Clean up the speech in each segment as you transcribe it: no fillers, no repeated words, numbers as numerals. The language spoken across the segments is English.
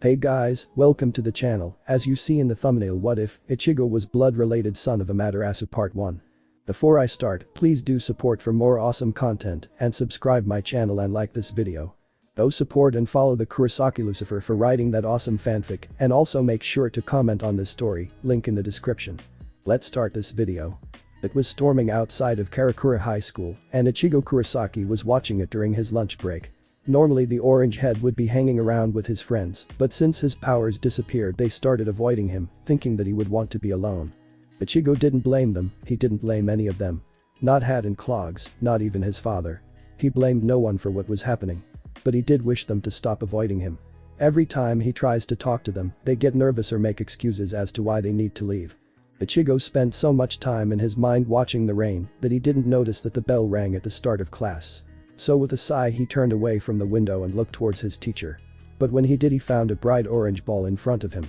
Hey guys, welcome to the channel. As you see in the thumbnail, what if Ichigo was blood-related son of Amaterasu Part 1. Before I start, please do support for more awesome content and subscribe my channel and like this video. Go support and follow the KurosakiLucifer for writing that awesome fanfic, and also make sure to comment on this story, link in the description. Let's start this video. It was storming outside of Karakura High School, and Ichigo Kurosaki was watching it during his lunch break. Normally the orange head would be hanging around with his friends, but since his powers disappeared they started avoiding him, thinking that he would want to be alone. Ichigo didn't blame them, he didn't blame any of them. Not Hat and Clogs, not even his father. He blamed no one for what was happening. But he did wish them to stop avoiding him. Every time he tries to talk to them, they get nervous or make excuses as to why they need to leave. Ichigo spent so much time in his mind watching the rain that he didn't notice that the bell rang at the start of class. So with a sigh he turned away from the window and looked towards his teacher. But when he did, he found a bright orange ball in front of him.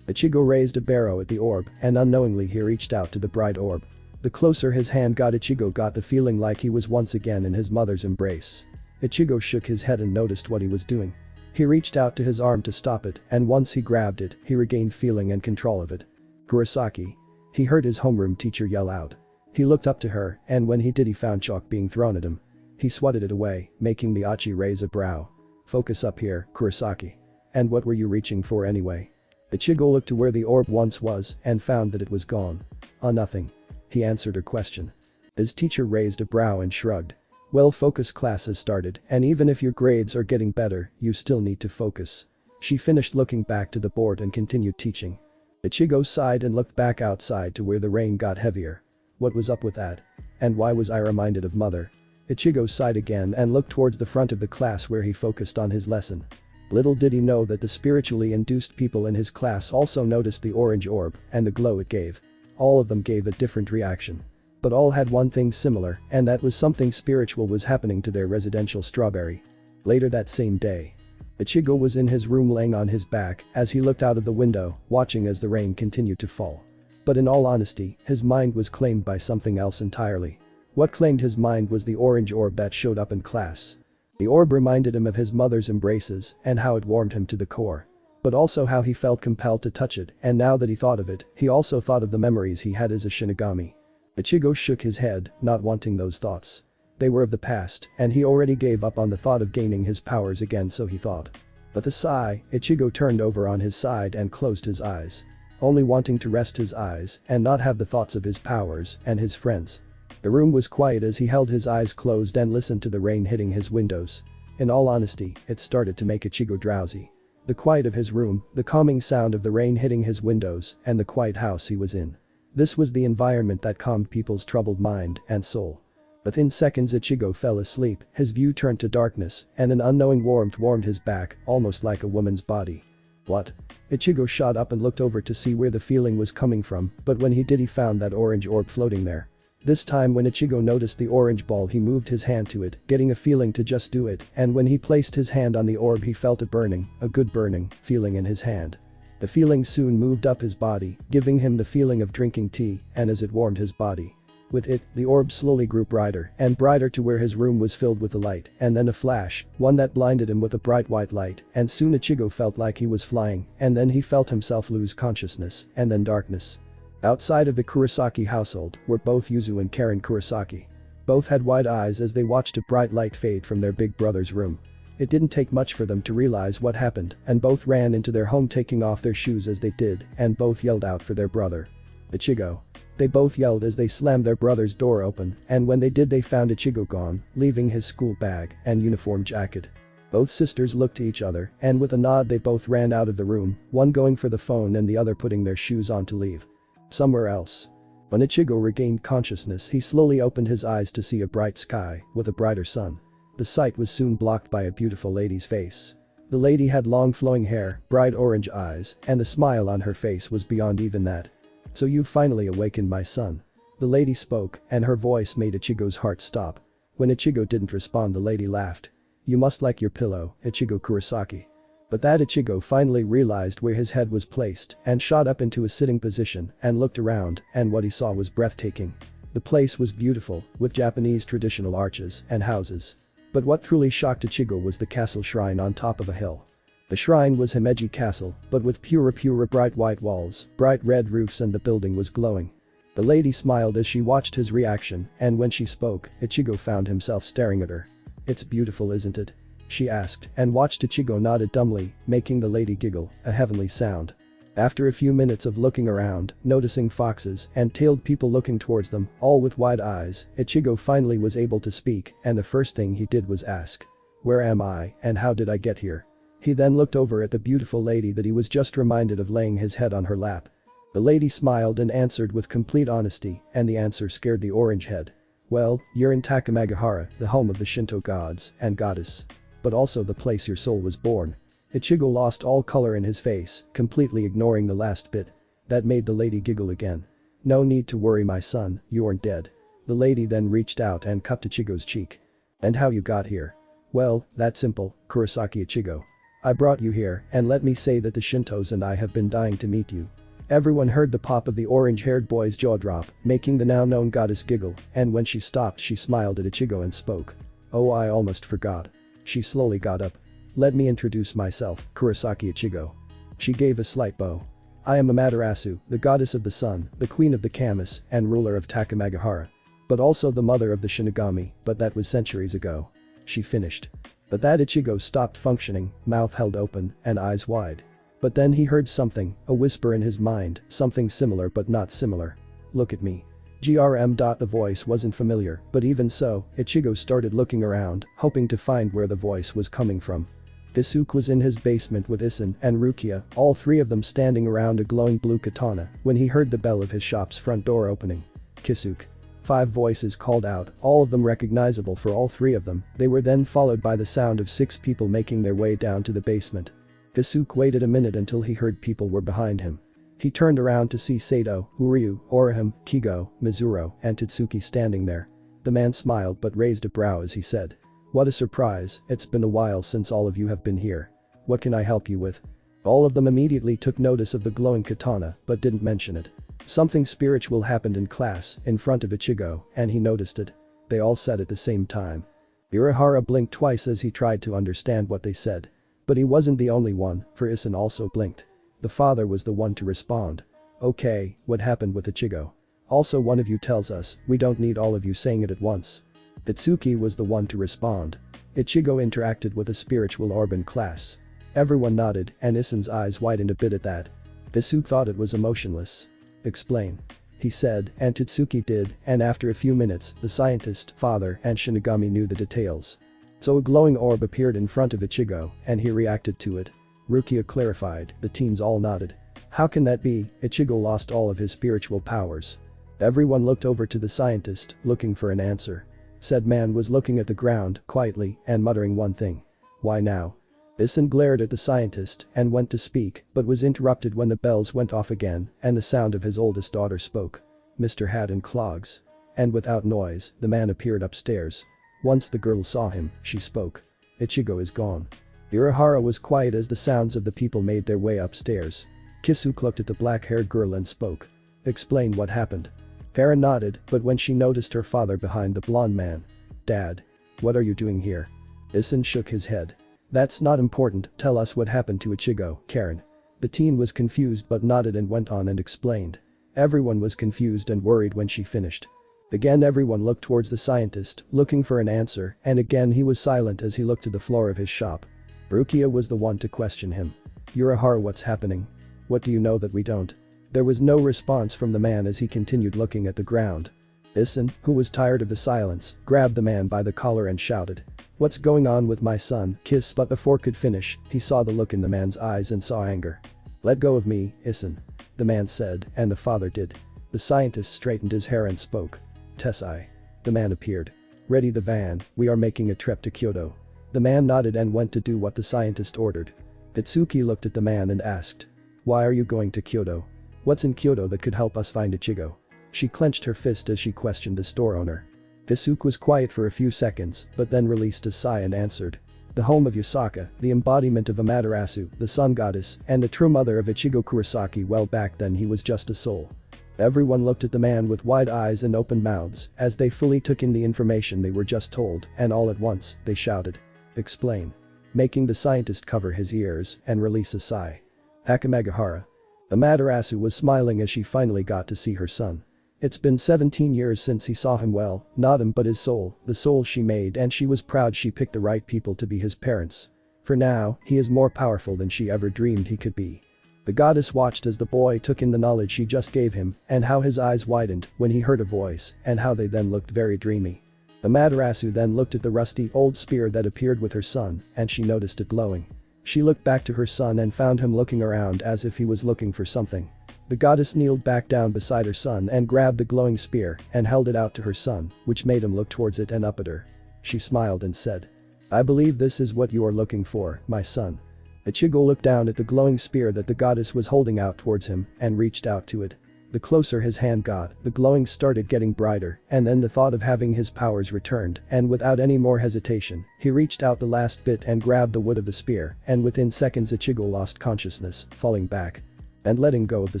Ichigo raised a barrow at the orb and unknowingly he reached out to the bright orb. The closer his hand got, Ichigo got the feeling like he was once again in his mother's embrace. Ichigo shook his head and noticed what he was doing. He reached out to his arm to stop it, and once he grabbed it, he regained feeling and control of it. "Kurosaki." He heard his homeroom teacher yell out. He looked up to her, and when he did he found chalk being thrown at him. He swatted it away, making Miyachi raise a brow. "Focus up here, Kurosaki. And what were you reaching for anyway?" Ichigo looked to where the orb once was and found that it was gone. Nothing." He answered her question. His teacher raised a brow and shrugged. "Well, focus class has started, and even if your grades are getting better, you still need to focus." She finished looking back to the board and continued teaching. Ichigo sighed and looked back outside to where the rain got heavier. What was up with that? And why was I reminded of mother? Ichigo sighed again and looked towards the front of the class where he focused on his lesson. Little did he know that the spiritually induced people in his class also noticed the orange orb and the glow it gave. All of them gave a different reaction. But all had one thing similar, and that was something spiritual was happening to their residential strawberry. Later that same day, Ichigo was in his room laying on his back as he looked out of the window, watching as the rain continued to fall. But in all honesty, his mind was claimed by something else entirely. What claimed his mind was the orange orb that showed up in class. The orb reminded him of his mother's embraces and how it warmed him to the core. But also how he felt compelled to touch it, and now that he thought of it, he also thought of the memories he had as a Shinigami. Ichigo shook his head, not wanting those thoughts. They were of the past, and he already gave up on the thought of gaining his powers again, so he thought. With a sigh, Ichigo turned over on his side and closed his eyes. Only wanting to rest his eyes and not have the thoughts of his powers and his friends. The room was quiet as he held his eyes closed and listened to the rain hitting his windows. In all honesty, it started to make Ichigo drowsy. The quiet of his room, the calming sound of the rain hitting his windows, and the quiet house he was in. This was the environment that calmed people's troubled mind and soul. Within seconds Ichigo fell asleep, his view turned to darkness, and an unknowing warmth warmed his back, almost like a woman's body. What? Ichigo shot up and looked over to see where the feeling was coming from, but when he did he found that orange orb floating there. This time when Ichigo noticed the orange ball he moved his hand to it, getting a feeling to just do it, and when he placed his hand on the orb he felt a burning, a good burning, feeling in his hand. The feeling soon moved up his body, giving him the feeling of drinking tea, and as it warmed his body. With it, the orb slowly grew brighter and brighter to where his room was filled with a light, and then a flash, one that blinded him with a bright white light, and soon Ichigo felt like he was flying, and then he felt himself lose consciousness, and then darkness. Outside of the Kurosaki household were both Yuzu and Karen Kurosaki. Both had wide eyes as they watched a bright light fade from their big brother's room. It didn't take much for them to realize what happened, and both ran into their home taking off their shoes as they did, and both yelled out for their brother. "Ichigo." They both yelled as they slammed their brother's door open, and when they did they found Ichigo gone, leaving his school bag and uniform jacket. Both sisters looked to each other, and with a nod they both ran out of the room, one going for the phone and the other putting their shoes on to leave. Somewhere else. When Ichigo regained consciousness he slowly opened his eyes to see a bright sky with a brighter sun. The sight was soon blocked by a beautiful lady's face. The lady had long flowing hair, bright orange eyes, and the smile on her face was beyond even that. "So you've finally awakened, my son." The lady spoke, and her voice made Ichigo's heart stop. When Ichigo didn't respond the lady laughed. "You must like your pillow, Ichigo Kurosaki." But that Ichigo finally realized where his head was placed and shot up into a sitting position and looked around, and what he saw was breathtaking. The place was beautiful, with Japanese traditional arches and houses. But what truly shocked Ichigo was the castle shrine on top of a hill. The shrine was Himeji Castle, but with pure bright white walls, bright red roofs, and the building was glowing. The lady smiled as she watched his reaction, and when she spoke, Ichigo found himself staring at her. "It's beautiful, isn't it?" she asked, and watched Ichigo nodded dumbly, making the lady giggle, a heavenly sound. After a few minutes of looking around, noticing foxes and tailed people looking towards them, all with wide eyes, Ichigo finally was able to speak, and the first thing he did was ask, "Where am I, and how did I get here?" He then looked over at the beautiful lady that he was just reminded of, laying his head on her lap. The lady smiled and answered with complete honesty, and the answer scared the orange head. "Well, you're in Takamagahara, the home of the Shinto gods and goddess. But also the place your soul was born." Ichigo lost all color in his face, completely ignoring the last bit. That made the lady giggle again. "No need to worry, my son, you aren't dead." The lady then reached out and cupped Ichigo's cheek. "And how you got here?" "Well, that's simple, Kurosaki Ichigo. I brought you here, and let me say that the Shintos and I have been dying to meet you." Everyone heard the pop of the orange-haired boy's jaw drop, making the now-known goddess giggle, and when she stopped she smiled at Ichigo and spoke. "Oh, I almost forgot." She slowly got up. "Let me introduce myself, Kurosaki Ichigo." She gave a slight bow. "I am Amaterasu, the goddess of the sun, the queen of the Kamis, and ruler of Takamagahara. But also the mother of the Shinigami, but that was centuries ago." She finished. But that Ichigo stopped functioning, mouth held open, and eyes wide. But then he heard something, a whisper in his mind, something similar but not similar. "Look at me." The voice wasn't familiar, but even so, Ichigo started looking around, hoping to find where the voice was coming from. Kisuke was in his basement with Isin and Rukia, all three of them standing around a glowing blue katana, when he heard the bell of his shop's front door opening. "Kisuke." 5 voices called out, all of them recognizable for all 3 of them. They were then followed by the sound of 6 people making their way down to the basement. Kisuke waited a minute until he heard people were behind him. He turned around to see Sato, Uryu, Orihime, Kigo, Mizuro, and Tatsuki standing there. The man smiled but raised a brow as he said, "What a surprise, it's been a while since all of you have been here. What can I help you with?" All of them immediately took notice of the glowing katana but didn't mention it. Something spiritual happened in class, in front of Ichigo, and he noticed it. They all said at the same time. Urahara blinked twice as he tried to understand what they said. But he wasn't the only one, for Isin also blinked. The father was the one to respond. "Okay, what happened with Ichigo? Also, one of you tells us, we don't need all of you saying it at once." Tatsuki was the one to respond. "Ichigo interacted with a spiritual orb in class." Everyone nodded, and Isin's eyes widened a bit at that. Tatsuki thought it was emotionless. "Explain," he said, and Tatsuki did, and after a few minutes, the scientist, father, and Shinigami knew the details. So a glowing orb appeared in front of Ichigo, and he reacted to it. Rukia clarified, the teens all nodded. "How can that be? Ichigo lost all of his spiritual powers." Everyone looked over to the scientist, looking for an answer. Said man was looking at the ground, quietly, and muttering one thing. "Why now?" Isin glared at the scientist and went to speak, but was interrupted when the bells went off again and the sound of his oldest daughter spoke. "Mr. Hat and Clogs." And without noise, the man appeared upstairs. Once the girl saw him, she spoke. "Ichigo is gone." Urahara was quiet as the sounds of the people made their way upstairs. Kisuke looked at the black-haired girl and spoke. "Explain what happened." Hera nodded, but when she noticed her father behind the blonde man. "Dad. What are you doing here?" Isin shook his head. "That's not important, tell us what happened to Ichigo, Karen." The teen was confused but nodded and went on and explained. Everyone was confused and worried when she finished. Again everyone looked towards the scientist, looking for an answer, and again he was silent as he looked to the floor of his shop. Rukia was the one to question him. "Urahara, what's happening? What do you know that we don't?" There was no response from the man as he continued looking at the ground. Isin, who was tired of the silence, grabbed the man by the collar and shouted. "What's going on with my son, Kiss?" But before could finish, he saw the look in the man's eyes and saw anger. "Let go of me, Isin," the man said, and the father did. The scientist straightened his hair and spoke. "Tessai." The man appeared. "Ready the van, we are making a trip to Kyoto." The man nodded and went to do what the scientist ordered. Tatsuki looked at the man and asked. "Why are you going to Kyoto? What's in Kyoto that could help us find Ichigo?" She clenched her fist as she questioned the store owner. Kisuke was quiet for a few seconds, but then released a sigh and answered. "The home of Yasaka, the embodiment of Amaterasu, the sun goddess, and the true mother of Ichigo Kurosaki. Well, back then he was just a soul." Everyone looked at the man with wide eyes and open mouths as they fully took in the information they were just told, and all at once, they shouted. "Explain." making the scientist cover his ears and release a sigh. Akamegahara. Amaterasu was smiling as she finally got to see her son. It's been 17 years since he saw him, well, not him but his soul, the soul she made, and she was proud she picked the right people to be his parents. For now, he is more powerful than she ever dreamed he could be. The goddess watched as the boy took in the knowledge she just gave him and how his eyes widened when he heard a voice and how they then looked very dreamy. Amaterasu then looked at the rusty old spear that appeared with her son and she noticed it glowing. She looked back to her son and found him looking around as if he was looking for something. The goddess kneeled back down beside her son and grabbed the glowing spear and held it out to her son, which made him look towards it and up at her. She smiled and said, "I believe this is what you are looking for, my son." Ichigo looked down at the glowing spear that the goddess was holding out towards him and reached out to it. The closer his hand got, the glowing started getting brighter, and then the thought of having his powers returned, and without any more hesitation, he reached out the last bit and grabbed the wood of the spear, and within seconds Ichigo lost consciousness, falling back and letting go of the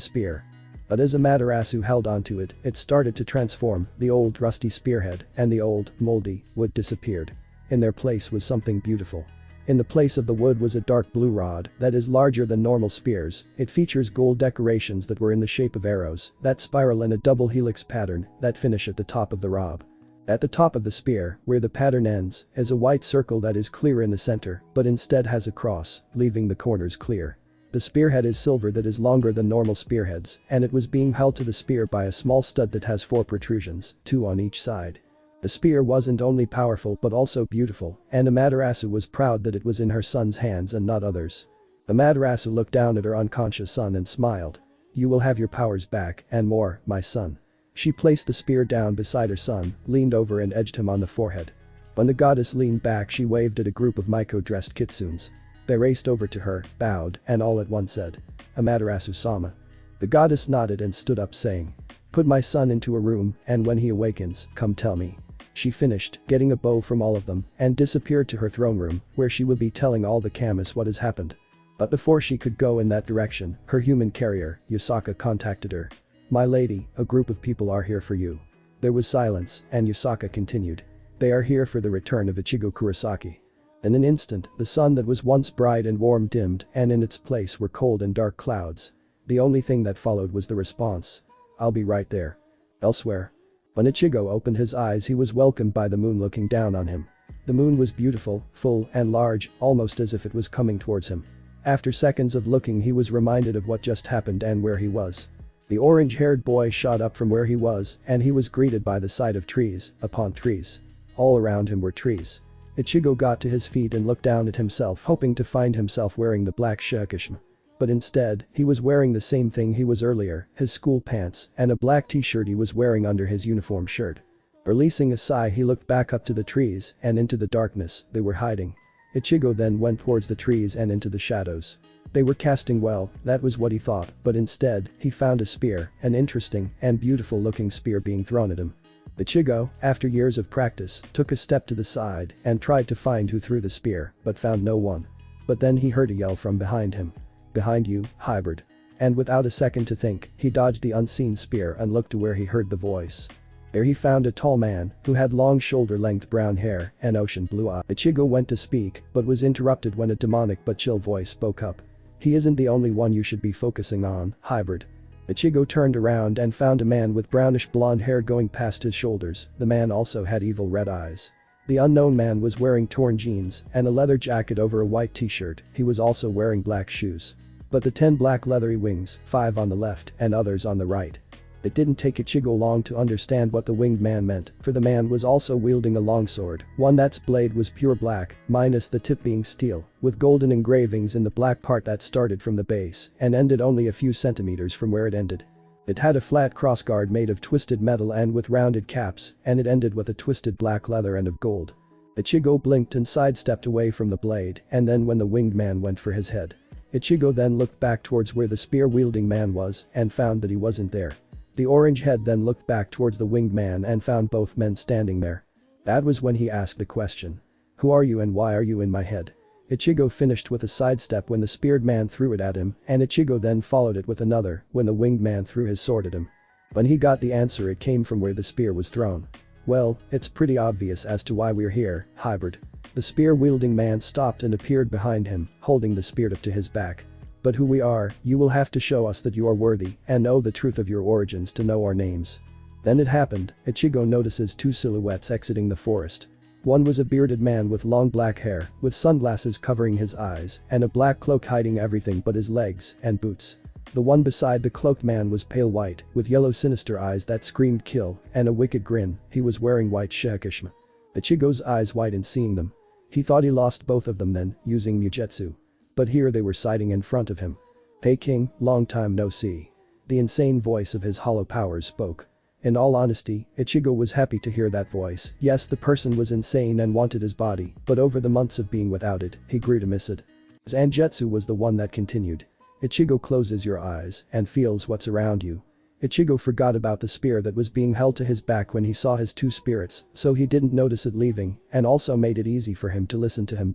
spear. But as Amaterasu held onto it, it started to transform, the old rusty spearhead and the old, moldy, wood disappeared. In their place was something beautiful. In the place of the wood was a dark blue rod that is larger than normal spears. It features gold decorations that were in the shape of arrows that spiral in a double helix pattern that finish at the top of the rod. At the top of the spear, where the pattern ends, is a white circle that is clear in the center, but instead has a cross, leaving the corners clear. The spearhead is silver that is longer than normal spearheads, and it was being held to the spear by a small stud that has 4 protrusions, 2 on each side. The spear wasn't only powerful but also beautiful, and Amaterasu was proud that it was in her son's hands and not others. Amaterasu looked down at her unconscious son and smiled. "You will have your powers back, and more, my son." She placed the spear down beside her son, leaned over and edged him on the forehead. When the goddess leaned back, she waved at a group of Maiko-dressed kitsunes. They raced over to her, bowed, and all at once said, "Amaterasu-sama." The goddess nodded and stood up saying, "Put my son into a room, and when he awakens, come tell me." She finished, getting a bow from all of them, and disappeared to her throne room, where she would be telling all the Kamis what has happened. But before she could go in that direction, her human carrier, Yusaka, contacted her. "My lady, a group of people are here for you." There was silence, and Yusaka continued. "They are here for the return of Ichigo Kurosaki." In an instant, the sun that was once bright and warm dimmed, and in its place were cold and dark clouds. The only thing that followed was the response, "I'll be right there." Elsewhere. When Ichigo opened his eyes, he was welcomed by the moon looking down on him. The moon was beautiful, full, and large, almost as if it was coming towards him. After seconds of looking, he was reminded of what just happened and where he was. The orange-haired boy shot up from where he was, and he was greeted by the sight of trees upon trees. All around him were trees. Ichigo got to his feet and looked down at himself, hoping to find himself wearing the black shirtishima. But instead, he was wearing the same thing he was earlier, his school pants and a black t-shirt he was wearing under his uniform shirt. Releasing a sigh, he looked back up to the trees and into the darkness they were hiding. Ichigo then went towards the trees and into the shadows. They were casting well, that was what he thought, but instead, he found a spear, an interesting and beautiful looking spear being thrown at him. Ichigo, after years of practice, took a step to the side and tried to find who threw the spear, but found no one. But then he heard a yell from behind him. "Behind you, hybrid." And without a second to think, he dodged the unseen spear and looked to where he heard the voice. There he found a tall man who had long shoulder-length brown hair and ocean blue eyes. Ichigo went to speak but was interrupted when a demonic but chill voice spoke up. "He isn't the only one you should be focusing on, hybrid." Ichigo turned around and found a man with brownish blonde hair going past his shoulders. The man also had evil red eyes. The unknown man was wearing torn jeans and a leather jacket over a white t-shirt. He was also wearing black shoes. But the 10 black leathery wings, 5 on the left and others on the right. It didn't take Ichigo long to understand what the winged man meant, for the man was also wielding a longsword, one that's blade was pure black, minus the tip being steel, with golden engravings in the black part that started from the base and ended only a few centimeters from where it ended. It had a flat crossguard made of twisted metal and with rounded caps, and it ended with a twisted black leather end of gold. Ichigo blinked and sidestepped away from the blade, and then when the winged man went for his head. Ichigo then looked back towards where the spear-wielding man was and found that he wasn't there. The orange head then looked back towards the winged man and found both men standing there. That was when he asked the question. "Who are you and why are you in my head?" Ichigo finished with a sidestep when the speared man threw it at him, and Ichigo then followed it with another when the winged man threw his sword at him. When he got the answer, it came from where the spear was thrown. "Well, it's pretty obvious as to why we're here, hybrid." The spear-wielding man stopped and appeared behind him, holding the spear up to his back. "But who we are, you will have to show us that you are worthy and know the truth of your origins to know our names." Then it happened, Ichigo notices two silhouettes exiting the forest. One was a bearded man with long black hair, with sunglasses covering his eyes, and a black cloak hiding everything but his legs and boots. The one beside the cloaked man was pale white, with yellow sinister eyes that screamed kill, and a wicked grin. He was wearing white shikishima. Ichigo's eyes widened seeing them. He thought he lost both of them then, using Mujetsu. But here they were sighting in front of him. "Hey King, long time no see." The insane voice of his hollow powers spoke. In all honesty, Ichigo was happy to hear that voice. Yes, the person was insane and wanted his body, but over the months of being without it, he grew to miss it. Zanjetsu was the one that continued. "Ichigo closes your eyes and feels what's around you." Ichigo forgot about the spear that was being held to his back when he saw his two spirits, so he didn't notice it leaving, and also made it easy for him to listen to him.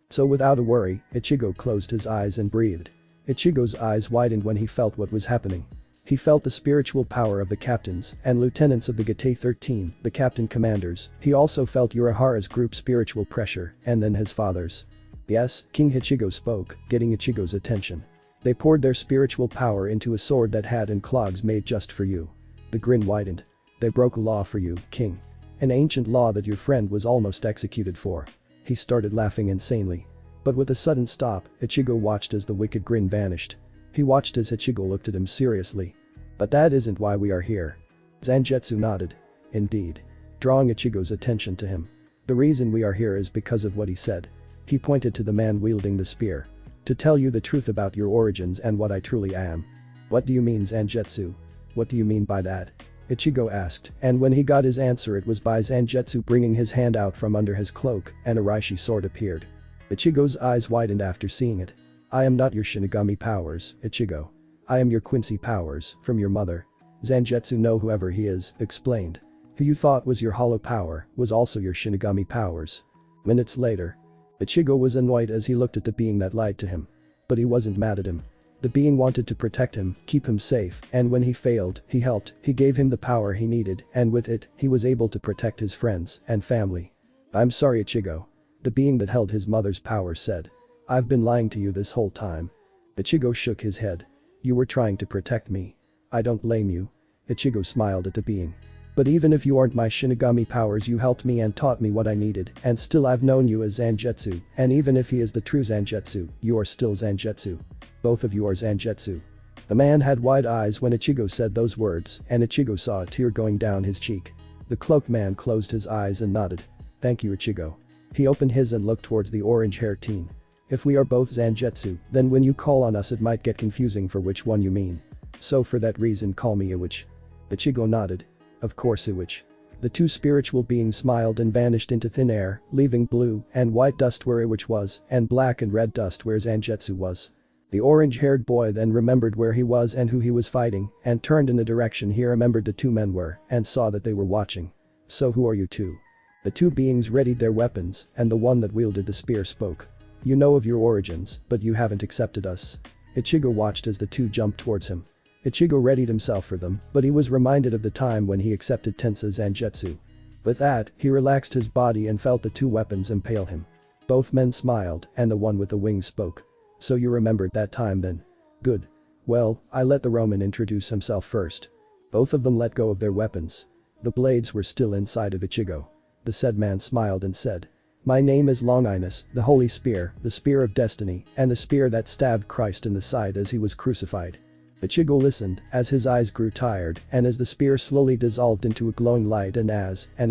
So without a worry, Ichigo closed his eyes and breathed. Ichigo's eyes widened when he felt what was happening. He felt the spiritual power of the captains and lieutenants of the Gate 13, the captain commanders. He also felt Urahara's group spiritual pressure, and then his father's. "Yes," King Ichigo spoke, getting Ichigo's attention. "They poured their spiritual power into a sword that had and clogs made just for you." The grin widened. "They broke a law for you, King. An ancient law that your friend was almost executed for." He started laughing insanely. But with a sudden stop, Ichigo watched as the wicked grin vanished. He watched as Ichigo looked at him seriously. "But that isn't why we are here." Zanjetsu nodded. "Indeed." Drawing Ichigo's attention to him. "The reason we are here is because of what he said." He pointed to the man wielding the spear. "To tell you the truth about your origins and what I truly am." "What do you mean, Zanjetsu? What do you mean by that?" Ichigo asked, and when he got his answer it was by Zanjetsu bringing his hand out from under his cloak and a Reishi sword appeared. Ichigo's eyes widened after seeing it. "I am not your Shinigami powers, Ichigo. I am your Quincy powers, from your mother." Zanjetsu, know whoever he is, explained. "Who you thought was your hollow power was also your Shinigami powers." Minutes later. Ichigo was annoyed as he looked at the being that lied to him. But he wasn't mad at him. The being wanted to protect him, keep him safe, and when he failed, he helped, he gave him the power he needed, and with it, he was able to protect his friends and family. "I'm sorry, Ichigo." The being that held his mother's power said. "I've been lying to you this whole time." Ichigo shook his head. "You were trying to protect me. I don't blame you." Ichigo smiled at the being. "But even if you aren't my Shinigami powers, you helped me and taught me what I needed, and still I've known you as Zanjetsu, and even if he is the true Zanjetsu, you are still Zanjetsu. Both of you are Zanjetsu." The man had wide eyes when Ichigo said those words, and Ichigo saw a tear going down his cheek. The cloaked man closed his eyes and nodded. "Thank you, Ichigo." He opened his and looked towards the orange-haired teen. "If we are both Zanjetsu, then when you call on us it might get confusing for which one you mean. So for that reason call me Iwich." Ichigo nodded. "Of course, Iwich." The two spiritual beings smiled and vanished into thin air, leaving blue and white dust where Iwich was and black and red dust where Zanjetsu was. The orange-haired boy then remembered where he was and who he was fighting and turned in the direction he remembered the two men were and saw that they were watching. "So who are you two?" The two beings readied their weapons and the one that wielded the spear spoke. "You know of your origins, but you haven't accepted us." Ichigo watched as the two jumped towards him. Ichigo readied himself for them, but he was reminded of the time when he accepted Tensa's Zanjetsu. With that, he relaxed his body and felt the two weapons impale him. Both men smiled and the one with the wings spoke. "So you remembered that time then? Good. Well, I let the Roman introduce himself first." Both of them let go of their weapons. The blades were still inside of Ichigo. The said man smiled and said. "My name is Longinus, the Holy Spear, the Spear of Destiny, and the spear that stabbed Christ in the side as he was crucified." Ichigo listened as his eyes grew tired and as the spear slowly dissolved into a glowing light and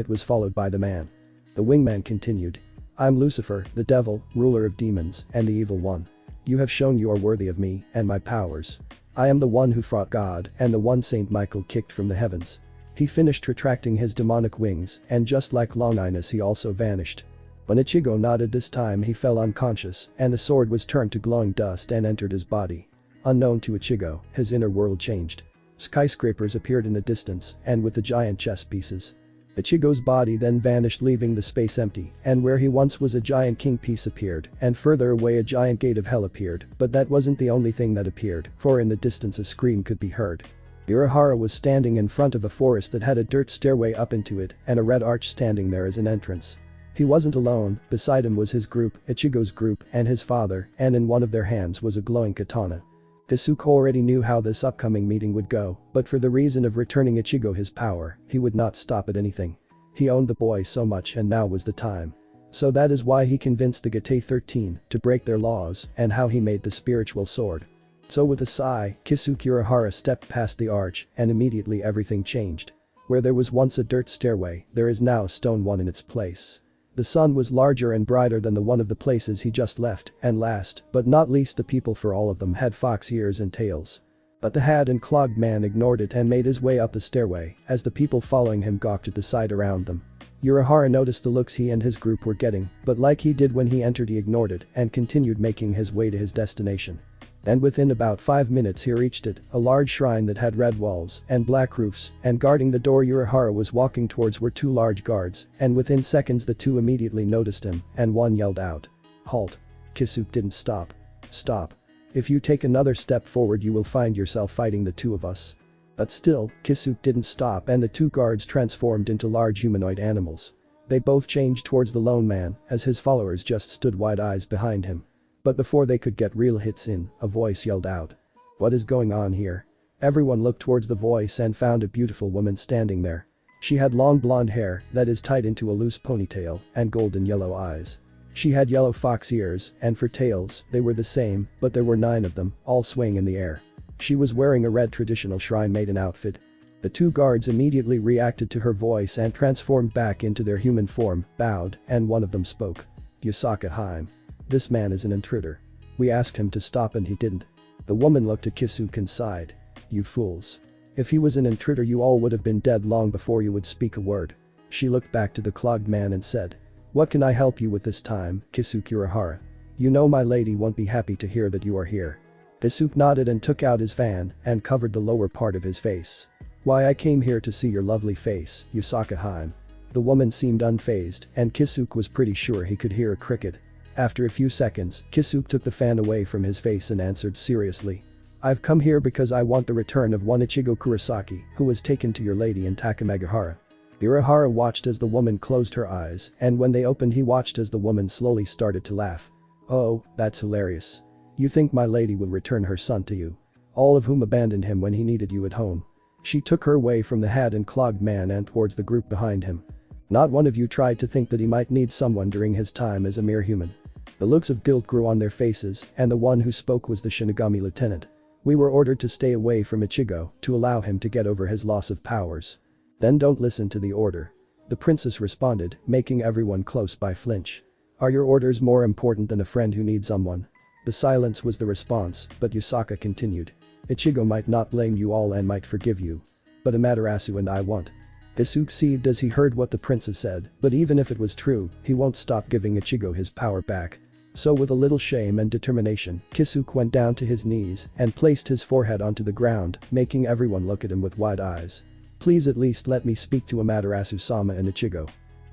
it was followed by the man. The wingman continued. "I'm Lucifer, the devil, ruler of demons, and the evil one. You have shown you are worthy of me and my powers. I am the one who fought God and the one Saint Michael kicked from the heavens." He finished retracting his demonic wings and just like Longinus he also vanished. When Ichigo nodded this time he fell unconscious and the sword was turned to glowing dust and entered his body. Unknown to Ichigo, his inner world changed. Skyscrapers appeared in the distance and with the giant chess pieces. Ichigo's body then vanished leaving the space empty and where he once was a giant king piece appeared and further away a giant gate of hell appeared but that wasn't the only thing that appeared for in the distance a scream could be heard. Urahara was standing in front of a forest that had a dirt stairway up into it and a red arch standing there as an entrance. He wasn't alone, beside him was his group, Ichigo's group, and his father, and in one of their hands was a glowing katana. Kisuke already knew how this upcoming meeting would go, but for the reason of returning Ichigo his power, he would not stop at anything. He owned the boy so much and now was the time. So that is why he convinced the Gate 13 to break their laws and how he made the spiritual sword. So with a sigh, Kisuke Urahara stepped past the arch and immediately everything changed. Where there was once a dirt stairway, there is now a stone one in its place. The sun was larger and brighter than the one of the places he just left, and last, but not least the people for all of them had fox ears and tails. But the hat and clogged man ignored it and made his way up the stairway, as the people following him gawked at the sight around them. Urahara noticed the looks he and his group were getting, but like he did when he entered he ignored it and continued making his way to his destination. And within about 5 minutes he reached it, a large shrine that had red walls and black roofs, and guarding the door Urahara was walking towards were 2 large guards, and within seconds the 2 immediately noticed him, and one yelled out. "Halt." Kisuke didn't stop. "Stop. If you take another step forward you will find yourself fighting the 2 of us." But still, Kisuke didn't stop and the 2 guards transformed into large humanoid animals. They both changed towards the lone man, as his followers just stood wide eyes behind him. But before they could get real hits in, a voice yelled out. "What is going on here?" Everyone looked towards the voice and found a beautiful woman standing there. She had long blonde hair that is tied into a loose ponytail and golden yellow eyes. She had yellow fox ears, and for tails, they were the same, but there were 9 of them, all swaying in the air. She was wearing a red traditional shrine maiden outfit. The 2 guards immediately reacted to her voice and transformed back into their human form, bowed, and one of them spoke. "Yusaka. This man is an intruder. We asked him to stop and he didn't." The woman looked at Kisuke and sighed. "You fools. If he was an intruder you all would have been dead long before you would speak a word." She looked back to the clogged man and said. "What can I help you with this time, Kisuke Urahara? You know my lady won't be happy to hear that you are here." Kisuke nodded and took out his fan and covered the lower part of his face. "Why, I came here to see your lovely face, Yusaka." The woman seemed unfazed and Kisuke was pretty sure he could hear a cricket. After a few seconds, Kisuke took the fan away from his face and answered seriously. "I've come here because I want the return of one Ichigo Kurosaki who was taken to your lady in Takamegahara." Urahara watched as the woman closed her eyes, and when they opened he watched as the woman slowly started to laugh. "Oh, that's hilarious. You think my lady will return her son to you? All of whom abandoned him when he needed you at home." She took her away from the hat and clogged man and towards the group behind him. "Not one of you tried to think that he might need someone during his time as a mere human." The looks of guilt grew on their faces, and the one who spoke was the Shinigami lieutenant. "We were ordered to stay away from Ichigo to allow him to get over his loss of powers." "Then don't listen to the order." The princess responded, making everyone close by flinch. "Are your orders more important than a friend who needs someone?" The silence was the response, but Yusaka continued. "Ichigo might not blame you all and might forgive you. But Amaterasu and I won't." Kisuke seethed as he heard what the princess said, but even if it was true, he won't stop giving Ichigo his power back. So with a little shame and determination, Kisuke went down to his knees and placed his forehead onto the ground, making everyone look at him with wide eyes. "Please at least let me speak to Amaterasu-sama and Ichigo."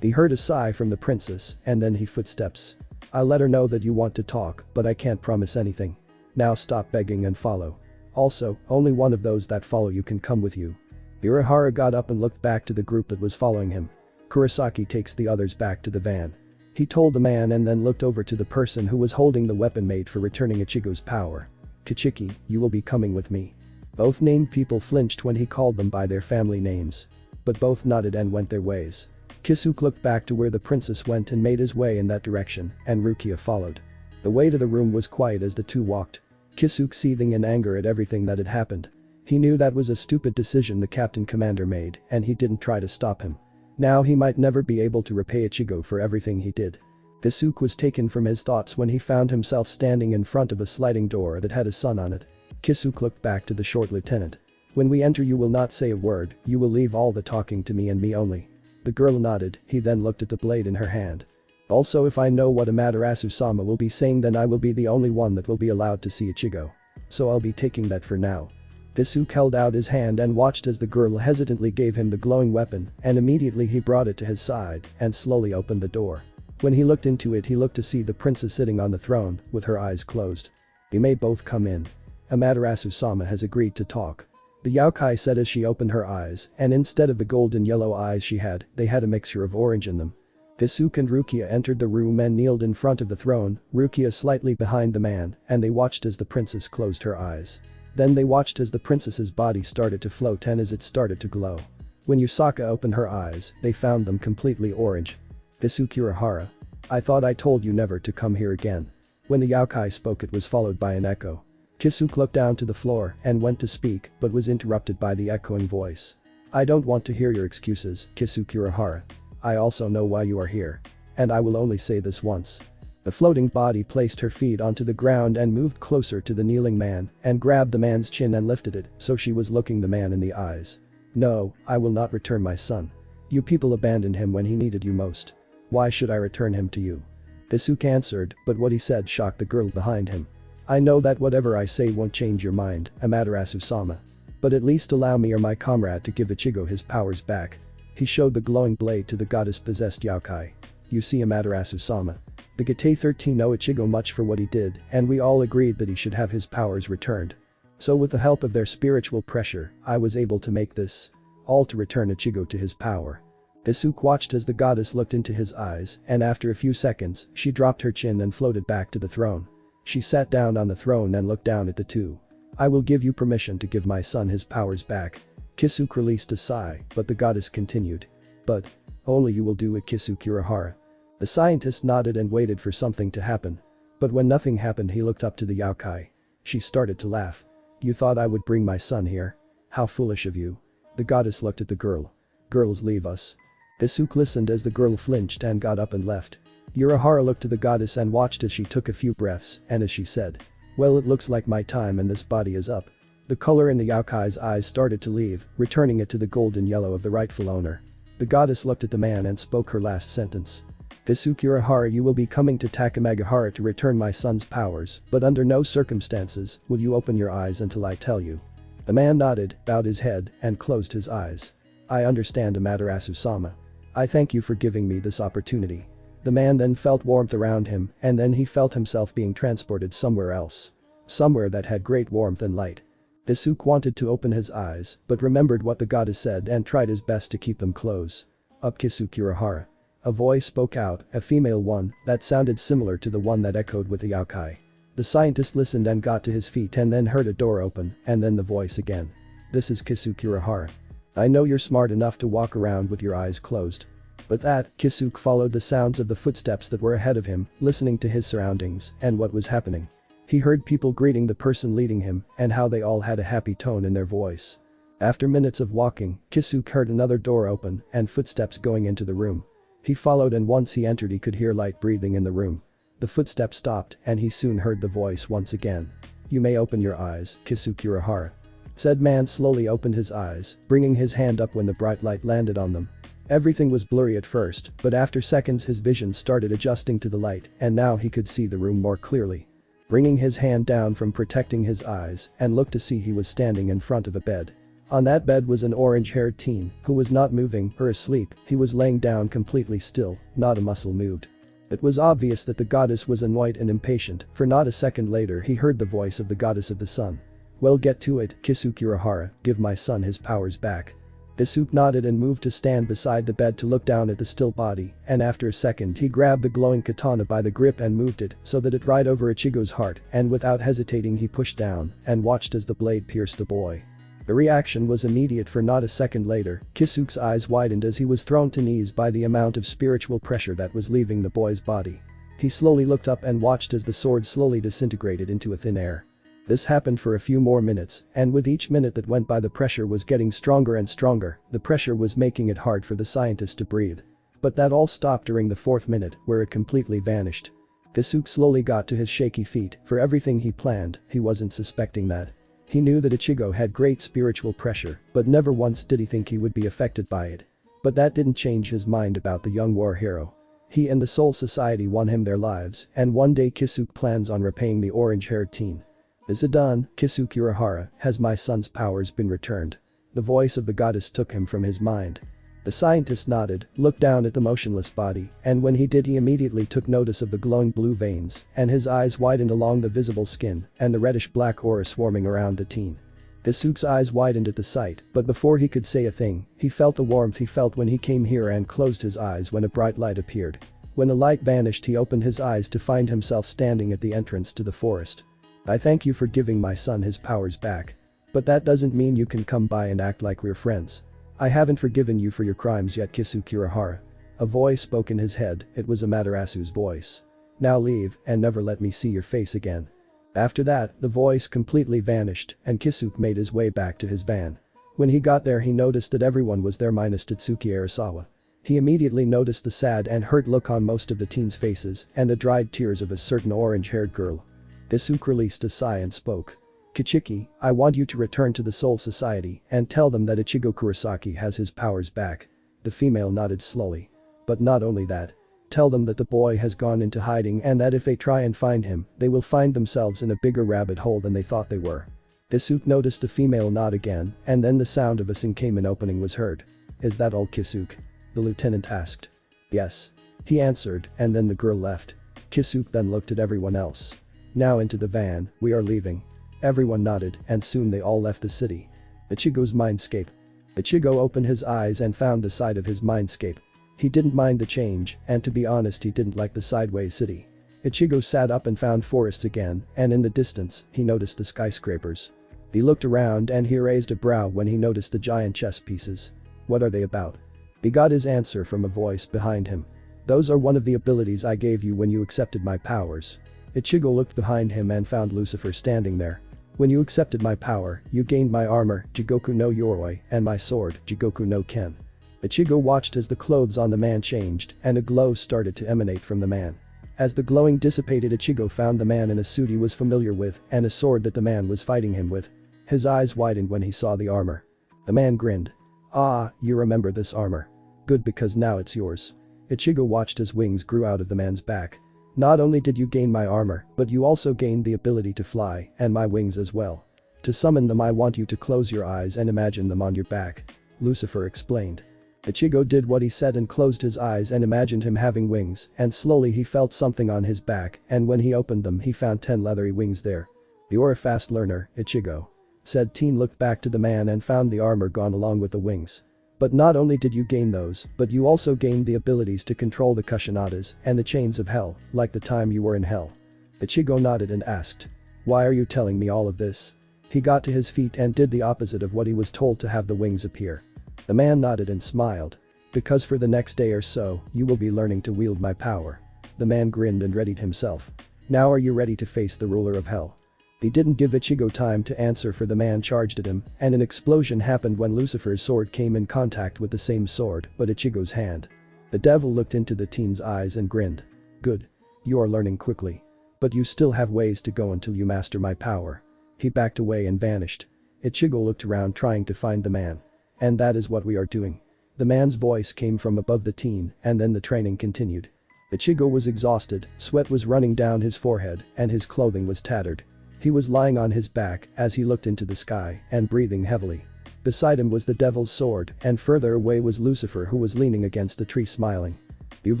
He heard a sigh from the princess and then he footsteps. "I'll let her know that you want to talk, but I can't promise anything. Now stop begging and follow. Also, only one of those that follow you can come with you." Urahara got up and looked back to the group that was following him. "Kurosaki takes the others back to the van." He told the man and then looked over to the person who was holding the weapon made for returning Ichigo's power. "Kichiki, you will be coming with me." Both named people flinched when he called them by their family names. But both nodded and went their ways. Kisuke looked back to where the princess went and made his way in that direction, and Rukia followed. The way to the room was quiet as the 2 walked. Kisuke seething in anger at everything that had happened. He knew that was a stupid decision the captain commander made and he didn't try to stop him. Now he might never be able to repay Ichigo for everything he did. Kisuke was taken from his thoughts when he found himself standing in front of a sliding door that had a sun on it. Kisuke looked back to the short lieutenant. "When we enter you will not say a word, you will leave all the talking to me and me only." The girl nodded, he then looked at the blade in her hand. "Also if I know what Amaterasu-sama will be saying then I will be the only one that will be allowed to see Ichigo. So I'll be taking that for now." Kisuke held out his hand and watched as the girl hesitantly gave him the glowing weapon and immediately he brought it to his side and slowly opened the door. When he looked into it he looked to see the princess sitting on the throne with her eyes closed. "You may both come in. Amaterasu-sama has agreed to talk." The yokai said as she opened her eyes and instead of the golden yellow eyes she had, they had a mixture of orange in them. Kisuke and Rukia entered the room and kneeled in front of the throne, Rukia slightly behind the man, and they watched as the princess closed her eyes. Then they watched as the princess's body started to float and as it started to glow. When Yusaka opened her eyes, they found them completely orange. Kisuke Urahara. I thought I told you never to come here again. When the Yaokai spoke, it was followed by an echo. Kisuke looked down to the floor and went to speak but was interrupted by the echoing voice. I don't want to hear your excuses, Kisuke Urahara. I also know why you are here. And I will only say this once. The floating body placed her feet onto the ground and moved closer to the kneeling man and grabbed the man's chin and lifted it so she was looking the man in the eyes. No, I will not return my son. You people abandoned him when he needed you most. Why should I return him to you? Kisuke answered, but what he said shocked the girl behind him. I know that whatever I say won't change your mind, Amaterasu-sama. But at least allow me or my comrade to give Ichigo his powers back. He showed the glowing blade to the goddess-possessed Yaokai. You see, Amaterasu-sama. The Gate 13 owe Ichigo much for what he did, and we all agreed that he should have his powers returned. So with the help of their spiritual pressure, I was able to make this. All to return Ichigo to his power. Kisuke watched as the goddess looked into his eyes, and after a few seconds, she dropped her chin and floated back to the throne. She sat down on the throne and looked down at the two. I will give you permission to give my son his powers back. Kisuke released a sigh, but the goddess continued. But only you will do it, Kisuke Urahara. The scientist nodded and waited for something to happen. But when nothing happened, he looked up to the Yaokai. She started to laugh. You thought I would bring my son here? How foolish of you. The goddess looked at the girl. Girls, leave us. Kisuke listened as the girl flinched and got up and left. Urahara looked to the goddess and watched as she took a few breaths, and as she said, well, it looks like my time in this body is up. The color in the Yaokai's eyes started to leave, returning it to the golden yellow of the rightful owner. The goddess looked at the man and spoke her last sentence. Kisuke Urahara, you will be coming to Takamagahara to return my son's powers, but under no circumstances will you open your eyes until I tell you. The man nodded, bowed his head, and closed his eyes. I understand, Amaterasu-sama. I thank you for giving me this opportunity. The man then felt warmth around him, and then he felt himself being transported somewhere else. Somewhere that had great warmth and light. Kisuke wanted to open his eyes, but remembered what the goddess said and tried his best to keep them closed. Up, Kisuke Urahara. A voice spoke out, a female one, that sounded similar to the one that echoed with the Yaokai. The scientist listened and got to his feet and then heard a door open, and then the voice again. This is Kisuke Urahara. I know you're smart enough to walk around with your eyes closed. But that, Kisuke followed the sounds of the footsteps that were ahead of him, listening to his surroundings and what was happening. He heard people greeting the person leading him and how they all had a happy tone in their voice. After minutes of walking, Kisuke heard another door open and footsteps going into the room. He followed, and once he entered he could hear light breathing in the room. The footsteps stopped and he soon heard the voice once again. You may open your eyes, Kisuke Urahara. Said man slowly opened his eyes, bringing his hand up when the bright light landed on them. Everything was blurry at first, but after seconds his vision started adjusting to the light and now he could see the room more clearly. Bringing his hand down from protecting his eyes and looked to see he was standing in front of a bed. On that bed was an orange-haired teen who was not moving or asleep, he was laying down completely still, not a muscle moved. It was obvious that the goddess was annoyed and impatient, for not a second later he heard the voice of the goddess of the sun. Well, get to it, Kisuke Urahara, give my son his powers back. Kisuke nodded and moved to stand beside the bed to look down at the still body, and after a second he grabbed the glowing katana by the grip and moved it so that it right over Ichigo's heart, and without hesitating he pushed down and watched as the blade pierced the boy. The reaction was immediate, for not a second later, Kisuke's eyes widened as he was thrown to knees by the amount of spiritual pressure that was leaving the boy's body. He slowly looked up and watched as the sword slowly disintegrated into a thin air. This happened for a few more minutes, and with each minute that went by the pressure was getting stronger and stronger, the pressure was making it hard for the scientist to breathe. But that all stopped during the 4th minute, where it completely vanished. Kisuke slowly got to his shaky feet, for everything he planned, he wasn't suspecting that. He knew that Ichigo had great spiritual pressure, but never once did he think he would be affected by it. But that didn't change his mind about the young war hero. He and the Soul Society won him their lives, and one day Kisuke plans on repaying the orange-haired teen. Is it done, Kisuke Urahara, has my son's powers been returned? The voice of the goddess took him from his mind. The scientist nodded, looked down at the motionless body, and when he did he immediately took notice of the glowing blue veins, and his eyes widened along the visible skin and the reddish-black aura swarming around the teen. Isuke's eyes widened at the sight, but before he could say a thing, he felt the warmth he felt when he came here and closed his eyes when a bright light appeared. When the light vanished, he opened his eyes to find himself standing at the entrance to the forest. I thank you for giving my son his powers back. But that doesn't mean you can come by and act like we're friends. I haven't forgiven you for your crimes yet, Kisukirahara. A voice spoke in his head. It was Amaterasu's voice. Now leave and never let me see your face again. After that, the voice completely vanished and Kisuke made his way back to his van. When he got there, he noticed that everyone was there minus Tatsuki Arasawa. He immediately noticed the sad and hurt look on most of the teens' faces and the dried tears of a certain orange-haired girl. Kisuke released a sigh and spoke. Kichiki, I want you to return to the Soul Society and tell them that Ichigo Kurosaki has his powers back. The female nodded slowly. But not only that. Tell them that the boy has gone into hiding and that if they try and find him, they will find themselves in a bigger rabbit hole than they thought they were. Kisuke noticed the female nod again, and then the sound of a Sankamen opening was heard. Is that all, Kisuke? The lieutenant asked. Yes. He answered, and then the girl left. Kisuke then looked at everyone else. Now into the van, we are leaving. Everyone nodded, and soon they all left the city. Ichigo's mindscape. Ichigo opened his eyes and found the side of his mindscape. He didn't mind the change, and to be honest, he didn't like the sideways city. Ichigo sat up and found forests again, and in the distance, he noticed the skyscrapers. He looked around and he raised a brow when he noticed the giant chess pieces. What are they about? He got his answer from a voice behind him. Those are one of the abilities I gave you when you accepted my powers. Ichigo looked behind him and found Lucifer standing there. When you accepted my power, you gained my armor, Jigoku no Yoroi, and my sword, Jigoku no Ken. Ichigo watched as the clothes on the man changed and a glow started to emanate from the man. As the glowing dissipated, Ichigo found the man in a suit he was familiar with and a sword that the man was fighting him with. His eyes widened when he saw the armor. The man grinned. Ah, you remember this armor. Good, because now it's yours. Ichigo watched as wings grew out of the man's back. Not only did you gain my armor, but you also gained the ability to fly and my wings as well. To summon them, I want you to close your eyes and imagine them on your back. Lucifer explained. Ichigo did what he said and closed his eyes and imagined him having wings, and slowly he felt something on his back, and when he opened them he found 10 leathery wings there. You're a fast learner, Ichigo. Said teen looked back to the man and found the armor gone along with the wings. But not only did you gain those, but you also gained the abilities to control the Kushinadas and the chains of hell, like the time you were in hell. Ichigo nodded and asked. Why are you telling me all of this? He got to his feet and did the opposite of what he was told to have the wings appear. The man nodded and smiled. Because for the next day or so, you will be learning to wield my power. The man grinned and readied himself. Now are you ready to face the ruler of hell? He didn't give Ichigo time to answer, for the man charged at him, and an explosion happened when Lucifer's sword came in contact with the same sword, but Ichigo's hand. The devil looked into the teen's eyes and grinned. Good. You are learning quickly. But you still have ways to go until you master my power. He backed away and vanished. Ichigo looked around trying to find the man. And that is what we are doing. The man's voice came from above the teen, and then the training continued. Ichigo was exhausted, sweat was running down his forehead, and his clothing was tattered. He was lying on his back as he looked into the sky and breathing heavily. Beside him was the devil's sword, and further away was Lucifer, who was leaning against the tree smiling. You've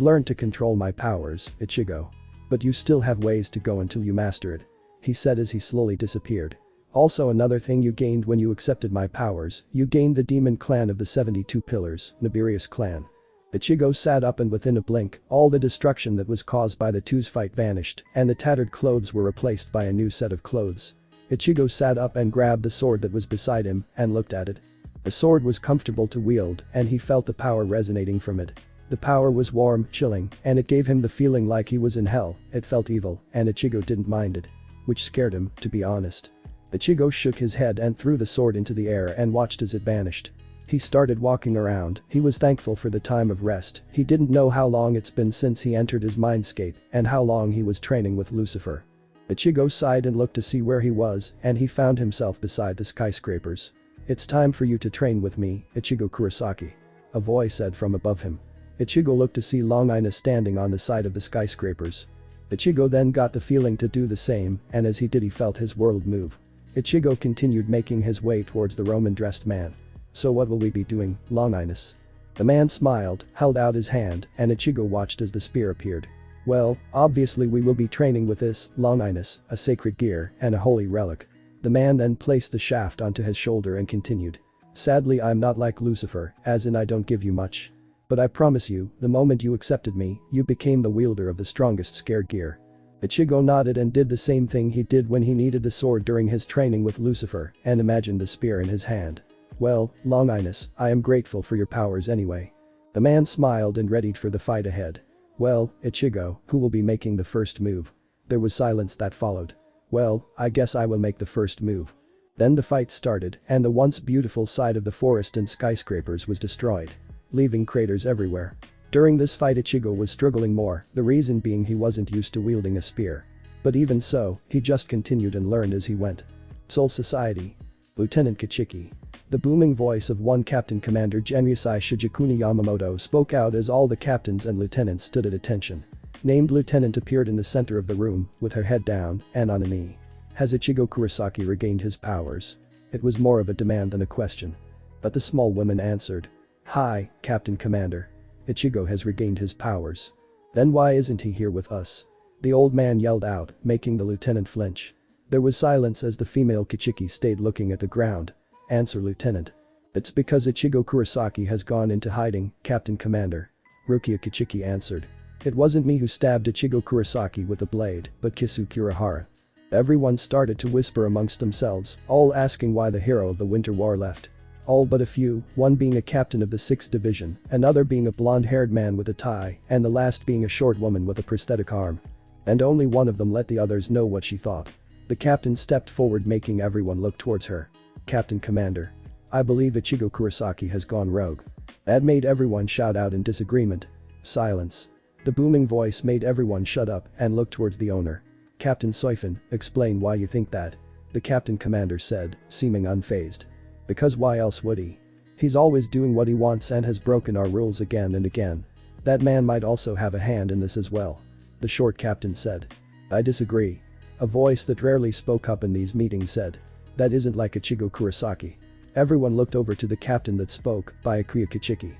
learned to control my powers, Ichigo. But you still have ways to go until you master it. He said as he slowly disappeared. Also, another thing you gained when you accepted my powers, you gained the demon clan of the 72 pillars, Nibirius clan. Ichigo sat up, and within a blink, all the destruction that was caused by the two's fight vanished, and the tattered clothes were replaced by a new set of clothes. Ichigo sat up and grabbed the sword that was beside him and looked at it. The sword was comfortable to wield, and he felt the power resonating from it. The power was warm, chilling, and it gave him the feeling like he was in hell. It felt evil, and Ichigo didn't mind it. Which scared him, to be honest. Ichigo shook his head and threw the sword into the air and watched as it vanished. He started walking around. He was thankful for the time of rest. He didn't know how long it's been since he entered his mindscape and how long he was training with Lucifer. Ichigo sighed and looked to see where he was, and he found himself beside the skyscrapers. It's time for you to train with me, Ichigo Kurosaki. A voice said from above him. Ichigo looked to see Long Ina standing on the side of the skyscrapers. Ichigo then got the feeling to do the same, and as he did, he felt his world move. Ichigo continued making his way towards the Roman-dressed man. So what will we be doing, Longinus? The man smiled, held out his hand, and Ichigo watched as the spear appeared. Well, obviously we will be training with this, Longinus, a sacred gear and a holy relic. The man then placed the shaft onto his shoulder and continued. Sadly, I'm not like Lucifer, as in I don't give you much. But I promise you, the moment you accepted me, you became the wielder of the strongest scared gear. Ichigo nodded and did the same thing he did when he needed the sword during his training with Lucifer and imagined the spear in his hand. Well, Longinus, I am grateful for your powers anyway. The man smiled and readied for the fight ahead. Well, Ichigo, who will be making the first move? There was silence that followed. Well, I guess I will make the first move. Then the fight started and the once beautiful side of the forest and skyscrapers was destroyed, leaving craters everywhere. During this fight Ichigo was struggling more, the reason being he wasn't used to wielding a spear. But even so, he just continued and learned as he went. Soul Society. Lieutenant Kichiki. The booming voice of one Captain Commander Genryusai Shijikuni Yamamoto spoke out as all the captains and lieutenants stood at attention. Named lieutenant appeared in the center of the room, with her head down and on a knee. Has Ichigo Kurosaki regained his powers? It was more of a demand than a question. But the small woman answered. Hi, Captain Commander. Ichigo has regained his powers. Then why isn't he here with us? The old man yelled out, making the lieutenant flinch. There was silence as the female Kichiki stayed looking at the ground. Answer, Lieutenant. It's because Ichigo Kurosaki has gone into hiding, Captain Commander. Rukia Kichiki answered. It wasn't me who stabbed Ichigo Kurosaki with a blade, but Kisu Kurihara. Everyone started to whisper amongst themselves, all asking why the hero of the Winter War left. All but a few, one being a captain of the 6th Division, another being a blonde-haired man with a tie, and the last being a short woman with a prosthetic arm. And only one of them let the others know what she thought. The captain stepped forward, making everyone look towards her. Captain Commander. I believe Ichigo Kurosaki has gone rogue. That made everyone shout out in disagreement. Silence. The booming voice made everyone shut up and look towards the owner. Captain Soifin, explain why you think that. The Captain Commander said, seeming unfazed. Because why else would he? He's always doing what he wants and has broken our rules again and again. That man might also have a hand in this as well. The short captain said. I disagree. A voice that rarely spoke up in these meetings said. That isn't like Ichigo Kurosaki. Everyone looked over to the captain that spoke, Byakuya Kichiki.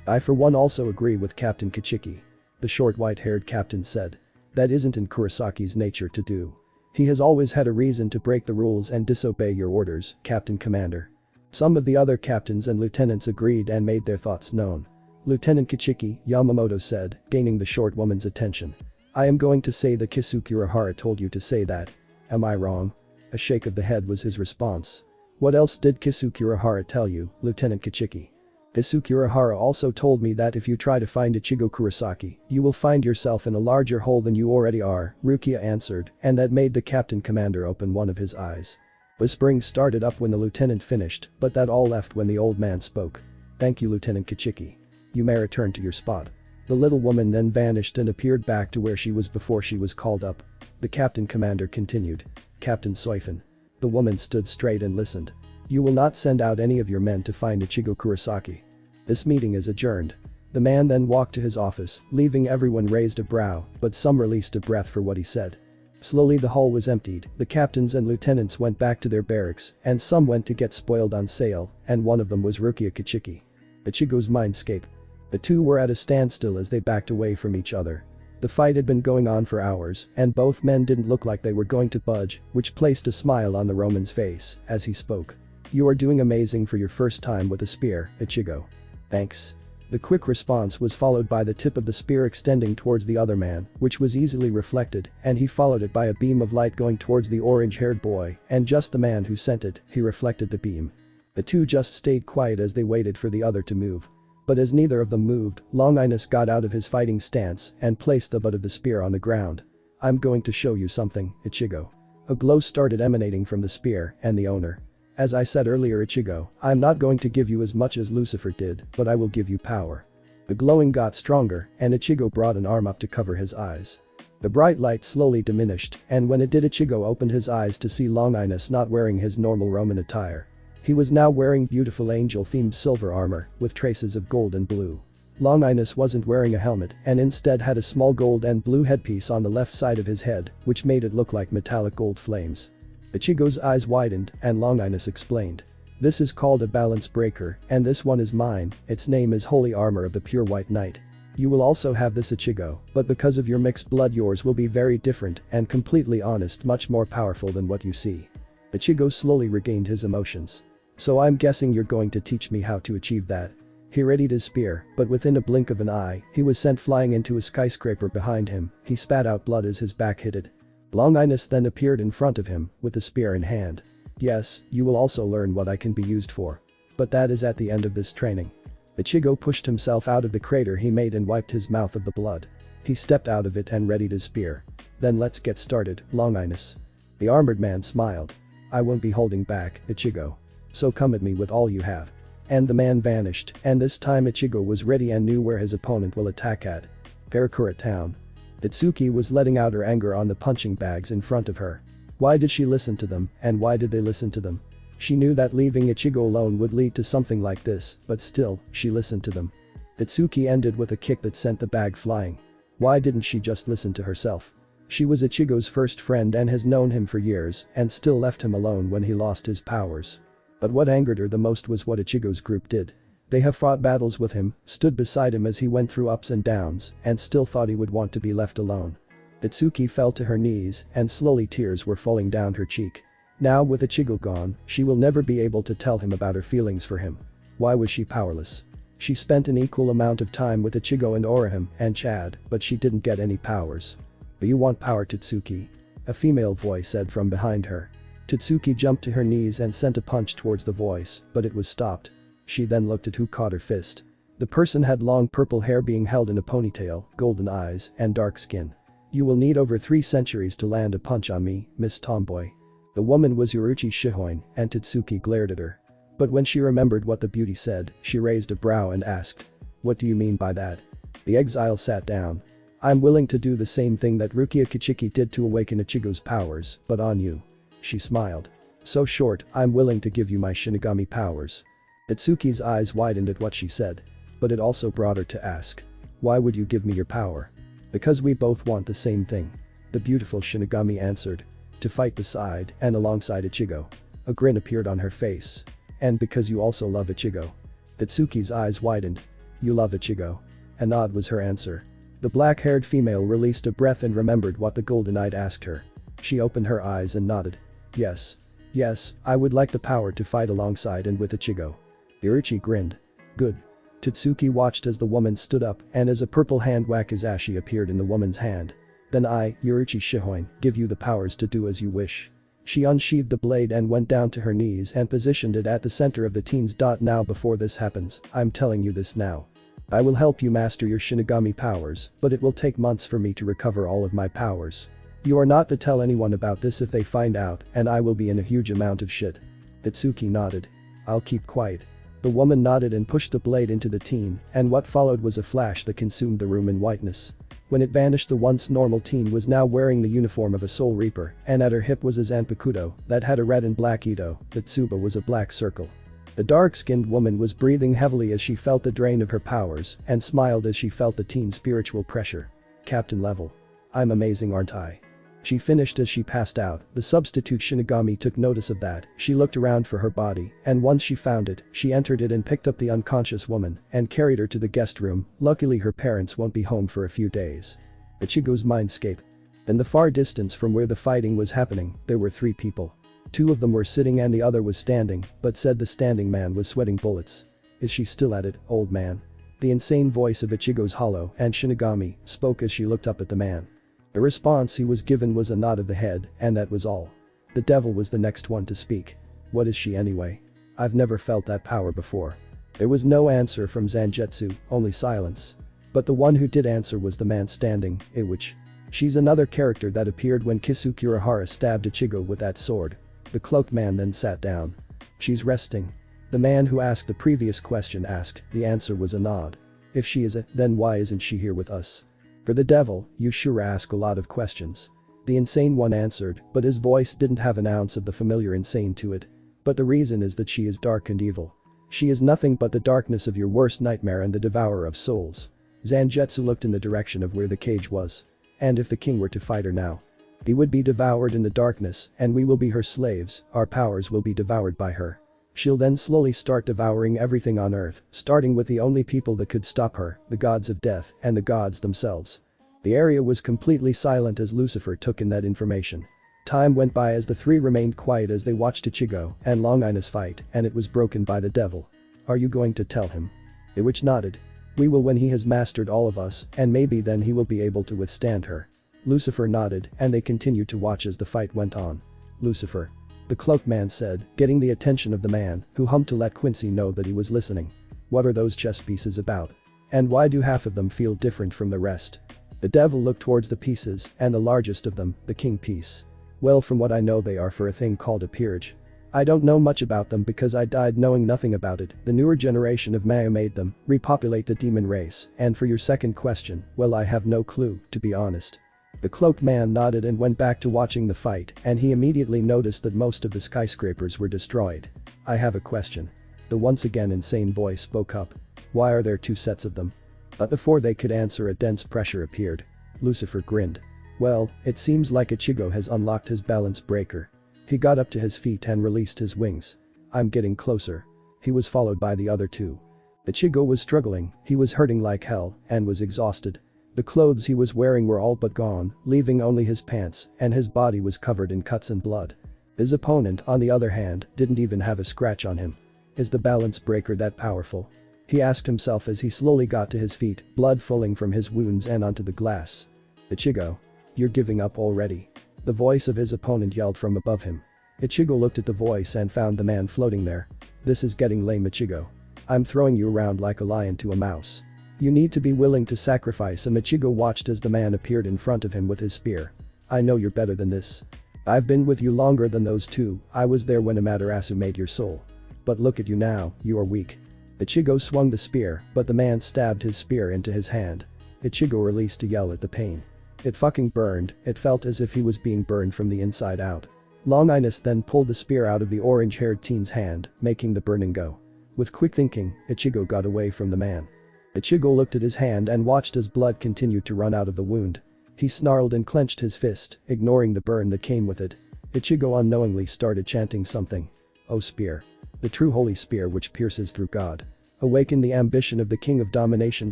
I for one also agree with Captain Kichiki. The short white-haired captain said. That isn't in Kurosaki's nature to do. He has always had a reason to break the rules and disobey your orders, Captain Commander. Some of the other captains and lieutenants agreed and made their thoughts known. Lieutenant Kichiki, Yamamoto said, gaining the short woman's attention. I am going to say that Kisu Kurihara told you to say that. Am I wrong? A shake of the head was his response. What else did Kisu Kurihara tell you, Lieutenant Kichiki? Kisu Kurihara also told me that if you try to find Ichigo Kurosaki, you will find yourself in a larger hole than you already are, Rukia answered, and that made the Captain Commander open one of his eyes. Whispering started up when the lieutenant finished, but that all left when the old man spoke. Thank you, Lieutenant Kichiki. You may return to your spot. The little woman then vanished and appeared back to where she was before she was called up. The Captain Commander continued. Captain Soifin. The woman stood straight and listened. You will not send out any of your men to find Ichigo Kurosaki. This meeting is adjourned. The man then walked to his office, leaving everyone raised a brow, but some released a breath for what he said. Slowly the hall was emptied, the captains and lieutenants went back to their barracks, and some went to get spoiled on sale, and one of them was Rukia Kichiki. Ichigo's mindscape. The two were at a standstill as they backed away from each other. The fight had been going on for hours, and both men didn't look like they were going to budge, which placed a smile on the Roman's face as he spoke. You are doing amazing for your first time with a spear, Ichigo. Thanks. The quick response was followed by the tip of the spear extending towards the other man, which was easily reflected, and he followed it by a beam of light going towards the orange-haired boy, and just the man who sent it, he reflected the beam. The two just stayed quiet as they waited for the other to move. But as neither of them moved, Longinus got out of his fighting stance and placed the butt of the spear on the ground. I'm going to show you something, Ichigo. A glow started emanating from the spear and the owner. As I said earlier, Ichigo, I'm not going to give you as much as Lucifer did, but I will give you power. The glowing got stronger, and Ichigo brought an arm up to cover his eyes. The bright light slowly diminished, and when it did, Ichigo opened his eyes to see Longinus not wearing his normal Roman attire. He was now wearing beautiful angel-themed silver armor, with traces of gold and blue. Longinus wasn't wearing a helmet, and instead had a small gold and blue headpiece on the left side of his head, which made it look like metallic gold flames. Ichigo's eyes widened, and Longinus explained. This is called a balance breaker, and this one is mine, its name is Holy Armor of the Pure White Knight. You will also have this, Ichigo, but because of your mixed blood yours will be very different and completely honest, much more powerful than what you see. Ichigo slowly regained his emotions. So I'm guessing you're going to teach me how to achieve that. He readied his spear, but within a blink of an eye, he was sent flying into a skyscraper behind him. He spat out blood as his back hit it. Longinus then appeared in front of him, with the spear in hand. Yes, you will also learn what I can be used for. But that is at the end of this training. Ichigo pushed himself out of the crater he made and wiped his mouth of the blood. He stepped out of it and readied his spear. Then let's get started, Longinus. The armored man smiled. I won't be holding back, Ichigo. So come at me with all you have. And the man vanished, and this time Ichigo was ready and knew where his opponent will attack at. Karakura town. Tatsuki was letting out her anger on the punching bags in front of her. Why did she listen to them, and why did they listen to them? She knew that leaving Ichigo alone would lead to something like this, but still, she listened to them. Tatsuki ended with a kick that sent the bag flying. Why didn't she just listen to herself? She was Ichigo's first friend and has known him for years and still left him alone when he lost his powers. But what angered her the most was what Ichigo's group did. They have fought battles with him, stood beside him as he went through ups and downs, and still thought he would want to be left alone. Tatsuki fell to her knees and slowly tears were falling down her cheek. Now with Ichigo gone, she will never be able to tell him about her feelings for him. Why was she powerless? She spent an equal amount of time with Ichigo and Orihime and Chad, but she didn't get any powers. But you want power, Tatsuki? A female voice said from behind her. Tatsuki jumped to her knees and sent a punch towards the voice, but it was stopped. She then looked at who caught her fist. The person had long purple hair being held in a ponytail, golden eyes, and dark skin. You will need over 3 centuries to land a punch on me, Miss Tomboy. The woman was Uruchi Shihoin, and Tatsuki glared at her. But when she remembered what the beauty said, she raised a brow and asked. What do you mean by that? The exile sat down. I'm willing to do the same thing that Rukia Kichiki did to awaken Ichigo's powers, but on you. She smiled. So short, I'm willing to give you my Shinigami powers. Tatsuki's eyes widened at what she said. But it also brought her to ask. Why would you give me your power? Because we both want the same thing. The beautiful Shinigami answered. To fight beside and alongside Ichigo. A grin appeared on her face. And because you also love Ichigo. Tatsuki's eyes widened. You love Ichigo. A nod was her answer. The black-haired female released a breath and remembered what the Golden Knight asked her. She opened her eyes and nodded. Yes. Yes, I would like the power to fight alongside and with Ichigo. Uruchi grinned. Good. Tatsuki watched as the woman stood up and as a purple hand wakizashi appeared in the woman's hand. Then I, Uruchi Shihoin, give you the powers to do as you wish. She unsheathed the blade and went down to her knees and positioned it at the center of the teens. Now before this happens, I'm telling you this now. I will help you master your Shinigami powers, but it will take months for me to recover all of my powers. You are not to tell anyone about this if they find out, and I will be in a huge amount of shit. Tatsuki nodded. I'll keep quiet. The woman nodded and pushed the blade into the teen, and what followed was a flash that consumed the room in whiteness. When it vanished, the once normal teen was now wearing the uniform of a Soul Reaper, and at her hip was a Zanpakuto that had a red and black Ito, the Tsuba was a black circle. The dark-skinned woman was breathing heavily as she felt the drain of her powers and smiled as she felt the teen's spiritual pressure. Captain level. I'm amazing, aren't I? She finished as she passed out. The substitute Shinigami took notice of that. She looked around for her body, and once she found it, she entered it and picked up the unconscious woman and carried her to the guest room. Luckily her parents won't be home for a few days. Ichigo's mindscape. In the far distance from where the fighting was happening, there were 3 people. 2 of them were sitting and the other was standing, but said the standing man was sweating bullets. Is she still at it, old man? The insane voice of Ichigo's hollow and Shinigami spoke as she looked up at the man. The response he was given was a nod of the head, and that was all. The devil was the next one to speak. What is she anyway? I've never felt that power before. There was no answer from Zangetsu, only silence. But the one who did answer was the man standing, Iwich. She's another character that appeared when Kisukirahara stabbed Ichigo with that sword. The cloaked man then sat down. She's resting. The man who asked the previous question asked, the answer was a nod. If she is then why isn't she here with us? For the devil, you sure ask a lot of questions. The insane one answered, but his voice didn't have an ounce of the familiar insane to it. But the reason is that she is dark and evil. She is nothing but the darkness of your worst nightmare and the devourer of souls. Zangetsu looked in the direction of where the cage was. And if the king were to fight her now? He would be devoured in the darkness, and we will be her slaves, our powers will be devoured by her. She'll then slowly start devouring everything on earth, starting with the only people that could stop her, the gods of death and the gods themselves. The area was completely silent as Lucifer took in that information. Time went by as the three remained quiet as they watched Ichigo and Long Inus fight, and it was broken by the devil. Are you going to tell him? The witch nodded. We will when he has mastered all of us, and maybe then he will be able to withstand her. Lucifer nodded, and they continued to watch as the fight went on. Lucifer. The cloaked man said, getting the attention of the man, who hummed to let Quincy know that he was listening. What are those chess pieces about? And why do half of them feel different from the rest? The devil looked towards the pieces, and the largest of them, the king piece. Well, from what I know they are for a thing called a peerage. I don't know much about them because I died knowing nothing about it. The newer generation of Maya made them, repopulate the demon race, and for your second question, well, I have no clue, to be honest. The cloaked man nodded and went back to watching the fight, and he immediately noticed that most of the skyscrapers were destroyed. I have a question. The once again insane voice spoke up. Why are there two sets of them? But before they could answer, a dense pressure appeared. Lucifer grinned. Well, it seems like Ichigo has unlocked his balance breaker. He got up to his feet and released his wings. I'm getting closer. He was followed by the other two. Ichigo was struggling, he was hurting like hell, and was exhausted. The clothes he was wearing were all but gone, leaving only his pants, and his body was covered in cuts and blood. His opponent, on the other hand, didn't even have a scratch on him. Is the balance breaker that powerful? He asked himself as he slowly got to his feet, blood falling from his wounds and onto the glass. Ichigo. You're giving up already. The voice of his opponent yelled from above him. Ichigo looked at the voice and found the man floating there. This is getting lame, Ichigo. I'm throwing you around like a lion to a mouse. You need to be willing to sacrifice him. Ichigo watched as the man appeared in front of him with his spear. I know you're better than this. I've been with you longer than those two, I was there when Amaterasu made your soul. But look at you now, you are weak. Ichigo swung the spear, but the man stabbed his spear into his hand. Ichigo released a yell at the pain. It fucking burned, it felt as if he was being burned from the inside out. Long Inus then pulled the spear out of the orange-haired teen's hand, making the burning go. With quick thinking, Ichigo got away from the man. Ichigo looked at his hand and watched as blood continued to run out of the wound. He snarled and clenched his fist, ignoring the burn that came with it. Ichigo unknowingly started chanting something. Oh spear. The true holy spear which pierces through God. Awaken the ambition of the king of domination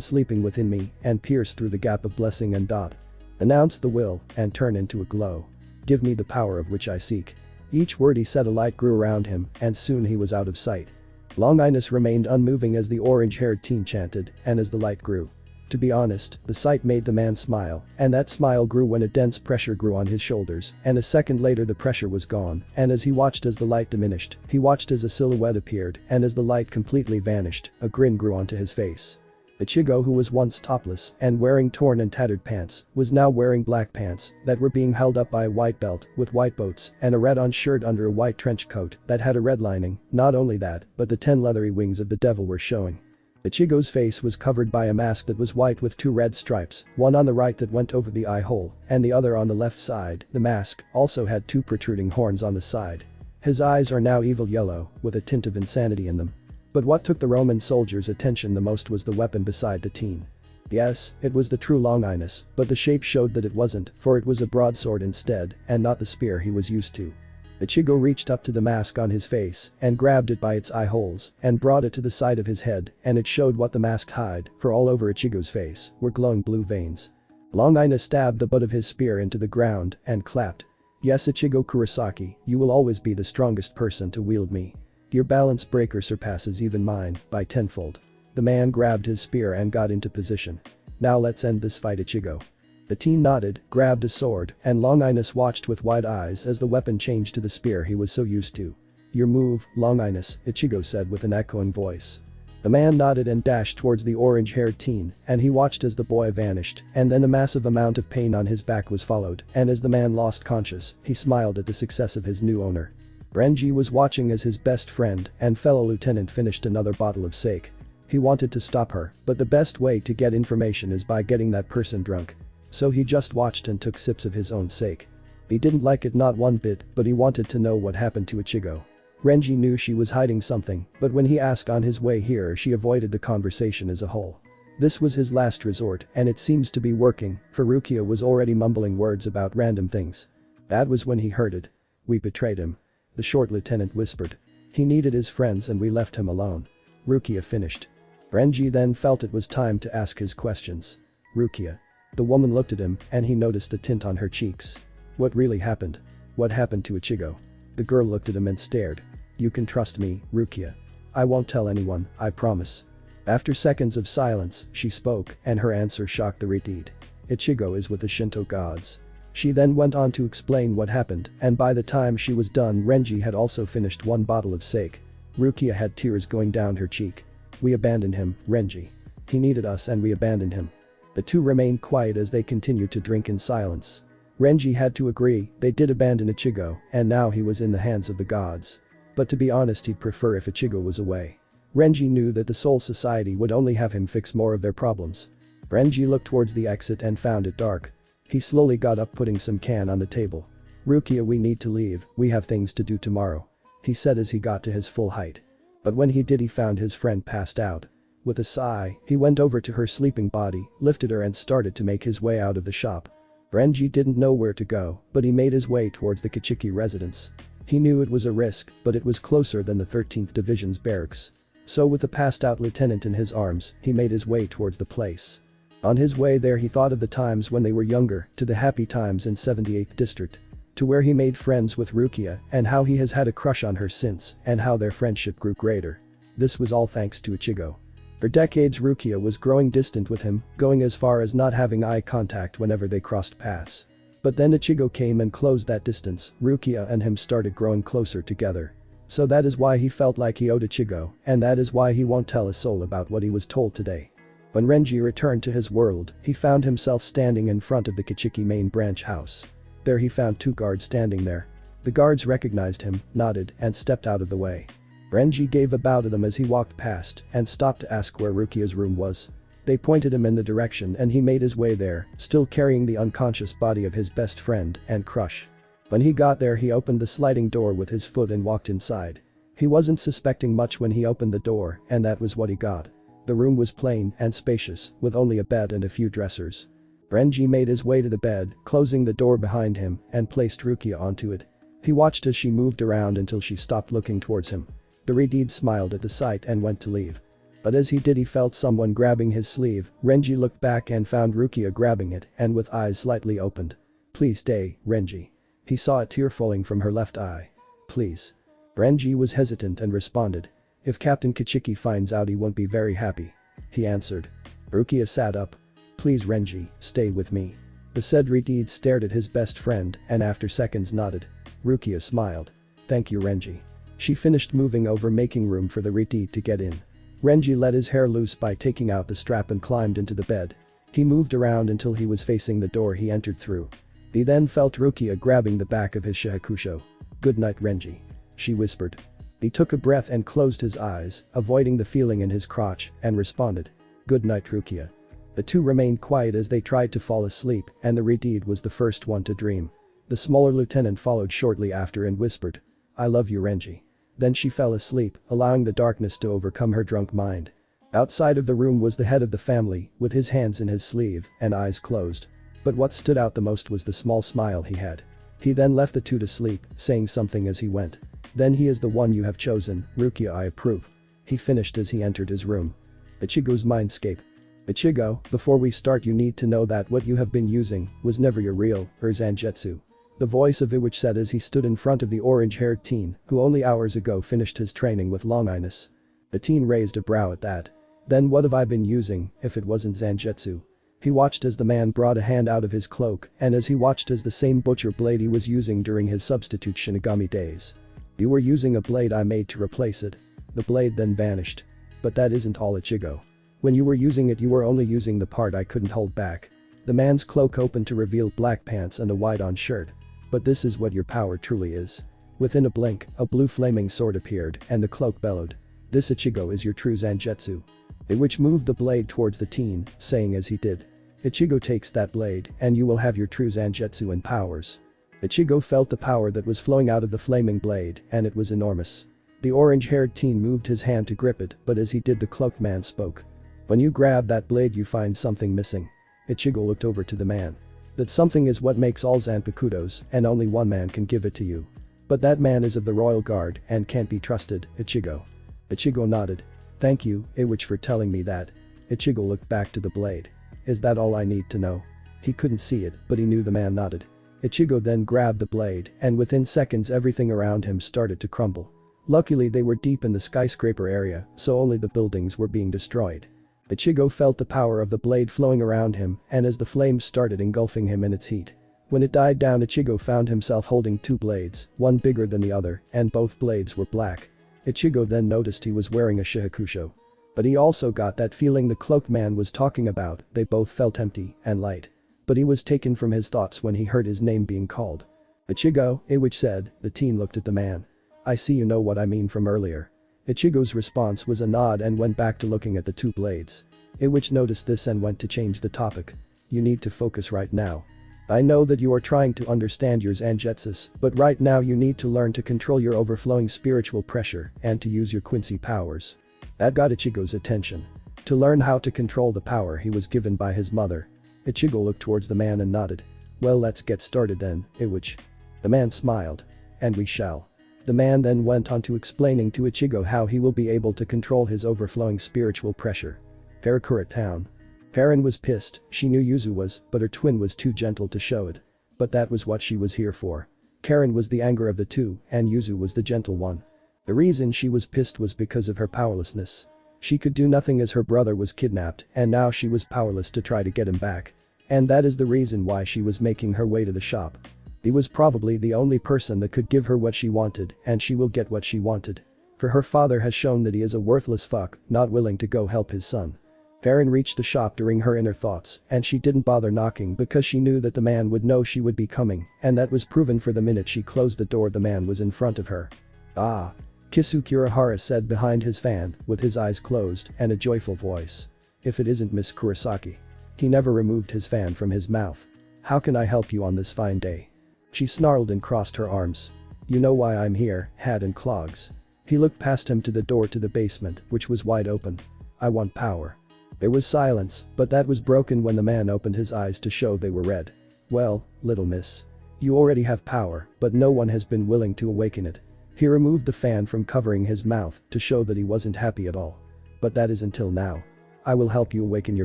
sleeping within me and pierce through the gap of blessing and dot. Announce the will and turn into a glow. Give me the power of which I seek. Each word he said, a light grew around him, and soon he was out of sight. Long Inus remained unmoving as the orange-haired teen chanted, and as the light grew. To be honest, the sight made the man smile, and that smile grew when a dense pressure grew on his shoulders, and a second later the pressure was gone, and as he watched as the light diminished, he watched as a silhouette appeared, and as the light completely vanished, a grin grew onto his face. Ichigo, who was once topless and wearing torn and tattered pants, was now wearing black pants that were being held up by a white belt with white boats and a red-on shirt under a white trench coat that had a red lining. Not only that, but the 10 leathery wings of the devil were showing. Ichigo's face was covered by a mask that was white with 2 red stripes, one on the right that went over the eye hole, and the other on the left side. The mask also had 2 protruding horns on the side. His eyes are now evil yellow, with a tint of insanity in them. But what took the Roman soldiers' attention the most was the weapon beside the teen. Yes, it was the true Long Inus, but the shape showed that it wasn't, for it was a broadsword instead, and not the spear he was used to. Ichigo reached up to the mask on his face and grabbed it by its eye holes and brought it to the side of his head, and it showed what the mask hid, for all over Ichigo's face were glowing blue veins. Long Inus stabbed the butt of his spear into the ground and clapped. Yes, Ichigo Kurosaki, you will always be the strongest person to wield me. Your balance breaker surpasses even mine by tenfold. The man grabbed his spear and got into position. Now let's end this fight, Ichigo. The teen nodded, grabbed a sword, and Long Inus watched with wide eyes as the weapon changed to the spear he was so used to. Your move, Long Inus, Ichigo said with an echoing voice. The man nodded and dashed towards the orange-haired teen, and he watched as the boy vanished, and then a massive amount of pain on his back was followed, and as the man lost conscious, he smiled at the success of his new owner. Renji was watching as his best friend and fellow lieutenant finished another bottle of sake. He wanted to stop her, but the best way to get information is by getting that person drunk. So he just watched and took sips of his own sake. He didn't like it not one bit, but he wanted to know what happened to Ichigo. Renji knew she was hiding something, but when he asked on his way here, she avoided the conversation as a whole. This was his last resort, and it seems to be working, for Rukia was already mumbling words about random things. That was when he heard it. We betrayed him. The short lieutenant whispered. He needed his friends and we left him alone. Rukia finished. Renji then felt it was time to ask his questions. Rukia. The woman looked at him and he noticed the tint on her cheeks. What really happened? What happened to Ichigo? The girl looked at him and stared. You can trust me, Rukia. I won't tell anyone, I promise. After seconds of silence, she spoke, and her answer shocked the Redeed. Ichigo is with the Shinto gods. She then went on to explain what happened, and by the time she was done, Renji had also finished one bottle of sake. Rukia had tears going down her cheek. We abandoned him, Renji. He needed us and we abandoned him. The two remained quiet as they continued to drink in silence. Renji had to agree, they did abandon Ichigo, and now he was in the hands of the gods. But to be honest, he'd prefer if Ichigo was away. Renji knew that the Soul Society would only have him fix more of their problems. Renji looked towards the exit and found it dark. He slowly got up, putting some can on the table. Rukia, we need to leave, we have things to do tomorrow, he said as he got to his full height. But when he did, he found his friend passed out. With a sigh, he went over to her sleeping body, lifted her and started to make his way out of the shop. Renji didn't know where to go, but he made his way towards the Kichiki residence. He knew it was a risk, but it was closer than the 13th Division's barracks. So with the passed out lieutenant in his arms, he made his way towards the place. On his way there, he thought of the times when they were younger, to the happy times in 78th District. To where he made friends with Rukia, and how he has had a crush on her since, and how their friendship grew greater. This was all thanks to Ichigo. For decades, Rukia was growing distant with him, going as far as not having eye contact whenever they crossed paths. But then Ichigo came and closed that distance. Rukia and him started growing closer together. So that is why he felt like he owed Ichigo, and that is why he won't tell a soul about what he was told today. When Renji returned to his world, he found himself standing in front of the Kichiki main branch house. There he found two guards standing there. The guards recognized him, nodded, and stepped out of the way. Renji gave a bow to them as he walked past and stopped to ask where Rukia's room was. They pointed him in the direction and he made his way there, still carrying the unconscious body of his best friend and crush. When he got there, he opened the sliding door with his foot and walked inside. He wasn't suspecting much when he opened the door, and that was what he got. The room was plain and spacious, with only a bed and a few dressers. Renji made his way to the bed, closing the door behind him, and placed Rukia onto it. He watched as she moved around until she stopped looking towards him. The Redeed smiled at the sight and went to leave. But as he did, he felt someone grabbing his sleeve. Renji looked back and found Rukia grabbing it and with eyes slightly opened. Please stay, Renji. He saw a tear falling from her left eye. Please. Renji was hesitant and responded. If Captain Kichiki finds out, he won't be very happy. He answered. Rukia sat up. Please Renji, stay with me. The said Redeed stared at his best friend and after seconds nodded. Rukia smiled. Thank you Renji. She finished moving over, making room for the Redeed to get in. Renji let his hair loose by taking out the strap and climbed into the bed. He moved around until he was facing the door he entered through. He then felt Rukia grabbing the back of his shakusho. Good night Renji. She whispered. He took a breath and closed his eyes, avoiding the feeling in his crotch, and responded. Good night Rukia. The two remained quiet as they tried to fall asleep, and the Redeed was the first one to dream. The smaller lieutenant followed shortly after and whispered. I love you Renji. Then she fell asleep, allowing the darkness to overcome her drunk mind. Outside of the room was the head of the family, with his hands in his sleeve and eyes closed. But what stood out the most was the small smile he had. He then left the two to sleep, saying something as he went. Then he is the one you have chosen, Rukia, I approve. He finished as he entered his room. Ichigo's mindscape. Ichigo, before we start, you need to know that what you have been using was never your real, or Zangetsu. The voice of Iwich said as he stood in front of the orange-haired teen who only hours ago finished his training with Long Inus. The teen raised a brow at that. Then what have I been using, if it wasn't Zangetsu? He watched as the man brought a hand out of his cloak, and as he watched as the same butcher blade he was using during his substitute Shinigami days. You were using a blade I made to replace it. The blade then vanished. But that isn't all Ichigo. When you were using it, you were only using the part I couldn't hold back. The man's cloak opened to reveal black pants and a wide-on shirt. But this is what your power truly is. Within a blink, a blue flaming sword appeared and the cloak bellowed. This Ichigo is your true Zangetsu. Iwich moved the blade towards the teen, saying as he did. Ichigo takes that blade and you will have your true Zangetsu and powers. Ichigo felt the power that was flowing out of the flaming blade and it was enormous. The orange-haired teen moved his hand to grip it, but as he did, the cloaked man spoke. When you grab that blade, you find something missing. Ichigo looked over to the man. That something is what makes all Zanpakutos, and only one man can give it to you. But that man is of the royal guard and can't be trusted, Ichigo. Ichigo nodded. Thank you, Iwich, for telling me that. Ichigo looked back to the blade. Is that all I need to know? He couldn't see it, but he knew the man nodded. Ichigo then grabbed the blade, and within seconds everything around him started to crumble. Luckily they were deep in the skyscraper area, so only the buildings were being destroyed. Ichigo felt the power of the blade flowing around him, and as the flames started engulfing him in its heat. When it died down, Ichigo found himself holding two blades, one bigger than the other, and both blades were black. Ichigo then noticed he was wearing a shihakusho. But he also got that feeling the cloaked man was talking about. They both felt empty and light. But he was taken from his thoughts when he heard his name being called. Ichigo, Iwich said. The teen looked at the man. I see you know what I mean from earlier. Ichigo's response was a nod and went back to looking at the two blades. Iwich noticed this and went to change the topic. You need to focus right now. I know that you are trying to understand your Zangetsus, but right now you need to learn to control your overflowing spiritual pressure and to use your Quincy powers. That got Ichigo's attention. To learn how to control the power he was given by his mother. Ichigo looked towards the man and nodded. Well, let's get started then, Iwich. The man smiled. And we shall. The man then went on to explaining to Ichigo how he will be able to control his overflowing spiritual pressure. Karakura town. Perrin was pissed. She knew Yuzu was, but her twin was too gentle to show it. But that was what she was here for. Karen was the anger of the two, and Yuzu was the gentle one. The reason she was pissed was because of her powerlessness. She could do nothing as her brother was kidnapped, and now she was powerless to try to get him back. And that is the reason why she was making her way to the shop. He was probably the only person that could give her what she wanted, and she will get what she wanted. For her father has shown that he is a worthless fuck, not willing to go help his son. Perrin reached the shop during her inner thoughts, and she didn't bother knocking because she knew that the man would know she would be coming, and that was proven for the minute she closed the door. The man was in front of her. Ah. Kisu Kurihara said behind his fan, with his eyes closed and a joyful voice. If it isn't Miss Kurosaki. He never removed his fan from his mouth. How can I help you on this fine day? She snarled and crossed her arms. You know why I'm here, hat and clogs. He looked past him to the door to the basement, which was wide open. I want power. There was silence, but that was broken when the man opened his eyes to show they were red. Well, little miss. You already have power, but no one has been willing to awaken it. He removed the fan from covering his mouth to show that he wasn't happy at all. But that is until now. I will help you awaken your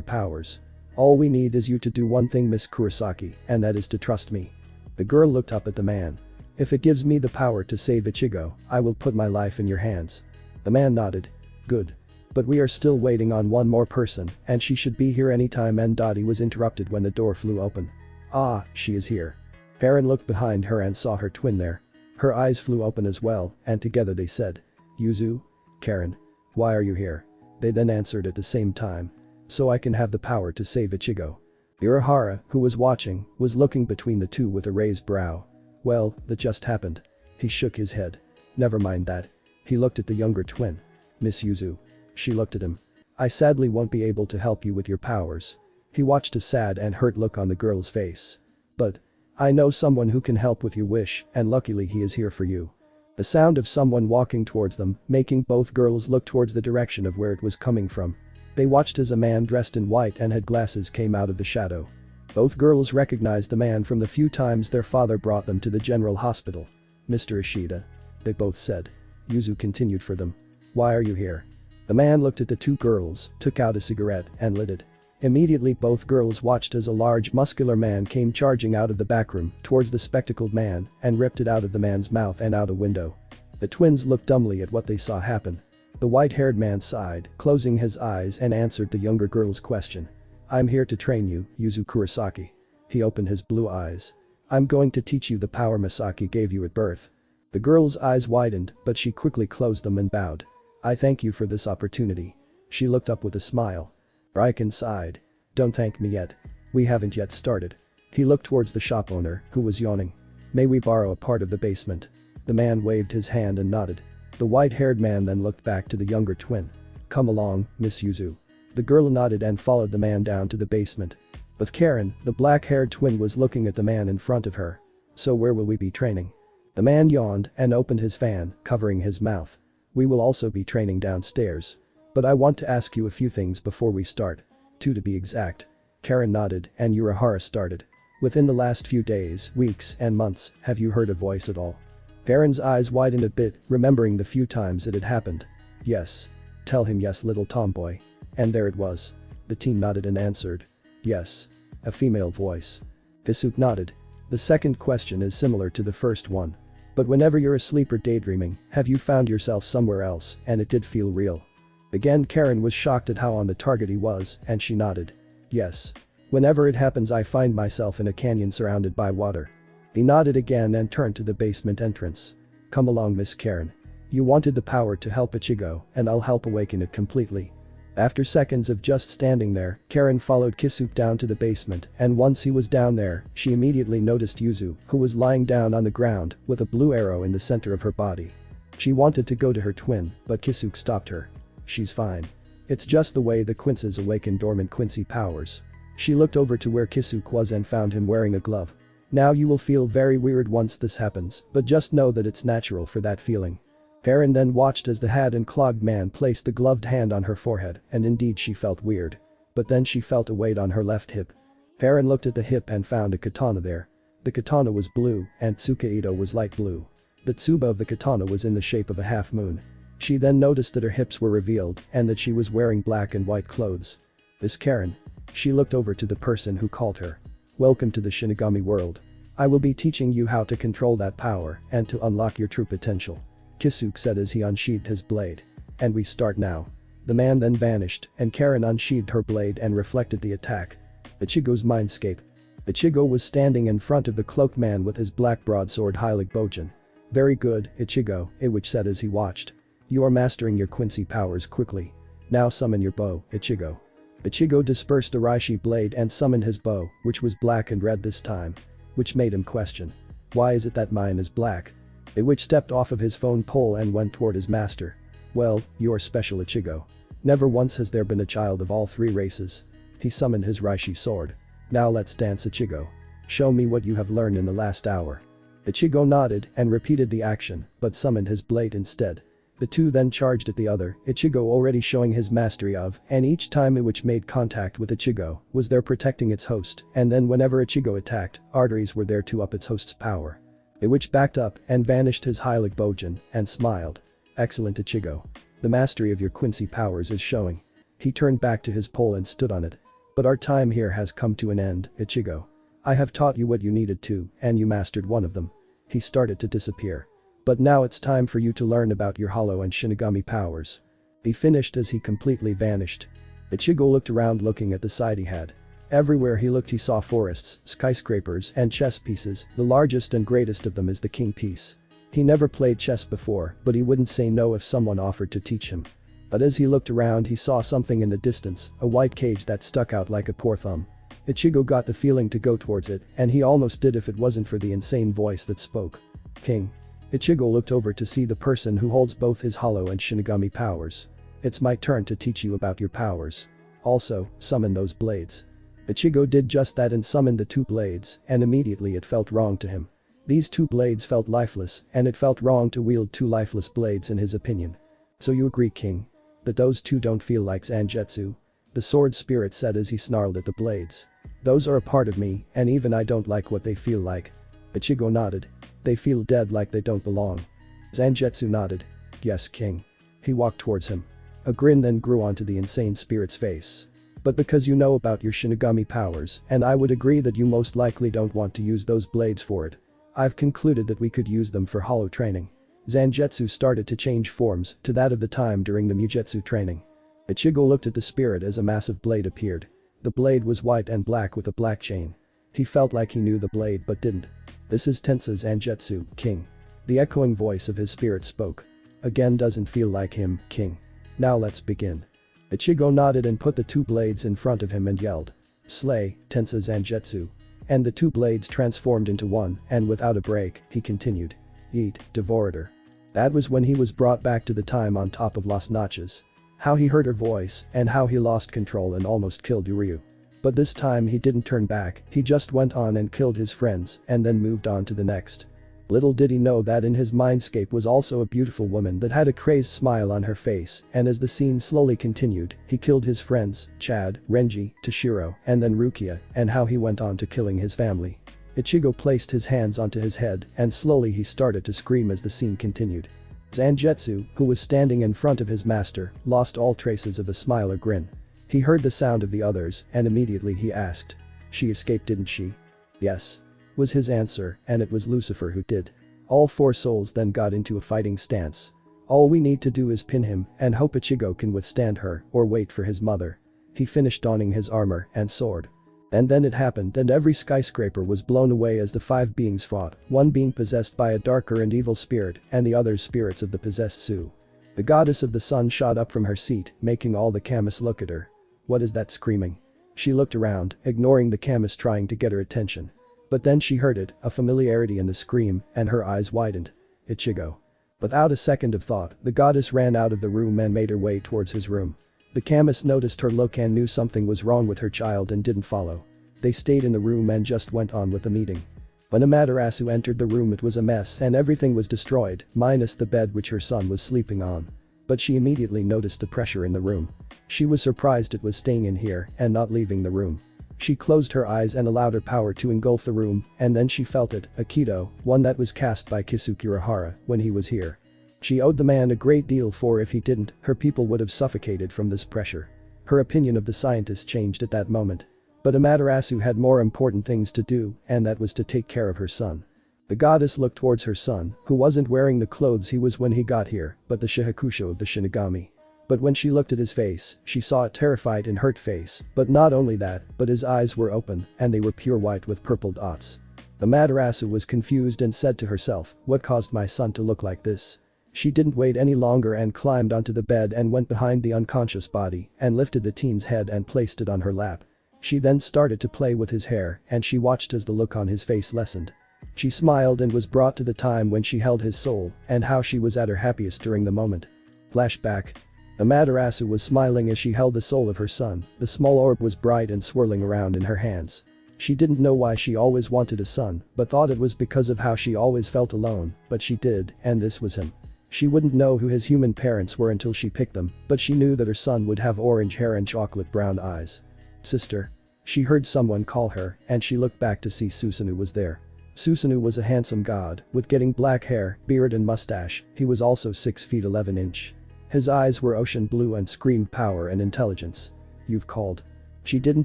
powers. All we need is you to do one thing, Miss Kurosaki, and that is to trust me. The girl looked up at the man. If it gives me the power to save Ichigo, I will put my life in your hands. The man nodded. Good. But we are still waiting on one more person, and she should be here anytime. And Dottie was interrupted when the door flew open. Ah, she is here. Perrin looked behind her and saw her twin there. Her eyes flew open as well, and together they said, Yuzu? Karen. Why are you here? They then answered at the same time. So I can have the power to save Ichigo. Urahara, who was watching, was looking between the two with a raised brow. Well, that just happened. He shook his head. Never mind that. He looked at the younger twin. Miss Yuzu. She looked at him. I sadly won't be able to help you with your powers. He watched a sad and hurt look on the girl's face. But I know someone who can help with your wish, and luckily he is here for you. The sound of someone walking towards them, making both girls look towards the direction of where it was coming from. They watched as a man dressed in white and had glasses came out of the shadow. Both girls recognized the man from the few times their father brought them to the general hospital. Mr. Ishida. They both said. Yuzu continued for them. Why are you here? The man looked at the two girls, took out a cigarette, and lit it. Immediately both girls watched as a large muscular man came charging out of the back room towards the spectacled man and ripped it out of the man's mouth and out a window. The twins looked dumbly at what they saw happen. The white-haired man sighed, closing his eyes and answered the younger girl's question. I'm here to train you, Yuzu Kurosaki. He opened his blue eyes. I'm going to teach you the power Misaki gave you at birth. The girl's eyes widened, but she quickly closed them and bowed. I thank you for this opportunity. She looked up with a smile. Raiken sighed. Don't thank me yet. We haven't yet started. He looked towards the shop owner, who was yawning. May we borrow a part of the basement? The man waved his hand and nodded. The white-haired man then looked back to the younger twin. Come along, Miss Yuzu. The girl nodded and followed the man down to the basement. But Karen, the black-haired twin, was looking at the man in front of her. So where will we be training? The man yawned and opened his fan, covering his mouth. We will also be training downstairs. But I want to ask you a few things before we start. Two to be exact. Karen nodded and Urahara started. Within the last few days, weeks, and months, have you heard a voice at all? Karen's eyes widened a bit, remembering the few times it had happened. Yes. Tell him yes, little tomboy. And there it was. The teen nodded and answered. Yes. A female voice. Hisuk nodded. The second question is similar to the first one. But whenever you're asleep or daydreaming, have you found yourself somewhere else and it did feel real? Again Karen was shocked at how on the target he was, and she nodded. Yes. Whenever it happens I find myself in a canyon surrounded by water. He nodded again and turned to the basement entrance. Come along Miss Karen. You wanted the power to help Ichigo, and I'll help awaken it completely. After seconds of just standing there, Karen followed Kisuke down to the basement, and once he was down there, she immediately noticed Yuzu, who was lying down on the ground, with a blue arrow in the center of her body. She wanted to go to her twin, but Kisuke stopped her. She's fine. It's just the way the Quinces awaken dormant Quincy powers. She looked over to where Kisuke was and found him wearing a glove. Now you will feel very weird once this happens, but just know that it's natural for that feeling. Karen then watched as the hat and clogged man placed the gloved hand on her forehead, and indeed she felt weird. But then she felt a weight on her left hip. Karen looked at the hip and found a katana there. The katana was blue, and Tsukaito was light blue. The tsuba of the katana was in the shape of a half moon. She then noticed that her hips were revealed, and that she was wearing black and white clothes. This Karen. She looked over to the person who called her. Welcome to the Shinigami world. I will be teaching you how to control that power, and to unlock your true potential. Kisuke said as he unsheathed his blade. And we start now. The man then vanished, and Karen unsheathed her blade and reflected the attack. Ichigo's mindscape. Ichigo was standing in front of the cloaked man with his black broadsword Heilig Bojin. Very good, Ichigo, Iwich said as he watched. You are mastering your Quincy powers quickly. Now summon your bow, Ichigo. Ichigo dispersed the Raishi blade and summoned his bow, which was black and red this time. Which made him question. Why is it that mine is black? Iwich stepped off of his phone pole and went toward his master. Well, you are special Ichigo. Never once has there been a child of all three races. He summoned his Raishi sword. Now let's dance Ichigo. Show me what you have learned in the last hour. Ichigo nodded and repeated the action, but summoned his blade instead. The two then charged at the other, Ichigo already showing his mastery of, and each time Iwich made contact with Ichigo, was there protecting its host, and then whenever Ichigo attacked, arteries were there to up its host's power. Iwich backed up and vanished his Heilig Bojin, and smiled. Excellent Ichigo. The mastery of your Quincy powers is showing. He turned back to his pole and stood on it. But our time here has come to an end, Ichigo. I have taught you what you needed to, and you mastered one of them. He started to disappear. But now it's time for you to learn about your Hollow and Shinigami powers. He finished as he completely vanished. Ichigo looked around looking at the side he had. Everywhere he looked he saw forests, skyscrapers, and chess pieces, the largest and greatest of them is the king piece. He never played chess before, but he wouldn't say no if someone offered to teach him. But as he looked around he saw something in the distance, a white cage that stuck out like a poor thumb. Ichigo got the feeling to go towards it, and he almost did if it wasn't for the insane voice that spoke. King. Ichigo looked over to see the person who holds both his Hollow and Shinigami powers. It's my turn to teach you about your powers. Also, summon those blades. Ichigo did just that and summoned the two blades, and immediately it felt wrong to him. These two blades felt lifeless, and it felt wrong to wield two lifeless blades in his opinion. So you agree, King? That those two don't feel like Zangetsu? The sword spirit said as he snarled at the blades. Those are a part of me, and even I don't like what they feel like. Ichigo nodded. They feel dead like they don't belong. Zangetsu nodded. Yes, King. He walked towards him. A grin then grew onto the insane spirit's face. But because you know about your Shinigami powers, and I would agree that you most likely don't want to use those blades for it, I've concluded that we could use them for hollow training. Zangetsu started to change forms to that of the time during the Mujutsu training. Ichigo looked at the spirit as a massive blade appeared. The blade was white and black with a black chain. He felt like he knew the blade but didn't. This is Tensa Zangetsu, King. The echoing voice of his spirit spoke. Again doesn't feel like him, King. Now let's begin. Ichigo nodded and put the two blades in front of him and yelled. Slay, Tensa Zangetsu. And the two blades transformed into one, and without a break, he continued. Eat, Devorator. That was when he was brought back to the time on top of Las Notches. How he heard her voice, and how he lost control and almost killed Uryu. But this time he didn't turn back, he just went on and killed his friends, and then moved on to the next. Little did he know that in his mindscape was also a beautiful woman that had a crazed smile on her face, and as the scene slowly continued, he killed his friends, Chad, Renji, Toshiro, and then Rukia, and how he went on to killing his family. Ichigo placed his hands onto his head, and slowly he started to scream as the scene continued. Zangetsu, who was standing in front of his master, lost all traces of a smile or grin. He heard the sound of the others, and immediately he asked. She escaped, didn't she? Yes. was his answer, and it was Lucifer who did. All four souls then got into a fighting stance. All we need to do is pin him and hope Ichigo can withstand her or wait for his mother. He finished donning his armor and sword. And then it happened and every skyscraper was blown away as the five beings fought, one being possessed by a darker and evil spirit and the others spirits of the possessed Su. The goddess of the sun shot up from her seat, making all the Camus look at her. What is that screaming? She looked around, ignoring the Camus trying to get her attention. But then she heard it, a familiarity in the scream, and her eyes widened. Ichigo. Without a second of thought, the goddess ran out of the room and made her way towards his room. The Camus noticed her look and knew something was wrong with her child and didn't follow. They stayed in the room and just went on with the meeting. When Amaterasu entered the room it was a mess and everything was destroyed, minus the bed which her son was sleeping on. But she immediately noticed the pressure in the room. She was surprised it was staying in here and not leaving the room. She closed her eyes and allowed her power to engulf the room, and then she felt it, a Kido, one that was cast by Kisukirahara when he was here. She owed the man a great deal for if he didn't, her people would have suffocated from this pressure. Her opinion of the scientist changed at that moment. But Amaterasu had more important things to do, and that was to take care of her son. The goddess looked towards her son, who wasn't wearing the clothes he was when he got here, but the Shihakusho of the Shinigami. But when she looked at his face, she saw a terrified and hurt face, but not only that, but his eyes were open, and they were pure white with purple dots. Amaterasu was confused and said to herself, what caused my son to look like this? She didn't wait any longer and climbed onto the bed and went behind the unconscious body and lifted the teen's head and placed it on her lap. She then started to play with his hair and she watched as the look on his face lessened. She smiled and was brought to the time when she held his soul and how she was at her happiest during the moment. Flashback. Amaterasu was smiling as she held the soul of her son, the small orb was bright and swirling around in her hands. She didn't know why she always wanted a son, but thought it was because of how she always felt alone, but she did, and this was him. She wouldn't know who his human parents were until she picked them, but she knew that her son would have orange hair and chocolate brown eyes. Sister. She heard someone call her, and she looked back to see Susanoo was there. Susanoo was a handsome god, with getting black hair, beard and mustache, he was also 6 feet 11 inch. His eyes were ocean blue and screamed power and intelligence. You've called. She didn't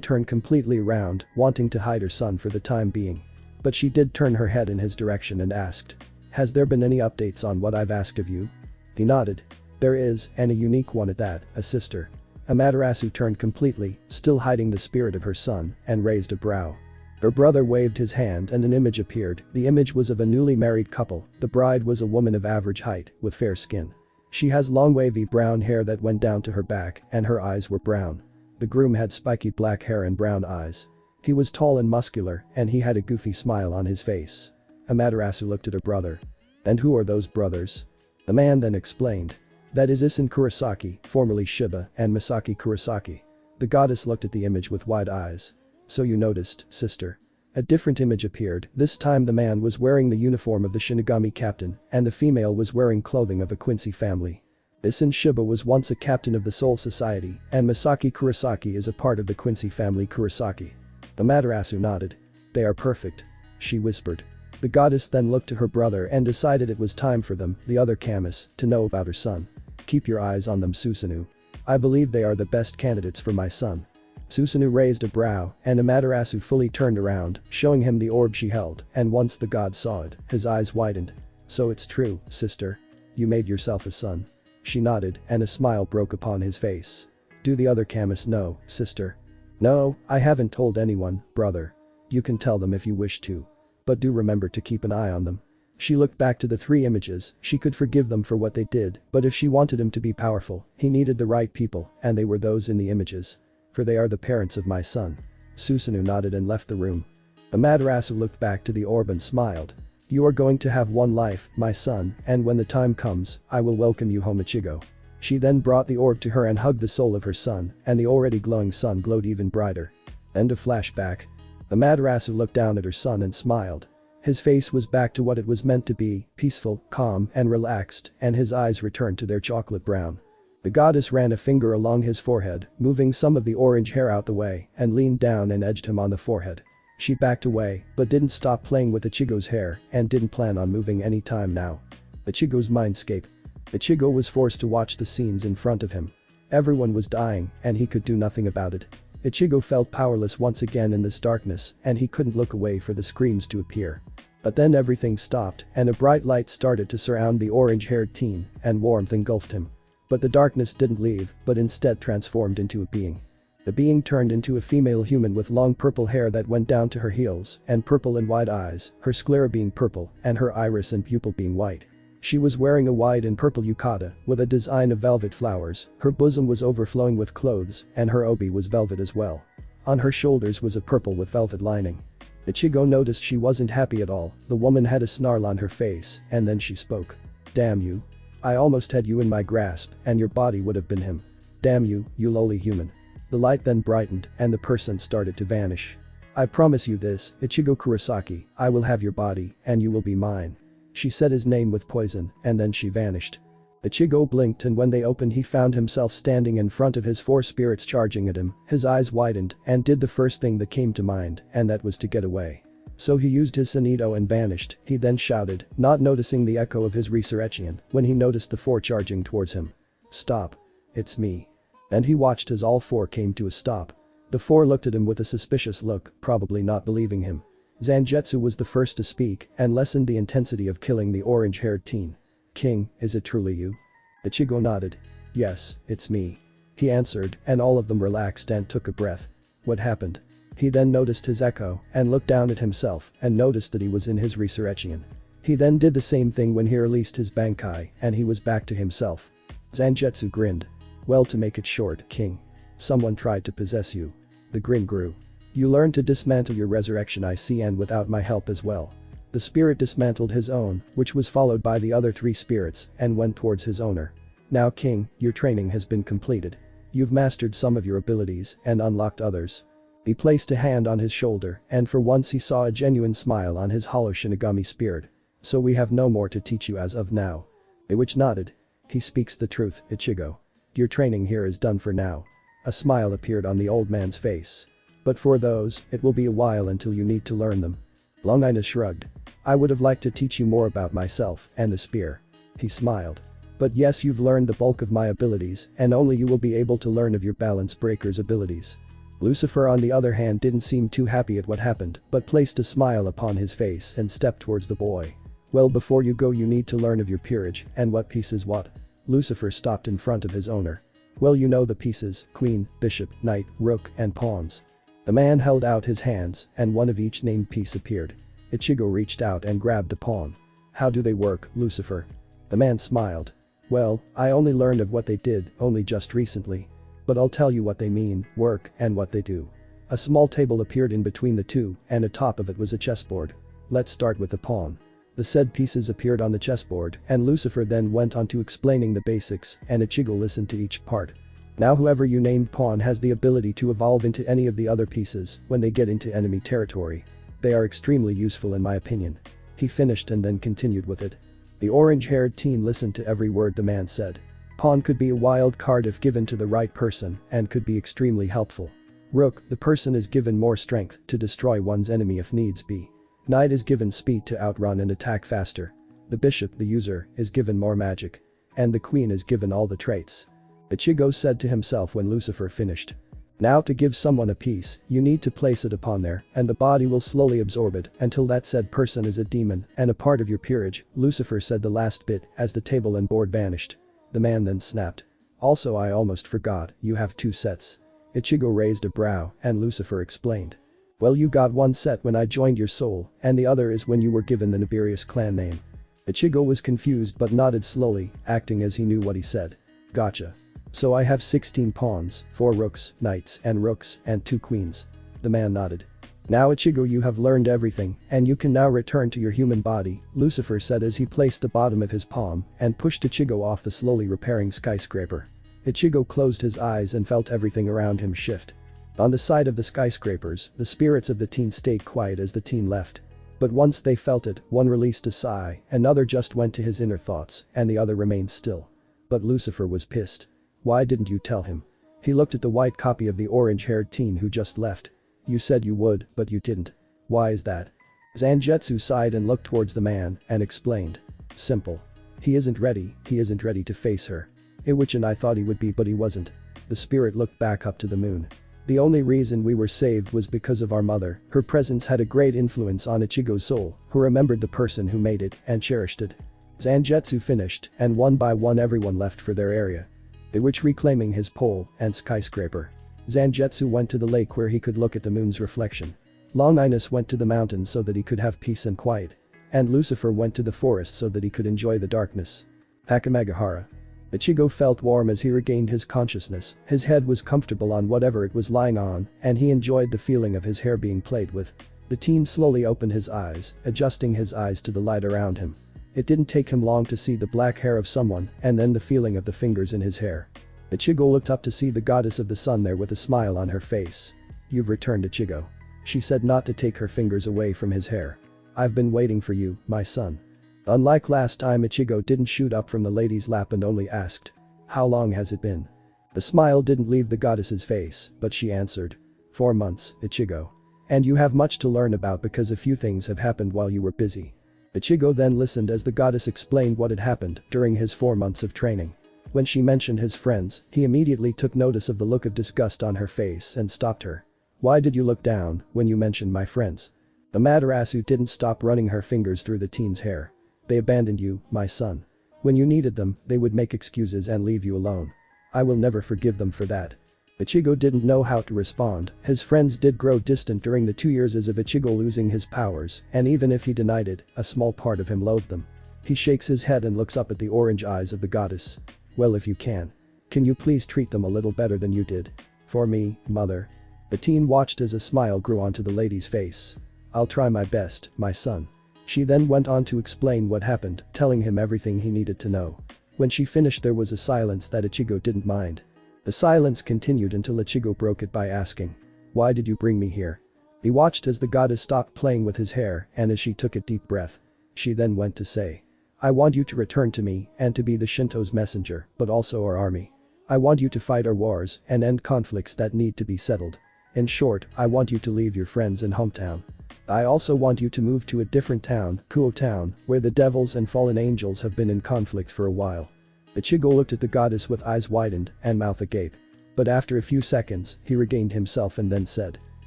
turn completely around, wanting to hide her son for the time being. But she did turn her head in his direction and asked. Has there been any updates on what I've asked of you? He nodded. There is, and a unique one at that, a sister. Amaterasu turned completely, still hiding the spirit of her son, and raised a brow. Her brother waved his hand and an image appeared, the image was of a newly married couple, the bride was a woman of average height, with fair skin. She has long wavy brown hair that went down to her back, and her eyes were brown. The groom had spiky black hair and brown eyes. He was tall and muscular, and he had a goofy smile on his face. Amaterasu looked at her brother. And who are those brothers? The man then explained. That is Isen Kurosaki, formerly Shiba, and Misaki Kurosaki. The goddess looked at the image with wide eyes. So you noticed, sister. A different image appeared, this time the man was wearing the uniform of the Shinigami captain, and the female was wearing clothing of a Quincy family. Isen Shiba was once a captain of the Soul Society, and Misaki Kurosaki is a part of the Quincy family Kurosaki. Amaterasu nodded. They are perfect. She whispered. The goddess then looked to her brother and decided it was time for them, the other Camus, to know about her son. Keep your eyes on them, Susanoo. I believe they are the best candidates for my son. Susanoo raised a brow, and Amaterasu fully turned around, showing him the orb she held, and once the god saw it, his eyes widened. So it's true, sister. You made yourself a son. She nodded, and a smile broke upon his face. Do the other Camus know, sister? No, I haven't told anyone, brother. You can tell them if you wish to. But do remember to keep an eye on them. She looked back to the 3 images, she could forgive them for what they did, but if she wanted him to be powerful, he needed the right people, and they were those in the images. For they are the parents of my son. Susanoo nodded and left the room. Amaterasu looked back to the orb and smiled. You are going to have one life, my son, and when the time comes, I will welcome you home, Ichigo. She then brought the orb to her and hugged the soul of her son, and the already glowing sun glowed even brighter. End of flashback. Amaterasu looked down at her son and smiled. His face was back to what it was meant to be, peaceful, calm, and relaxed, and his eyes returned to their chocolate brown. The goddess ran a finger along his forehead, moving some of the orange hair out the way, and leaned down and edged him on the forehead. She backed away, but didn't stop playing with Ichigo's hair, and didn't plan on moving any time now. Ichigo's mindscape. Ichigo was forced to watch the scenes in front of him. Everyone was dying, and he could do nothing about it. Ichigo felt powerless once again in this darkness and he couldn't look away for the screams to appear. But then everything stopped and a bright light started to surround the orange-haired teen and warmth engulfed him. But the darkness didn't leave but instead transformed into a being. The being turned into a female human with long purple hair that went down to her heels and purple and wide eyes, her sclera being purple and her iris and pupil being white. She was wearing a white and purple yukata with a design of velvet flowers, her bosom was overflowing with clothes and her obi was velvet as well. On her shoulders was a purple with velvet lining. Ichigo noticed she wasn't happy at all, the woman had a snarl on her face and then she spoke. "Damn you. I almost had you in my grasp and your body would have been him. Damn you, you lowly human." The light then brightened and the person started to vanish. "I promise you this, Ichigo Kurosaki, I will have your body and you will be mine." She said his name with poison and then she vanished. Ichigo blinked and when they opened he found himself standing in front of his four spirits charging at him, his eyes widened and did the first thing that came to mind and that was to get away. So he used his Shinto and vanished, he then shouted, not noticing the echo of his resurrection when he noticed the four charging towards him. "Stop. It's me." And he watched as all four came to a stop. The four looked at him with a suspicious look, probably not believing him. Zangetsu was the first to speak and lessened the intensity of killing the orange-haired teen. "King, is it truly you?" Ichigo nodded. "Yes, it's me." He answered and all of them relaxed and took a breath. What happened? He then noticed his echo and looked down at himself and noticed that he was in his resurrection. He then did the same thing when he released his Bankai and he was back to himself. Zangetsu grinned. "Well, to make it short, King. Someone tried to possess you." The grin grew. "You learned to dismantle your resurrection, I see, and without my help as well." The spirit dismantled his own, which was followed by the other three spirits and went towards his owner. "Now King, your training has been completed. You've mastered some of your abilities and unlocked others." He placed a hand on his shoulder and for once he saw a genuine smile on his hollow Shinigami spirit. "So we have no more to teach you as of now." The witch nodded. "He speaks the truth, Ichigo. Your training here is done for now." A smile appeared on the old man's face. "But for those, it will be a while until you need to learn them." Longinus shrugged. "I would have liked to teach you more about myself and the spear." He smiled. "But yes, you've learned the bulk of my abilities and only you will be able to learn of your balance breaker's abilities." Lucifer on the other hand didn't seem too happy at what happened but placed a smile upon his face and stepped towards the boy. "Well, before you go you need to learn of your peerage and what piece is what." Lucifer stopped in front of his owner. "Well, you know the pieces, queen, bishop, knight, rook and pawns." The man held out his hands and one of each named piece appeared. Ichigo reached out and grabbed the pawn. "How do they work, Lucifer?" The man smiled. "Well, I only learned of what they did only just recently. But I'll tell you what they mean, work and what they do." A small table appeared in between the two and atop of it was a chessboard. "Let's start with the pawn." The said pieces appeared on the chessboard and Lucifer then went on to explaining the basics and Ichigo listened to each part. "Now whoever you named pawn has the ability to evolve into any of the other pieces when they get into enemy territory. They are extremely useful in my opinion." He finished and then continued with it. The orange-haired teen listened to every word the man said. Pawn could be a wild card if given to the right person and could be extremely helpful. Rook, the person is given more strength to destroy one's enemy if needs be. Knight is given speed to outrun and attack faster. The bishop, the user, is given more magic. And the queen is given all the traits. Ichigo said to himself when Lucifer finished. "Now to give someone a piece, you need to place it upon there and the body will slowly absorb it until that said person is a demon and a part of your peerage." Lucifer said the last bit as the table and board vanished. The man then snapped. "Also, I almost forgot, you have two sets." Ichigo raised a brow and Lucifer explained. "Well, you got one set when I joined your soul and the other is when you were given the Nefarious clan name." Ichigo was confused but nodded slowly, acting as he knew what he said. "Gotcha. So I have 16 pawns, 4 rooks, knights and rooks and 2 queens." The man nodded. "Now Ichigo, you have learned everything and you can now return to your human body," Lucifer said as he placed the bottom of his palm and pushed Ichigo off the slowly repairing skyscraper. Ichigo closed his eyes and felt everything around him shift. On the side of the skyscrapers, the spirits of the teen stayed quiet as the teen left. But once they felt it, one released a sigh, another just went to his inner thoughts, and the other remained still. But Lucifer was pissed. "Why didn't you tell him?" He looked at the white copy of the orange-haired teen who just left. "You said you would, but you didn't. Why is that?" Zangetsu sighed and looked towards the man and explained. "Simple. He isn't ready to face her. A witch and I thought he would be but he wasn't." The spirit looked back up to the moon. The only reason we were saved was because of our mother. Her presence had a great influence on Ichigo's soul, who remembered the person who made it and cherished it. Zangetsu finished, and one by one everyone left for their area. They were reclaiming his pole and skyscraper. Zangetsu went to the lake where he could look at the moon's reflection. Longinus went to the mountains so that he could have peace and quiet. And Lucifer went to the forest so that he could enjoy the darkness. Hakamegahara. Ichigo felt warm as he regained his consciousness, his head was comfortable on whatever it was lying on, and he enjoyed the feeling of his hair being played with. The teen slowly opened his eyes, adjusting his eyes to the light around him. It didn't take him long to see the black hair of someone and then the feeling of the fingers in his hair. Ichigo looked up to see the goddess of the sun there with a smile on her face. "You've returned, Ichigo." She said not to take her fingers away from his hair. "I've been waiting for you, my son." Unlike last time, Ichigo didn't shoot up from the lady's lap and only asked, "How long has it been?" The smile didn't leave the goddess's face, but she answered, "4 months, Ichigo. And you have much to learn about because a few things have happened while you were busy." Ichigo then listened as the goddess explained what had happened during his 4 months of training. When she mentioned his friends, he immediately took notice of the look of disgust on her face and stopped her. "Why did you look down when you mentioned my friends?" Amaterasu didn't stop running her fingers through the teen's hair. "They abandoned you, my son. When you needed them, they would make excuses and leave you alone. I will never forgive them for that." Ichigo didn't know how to respond. His friends did grow distant during the 2 years of Ichigo losing his powers, and even if he denied it, a small part of him loathed them. He shakes his head and looks up at the orange eyes of the goddess. "Well, if you can you please treat them a little better than you did? For me, mother." The teen watched as a smile grew onto the lady's face. "I'll try my best, my son." She then went on to explain what happened, telling him everything he needed to know. When she finished, there was a silence that Ichigo didn't mind. The silence continued until Ichigo broke it by asking, "Why did you bring me here?" He watched as the goddess stopped playing with his hair and as she took a deep breath. She then went to say, "I want you to return to me and to be the Shinto's messenger, but also our army. I want you to fight our wars and end conflicts that need to be settled. In short, I want you to leave your friends and hometown. I also want you to move to a different town, Kuoh town, where the devils and fallen angels have been in conflict for a while." Ichigo looked at the goddess with eyes widened and mouth agape. But after a few seconds, he regained himself and then said,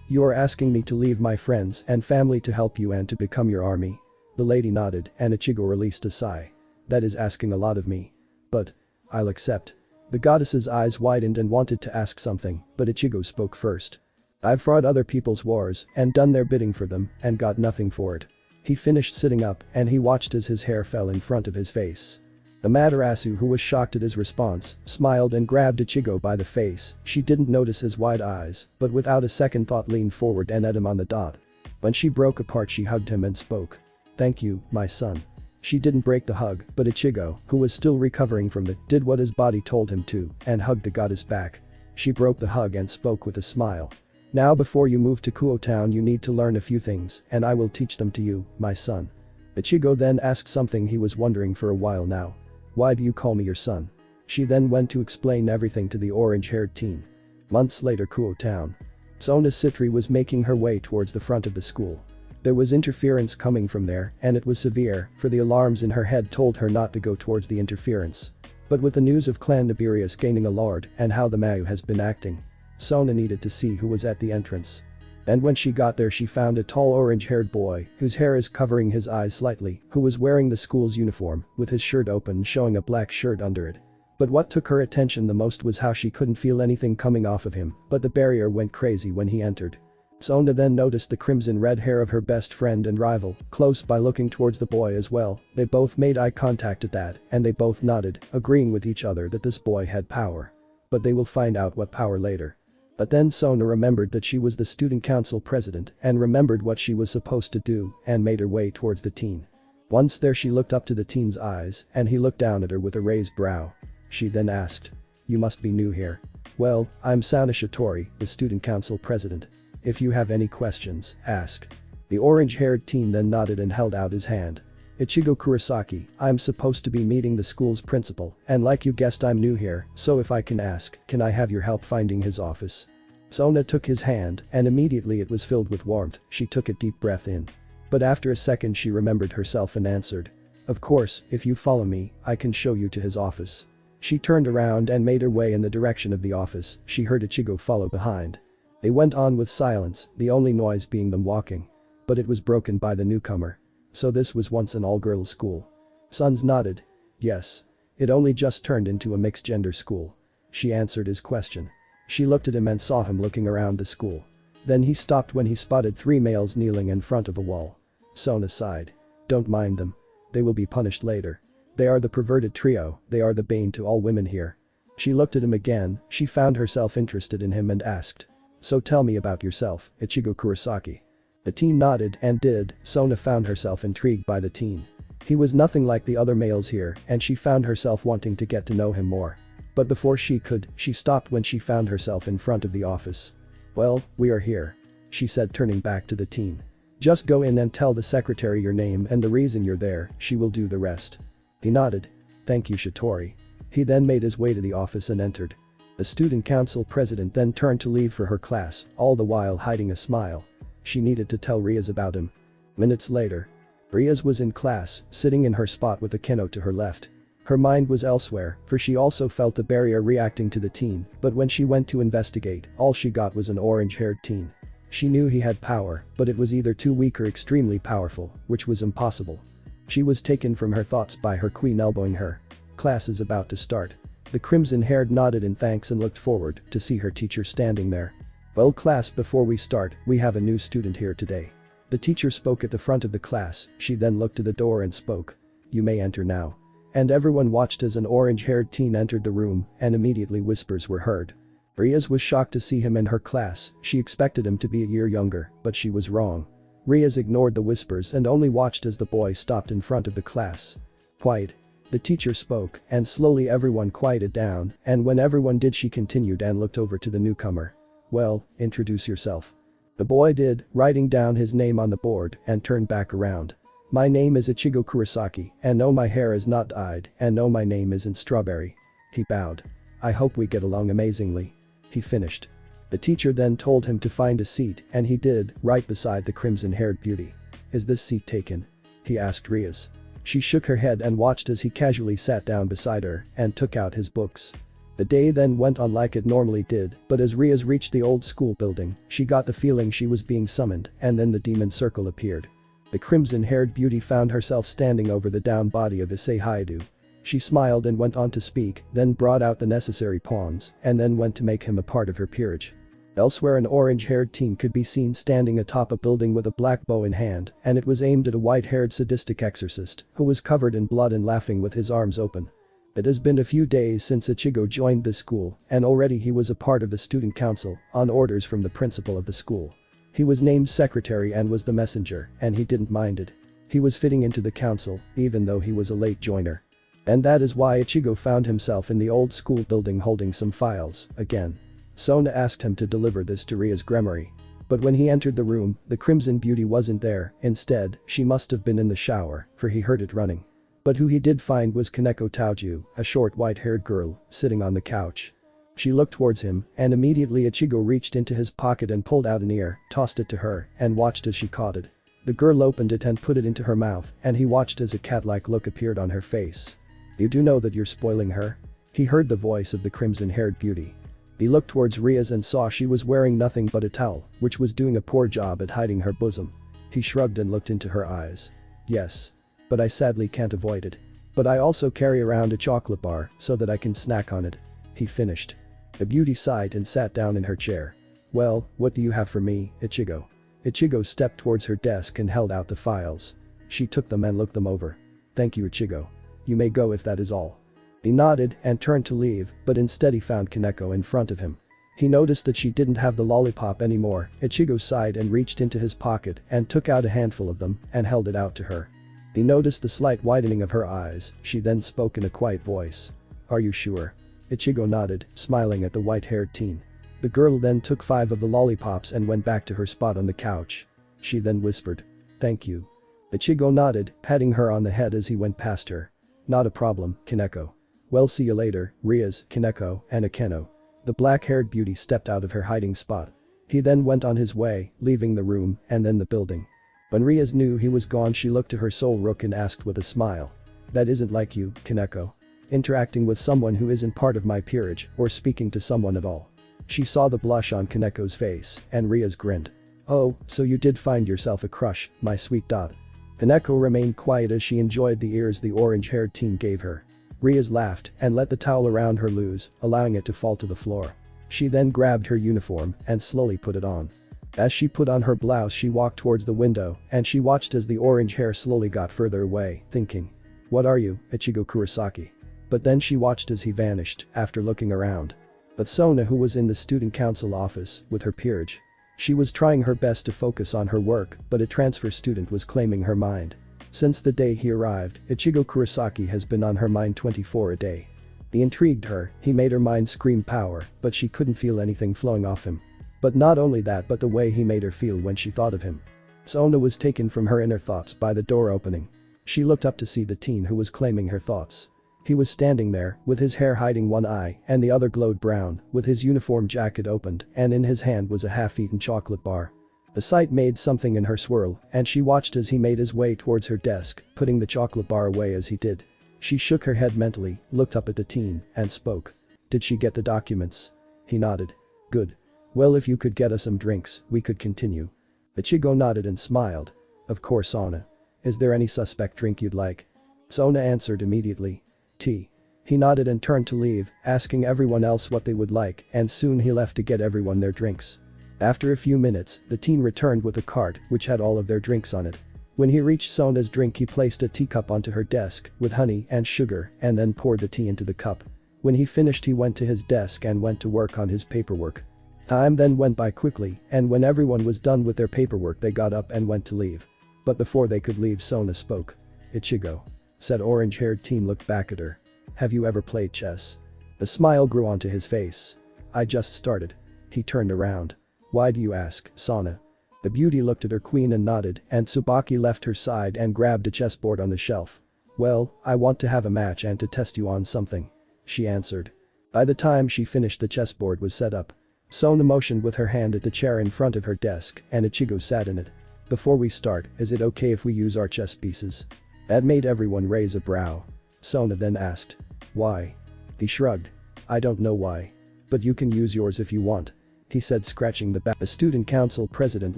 "You are asking me to leave my friends and family to help you and to become your army?" The lady nodded and Ichigo released a sigh. "That is asking a lot of me. But I'll accept." The goddess's eyes widened and wanted to ask something, but Ichigo spoke first. "I've fought other people's wars and done their bidding for them and got nothing for it." He finished sitting up and he watched as his hair fell in front of his face. Amaterasu, who was shocked at his response, smiled and grabbed Ichigo by the face. She didn't notice his wide eyes, but without a second thought leaned forward and hit him on the dot. When she broke apart, she hugged him and spoke, "Thank you, my son." She didn't break the hug, but Ichigo, who was still recovering from it, did what his body told him to and hugged the goddess back. She broke the hug and spoke with a smile. "Now before you move to Kuoh town, you need to learn a few things and I will teach them to you, my son." Ichigo then asked something he was wondering for a while now. "Why do you call me your son?" She then went to explain everything to the orange-haired teen. Months later, Kuoh town. Sona Citri was making her way towards the front of the school. There was interference coming from there and it was severe, for the alarms in her head told her not to go towards the interference. But with the news of Clan Nibirius gaining a lord and how the Mayu has been acting, Sona needed to see who was at the entrance. And when she got there, she found a tall orange-haired boy whose hair is covering his eyes slightly, who was wearing the school's uniform with his shirt open showing a black shirt under it. But what took her attention the most was how she couldn't feel anything coming off of him, but the barrier went crazy when he entered. Sona then noticed the crimson-red hair of her best friend and rival close by, looking towards the boy as well. They both made eye contact at that and they both nodded, agreeing with each other that this boy had power. But they will find out what power later. But then Sona remembered that she was the student council president and remembered what she was supposed to do and made her way towards the teen. Once there, she looked up to the teen's eyes and he looked down at her with a raised brow. She then asked, "You must be new here." "Well, I'm Sana Shitori, the student council president. If you have any questions, ask." The orange-haired teen then nodded and held out his hand. "Ichigo Kurosaki, I'm supposed to be meeting the school's principal, and like you guessed, I'm new here, so if I can ask, can I have your help finding his office?" Sona took his hand and immediately it was filled with warmth. She took a deep breath in. But after a second she remembered herself and answered, "Of course, if you follow me, I can show you to his office." She turned around and made her way in the direction of the office. She heard Ichigo follow behind. They went on with silence, the only noise being them walking. But it was broken by the newcomer. So this was once an all-girls school. Sons nodded. Yes. It only just turned into a mixed-gender school. She answered his question. She looked at him and saw him looking around the school. Then he stopped when he spotted 3 males kneeling in front of a wall. Sona sighed. Don't mind them. They will be punished later. They are the perverted trio, they are the bane to all women here. She looked at him again, she found herself interested in him and asked. So tell me about yourself, Ichigo Kurosaki. The teen nodded and did, Sona found herself intrigued by the teen. He was nothing like the other males here and she found herself wanting to get to know him more. But before she could, she stopped when she found herself in front of the office. Well, we are here. She said turning back to the teen. Just go in and tell the secretary your name and the reason you're there, she will do the rest. He nodded. Thank you Shitori. He then made his way to the office and entered. The student council president then turned to leave for her class, all the while hiding a smile. She needed to tell Rias about him. Minutes later. Rias was in class, sitting in her spot with Akeno to her left. Her mind was elsewhere, for she also felt the barrier reacting to the teen, but when she went to investigate, all she got was an orange-haired teen. She knew he had power, but it was either too weak or extremely powerful, which was impossible. She was taken from her thoughts by her queen elbowing her. Class is about to start. The crimson-haired nodded in thanks and looked forward to see her teacher standing there. Well class, before we start, we have a new student here today. The teacher spoke at the front of the class, she then looked to the door and spoke. You may enter now. And everyone watched as an orange-haired teen entered the room and immediately whispers were heard. Rias was shocked to see him in her class, she expected him to be a year younger, but she was wrong. Rias ignored the whispers and only watched as the boy stopped in front of the class. Quiet. The teacher spoke and slowly everyone quieted down and when everyone did she continued and looked over to the newcomer. Well, introduce yourself. The boy did, writing down his name on the board and turned back around. My name is Ichigo Kurosaki and no my hair is not dyed and no my name isn't Strawberry. He bowed. I hope we get along amazingly. He finished. The teacher then told him to find a seat and he did, right beside the crimson-haired beauty. Is this seat taken? He asked Rias. She shook her head and watched as he casually sat down beside her and took out his books. The day then went on like it normally did, but as Rias reached the old school building, she got the feeling she was being summoned and then the demon circle appeared. The crimson-haired beauty found herself standing over the down body of Issei Haidu. She smiled and went on to speak, then brought out the necessary pawns and then went to make him a part of her peerage. Elsewhere an orange-haired teen could be seen standing atop a building with a black bow in hand and it was aimed at a white-haired sadistic exorcist who was covered in blood and laughing with his arms open. It has been a few days since Ichigo joined the school and already he was a part of the student council on orders from the principal of the school. He was named secretary and was the messenger and he didn't mind it. He was fitting into the council even though he was a late joiner. And that is why Ichigo found himself in the old school building holding some files, again. Sona asked him to deliver this to Ria's grimoire. But when he entered the room, the crimson beauty wasn't there, instead, she must have been in the shower, for he heard it running. But who he did find was Kaneko Taoju, a short white-haired girl, sitting on the couch. She looked towards him, and immediately Ichigo reached into his pocket and pulled out an ear, tossed it to her, and watched as she caught it. The girl opened it and put it into her mouth, and he watched as a cat-like look appeared on her face. You do know that you're spoiling her? He heard the voice of the crimson-haired beauty. He looked towards Rias and saw she was wearing nothing but a towel, which was doing a poor job at hiding her bosom. He shrugged and looked into her eyes. Yes. But I sadly can't avoid it. But I also carry around a chocolate bar so that I can snack on it. He finished. The beauty sighed and sat down in her chair. Well, what do you have for me, Ichigo? Ichigo stepped towards her desk and held out the files. She took them and looked them over. Thank you Ichigo. You may go if that is all. He nodded and turned to leave, but instead he found Kaneko in front of him. He noticed that she didn't have the lollipop anymore. Ichigo sighed and reached into his pocket and took out a handful of them and held it out to her. He noticed the slight widening of her eyes, she then spoke in a quiet voice. Are you sure? Ichigo nodded, smiling at the white-haired teen. The girl then took 5 of the lollipops and went back to her spot on the couch. She then whispered. Thank you. Ichigo nodded, patting her on the head as he went past her. Not a problem, Kaneko. Well see you later, Rias, Kaneko, and Akeno. The black-haired beauty stepped out of her hiding spot. He then went on his way, leaving the room and then the building. When Rias knew he was gone she looked to her soul rook and asked with a smile. That isn't like you, Kaneko. Interacting with someone who isn't part of my peerage or speaking to someone at all. She saw the blush on Kaneko's face, and Rias grinned. "Oh, so you did find yourself a crush, my sweet dot." Kaneko remained quiet as she enjoyed the ears the orange-haired teen gave her. Rias laughed and let the towel around her loose, allowing it to fall to the floor. She then grabbed her uniform and slowly put it on. As she put on her blouse she walked towards the window and she watched as the orange hair slowly got further away, thinking, "What are you, Ichigo Kurosaki?" But then she watched as he vanished after looking around. But Sona, who was in the student council office with her peerage. She was trying her best to focus on her work, but a transfer student was claiming her mind. Since the day he arrived, Ichigo Kurosaki has been on her mind 24 a day. He intrigued her, he made her mind scream power, but she couldn't feel anything flowing off him. But not only that, but the way he made her feel when she thought of him. Sona was taken from her inner thoughts by the door opening. She looked up to see the teen who was claiming her thoughts. He was standing there, with his hair hiding one eye and the other glowed brown, with his uniform jacket opened, and in his hand was a half-eaten chocolate bar. The sight made something in her swirl, and she watched as he made his way towards her desk, putting the chocolate bar away as he did. She shook her head mentally, looked up at the teen, and spoke. "Did she get the documents?" He nodded. "Good. Well, if you could get us some drinks, we could continue." Ichigo nodded and smiled. "Of course, Sona. Is there any suspect drink you'd like?" Sona answered immediately. "Tea." He nodded and turned to leave, asking everyone else what they would like, and soon he left to get everyone their drinks. After a few minutes, the teen returned with a cart which had all of their drinks on it. When he reached Sona's drink he placed a teacup onto her desk with honey and sugar and then poured the tea into the cup. When he finished he went to his desk and went to work on his paperwork. Time then went by quickly, and when everyone was done with their paperwork they got up and went to leave. But before they could leave Sona spoke. "Ichigo," said orange-haired teen looked back at her. "Have you ever played chess?" A smile grew onto his face. "I just started." He turned around. "Why do you ask, Sona?" The beauty looked at her queen and nodded, and Tsubaki left her side and grabbed a chessboard on the shelf. "Well, I want to have a match and to test you on something," she answered. By the time she finished the chessboard was set up. Sona motioned with her hand at the chair in front of her desk and Ichigo sat in it. "Before we start, is it okay if we use our chess pieces?" That made everyone raise a brow. Sona then asked. "Why?" He shrugged. "I don't know why. But you can use yours if you want," he said, scratching the back. The student council president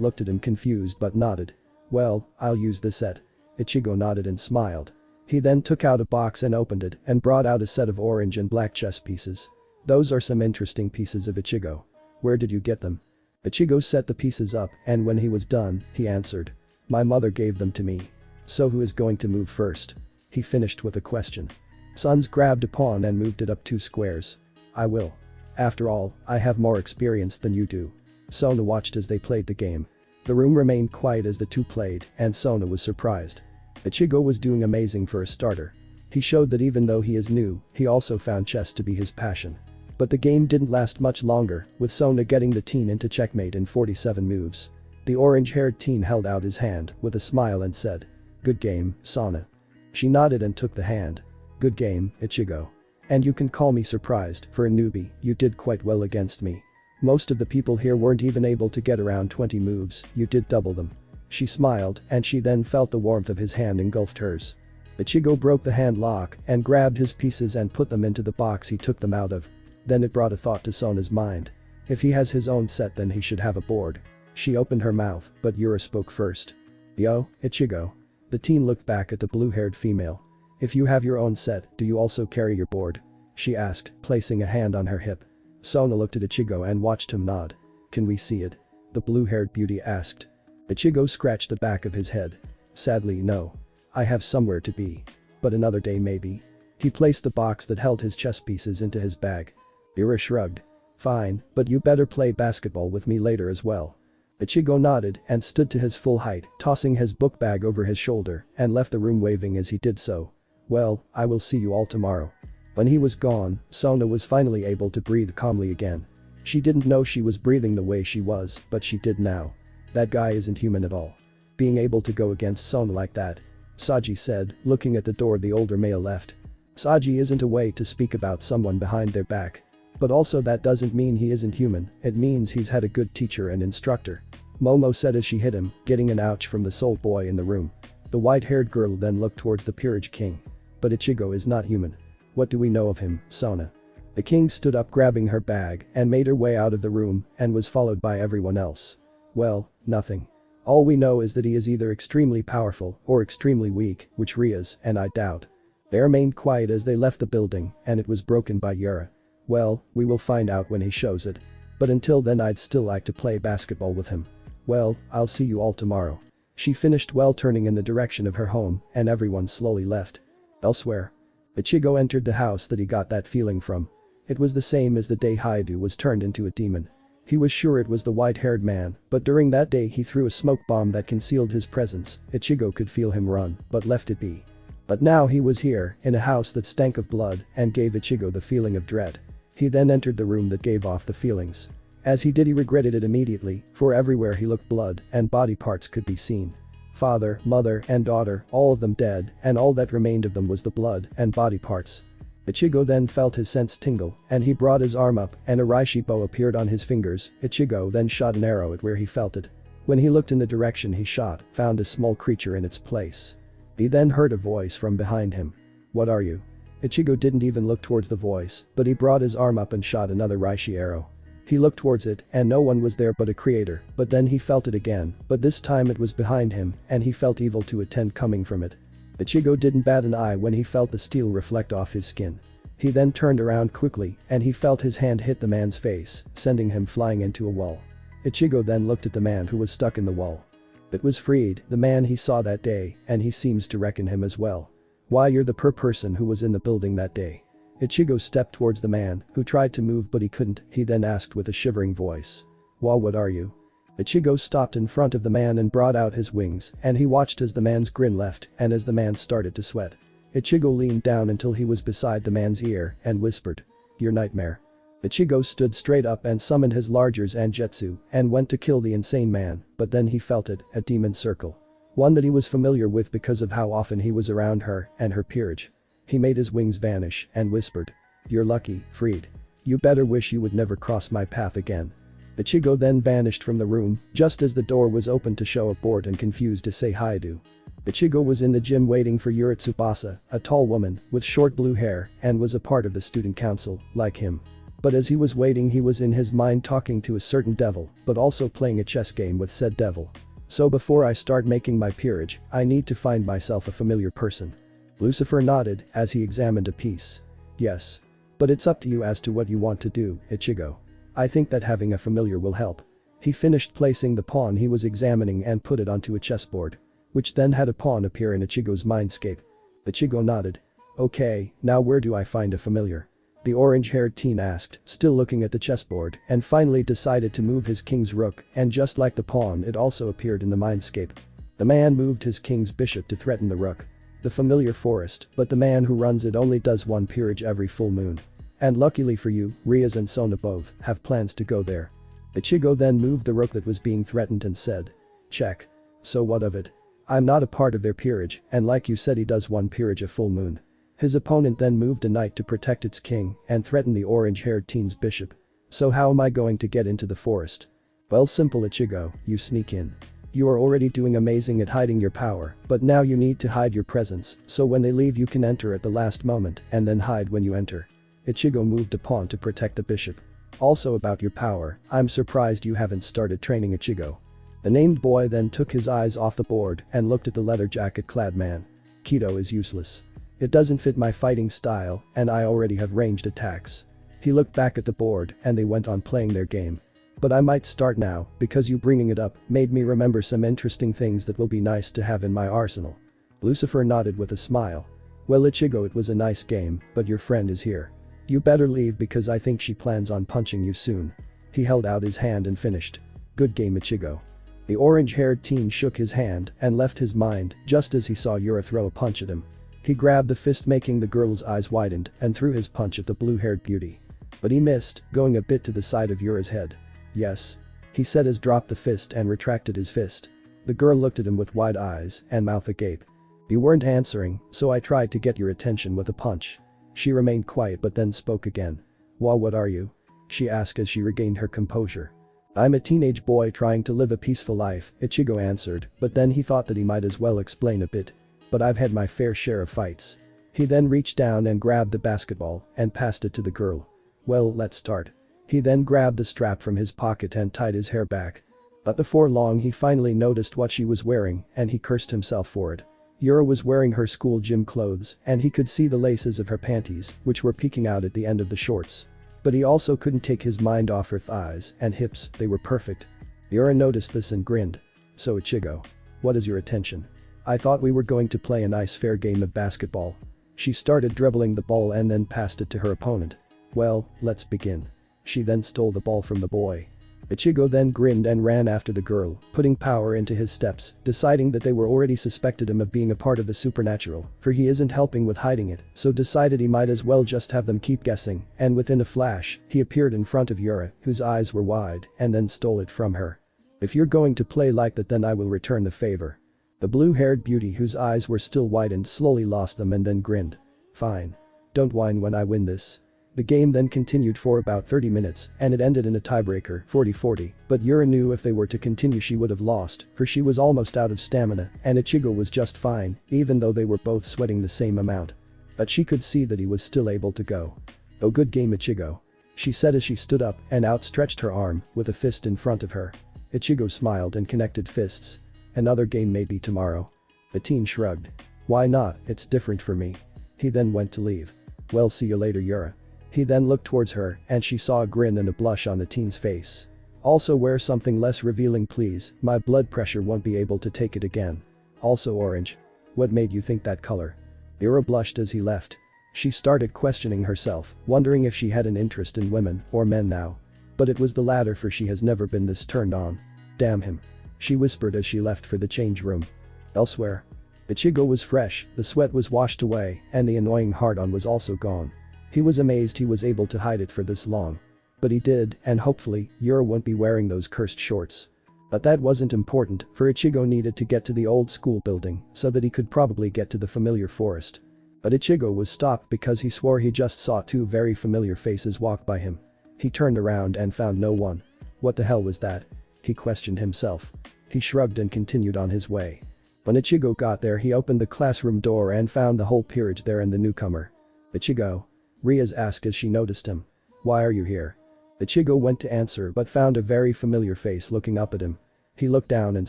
looked at him confused but nodded. "Well, I'll use the set." Ichigo nodded and smiled. He then took out a box and opened it and brought out a set of orange and black chess pieces. "Those are some interesting pieces of Ichigo. Where did you get them?" Ichigo set the pieces up and when he was done, he answered. "My mother gave them to me." "So who is going to move first?" He finished with a question. Sons grabbed a pawn and moved it up 2 squares. "I will. After all, I have more experience than you do." Sona watched as they played the game. The room remained quiet as the two played, and Sona was surprised. Ichigo was doing amazing for a starter. He showed that even though he is new, he also found chess to be his passion. But the game didn't last much longer, with Sona getting the teen into checkmate in 47 moves. The orange-haired teen held out his hand with a smile and said, "Good game, Sona." She nodded and took the hand. "Good game, Ichigo. And you can call me surprised, for a newbie, you did quite well against me. Most of the people here weren't even able to get around 20 moves, you did double them." She smiled, and she then felt the warmth of his hand engulfed hers. Ichigo broke the hand lock and grabbed his pieces and put them into the box he took them out of. Then it brought a thought to Sona's mind. If he has his own set then he should have a board. She opened her mouth, but Yura spoke first. "Yo, Ichigo." The teen looked back at the blue-haired female. "If you have your own set, do you also carry your board?" she asked, placing a hand on her hip. Sona looked at Ichigo and watched him nod. "Can we see it?" the blue-haired beauty asked. Ichigo scratched the back of his head. "Sadly, no. I have somewhere to be. But another day maybe." He placed the box that held his chess pieces into his bag. Yura shrugged. "Fine, but you better play basketball with me later as well." Ichigo nodded and stood to his full height, tossing his book bag over his shoulder and left the room waving as he did so. "Well, I will see you all tomorrow." When he was gone, Sona was finally able to breathe calmly again. She didn't know she was breathing the way she was, but she did now. That guy isn't human at all. Being able to go against Sona like that. Saji said, looking at the door the older male left. Saji isn't a way to speak about someone behind their back. But also that doesn't mean he isn't human, it means he's had a good teacher and instructor. Momo said as she hit him, getting an ouch from the soul boy in the room. The white-haired girl then looked towards the peerage king. "But Ichigo is not human. What do we know of him, Sona?" The king stood up grabbing her bag and made her way out of the room and was followed by everyone else. Well, nothing. All we know is that he is either extremely powerful or extremely weak, which Rias and I doubt. They remained quiet as they left the building and it was broken by Yura. Well, we will find out when he shows it. But until then I'd still like to play basketball with him. Well, I'll see you all tomorrow. She finished well turning in the direction of her home and everyone slowly left. Elsewhere. Ichigo entered the house that he got that feeling from. It was the same as the day Haidu was turned into a demon. He was sure it was the white-haired man, but during that day he threw a smoke bomb that concealed his presence. Ichigo could feel him run, but left it be. But now he was here, in a house that stank of blood and gave Ichigo the feeling of dread. He then entered the room that gave off the feelings. As he did he regretted it immediately, for everywhere he looked blood and body parts could be seen. Father, mother and daughter, all of them dead, and all that remained of them was the blood and body parts. Ichigo then felt his sense tingle, and he brought his arm up and a reishi bow appeared on his fingers. Ichigo then shot an arrow at where he felt it. When he looked in the direction he shot, found a small creature in its place. He then heard a voice from behind him. What are you? Ichigo didn't even look towards the voice, but he brought his arm up and shot another reishi arrow. He looked towards it and no one was there but a creator, but then he felt it again, but this time it was behind him and he felt evil to attend coming from it. Ichigo didn't bat an eye when he felt the steel reflect off his skin. He then turned around quickly and he felt his hand hit the man's face, sending him flying into a wall. Ichigo then looked at the man who was stuck in the wall. It was Freed, the man he saw that day, and he seems to reckon him as well. Why, you're the person who was in the building that day. Ichigo stepped towards the man, who tried to move but he couldn't. He then asked with a shivering voice. Well, what are you? Ichigo stopped in front of the man and brought out his wings and he watched as the man's grin left and as the man started to sweat. Ichigo leaned down until he was beside the man's ear and whispered. Your nightmare. Ichigo stood straight up and summoned his larger Zangetsu and went to kill the insane man, but then he felt it, a demon circle. One that he was familiar with because of how often he was around her and her peerage. He made his wings vanish and whispered. You're lucky, Freed. You better wish you would never cross my path again. Ichigo then vanished from the room, just as the door was opened to show a bored and confused Issei Haidu. Ichigo was in the gym waiting for Yura Tsubasa, a tall woman with short blue hair and was a part of the student council, like him. But as he was waiting he was in his mind talking to a certain devil, but also playing a chess game with said devil. So before I start making my peerage, I need to find myself a familiar person. Lucifer nodded as he examined a piece. Yes. But it's up to you as to what you want to do, Ichigo. I think that having a familiar will help. He finished placing the pawn he was examining and put it onto a chessboard, which then had a pawn appear in Ichigo's mindscape. Ichigo nodded. Okay, now where do I find a familiar? The orange-haired teen asked, still looking at the chessboard, and finally decided to move his king's rook, and just like the pawn it also appeared in the mindscape. The man moved his king's bishop to threaten the rook. The familiar forest, but the man who runs it only does one peerage every full moon. And luckily for you, Rias and Sona both have plans to go there. Ichigo then moved the rook that was being threatened and said. Check. So what of it? I'm not a part of their peerage, and like you said he does one peerage a full moon. His opponent then moved a knight to protect its king and threatened the orange-haired teen's bishop. So how am I going to get into the forest? Well, simple, Ichigo, you sneak in. You are already doing amazing at hiding your power, but now you need to hide your presence, so when they leave you can enter at the last moment and then hide when you enter. Ichigo moved a pawn to protect the bishop. Also about your power, I'm surprised you haven't started training, Ichigo. The named boy then took his eyes off the board and looked at the leather jacket-clad man. Keto is useless. It doesn't fit my fighting style and I already have ranged attacks. He looked back at the board and they went on playing their game. But I might start now because you bringing it up made me remember some interesting things that will be nice to have in my arsenal. Lucifer nodded with a smile. Well, Ichigo, it was a nice game, but your friend is here. You better leave because I think she plans on punching you soon. He held out his hand and finished. Good game, Ichigo. The orange-haired teen shook his hand and left his mind just as he saw Yura throw a punch at him. He grabbed the fist making the girl's eyes widened and threw his punch at the blue-haired beauty. But he missed, going a bit to the side of Yura's head. Yes. He said as dropped the fist and retracted his fist. The girl looked at him with wide eyes and mouth agape. You weren't answering, so I tried to get your attention with a punch. She remained quiet but then spoke again. Well, what are you? She asked as she regained her composure. I'm a teenage boy trying to live a peaceful life, Ichigo answered, but then he thought that he might as well explain a bit. But I've had my fair share of fights. He then reached down and grabbed the basketball and passed it to the girl. Well, let's start. He then grabbed the strap from his pocket and tied his hair back. But before long he finally noticed what she was wearing and he cursed himself for it. Yura was wearing her school gym clothes and he could see the laces of her panties, which were peeking out at the end of the shorts. But he also couldn't take his mind off her thighs and hips, they were perfect. Yura noticed this and grinned. So Ichigo. What is your attention? I thought we were going to play a nice fair game of basketball. She started dribbling the ball and then passed it to her opponent. Well, let's begin. She then stole the ball from the boy. Ichigo then grinned and ran after the girl, putting power into his steps, deciding that they were already suspected him of being a part of the supernatural, for he isn't helping with hiding it, so decided he might as well just have them keep guessing, and within a flash, he appeared in front of Yura, whose eyes were wide, and then stole it from her. If you're going to play like that then I will return the favor. The blue-haired beauty whose eyes were still widened slowly lost them and then grinned. Fine. Don't whine when I win this. The game then continued for about 30 minutes and it ended in a tiebreaker 40-40, but Yura knew if they were to continue she would have lost, for she was almost out of stamina and Ichigo was just fine, even though they were both sweating the same amount. But she could see that he was still able to go. Oh, good game Ichigo. She said as she stood up and outstretched her arm with a fist in front of her. Ichigo smiled and connected fists. Another game maybe tomorrow. The teen shrugged. Why not, it's different for me. He then went to leave. Well, see you later Yura. He then looked towards her and she saw a grin and a blush on the teen's face. Also wear something less revealing please, my blood pressure won't be able to take it again. Also orange. What made you think that color? Yura blushed as he left. She started questioning herself, wondering if she had an interest in women or men now. But it was the latter for she has never been this turned on. Damn him. She whispered as she left for the change room. Elsewhere. Ichigo was fresh, the sweat was washed away and the annoying hard-on was also gone. He was amazed he was able to hide it for this long. But he did, and hopefully, Yura won't be wearing those cursed shorts. But that wasn't important, for Ichigo needed to get to the old school building so that he could probably get to the familiar forest. But Ichigo was stopped because he swore he just saw two very familiar faces walk by him. He turned around and found no one. What the hell was that? He questioned himself. He shrugged and continued on his way. When Ichigo got there he opened the classroom door and found the whole peerage there and the newcomer. Ichigo. Rias asked as she noticed him. Why are you here? Ichigo went to answer but found a very familiar face looking up at him. He looked down and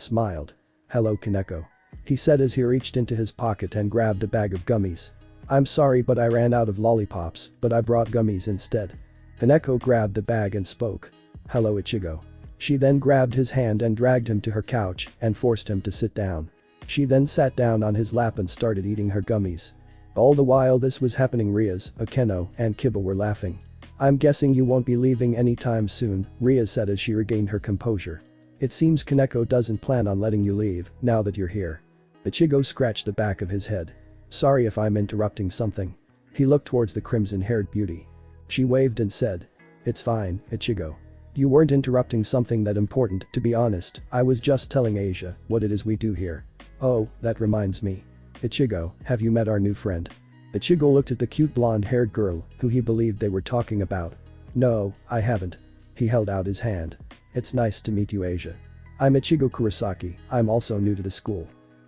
smiled. Hello Kaneko. He said as he reached into his pocket and grabbed a bag of gummies. I'm sorry but I ran out of lollipops, but I brought gummies instead. Kaneko grabbed the bag and spoke. Hello Ichigo. She then grabbed his hand and dragged him to her couch and forced him to sit down. She then sat down on his lap and started eating her gummies. All the while this was happening Rias, Akeno, and Kiba were laughing. I'm guessing you won't be leaving anytime soon, Rias said as she regained her composure. It seems Kaneko doesn't plan on letting you leave, now that you're here. Ichigo scratched the back of his head. Sorry if I'm interrupting something. He looked towards the crimson-haired beauty. She waved and said. It's fine, Ichigo. You weren't interrupting something that important, to be honest, I was just telling Asia what it is we do here. Oh, that reminds me. Ichigo, have you met our new friend? Ichigo looked at the cute blonde-haired girl, who he believed they were talking about. No, I haven't. He held out his hand. It's nice to meet you Asia. I'm Ichigo Kurosaki, I'm also new to the school.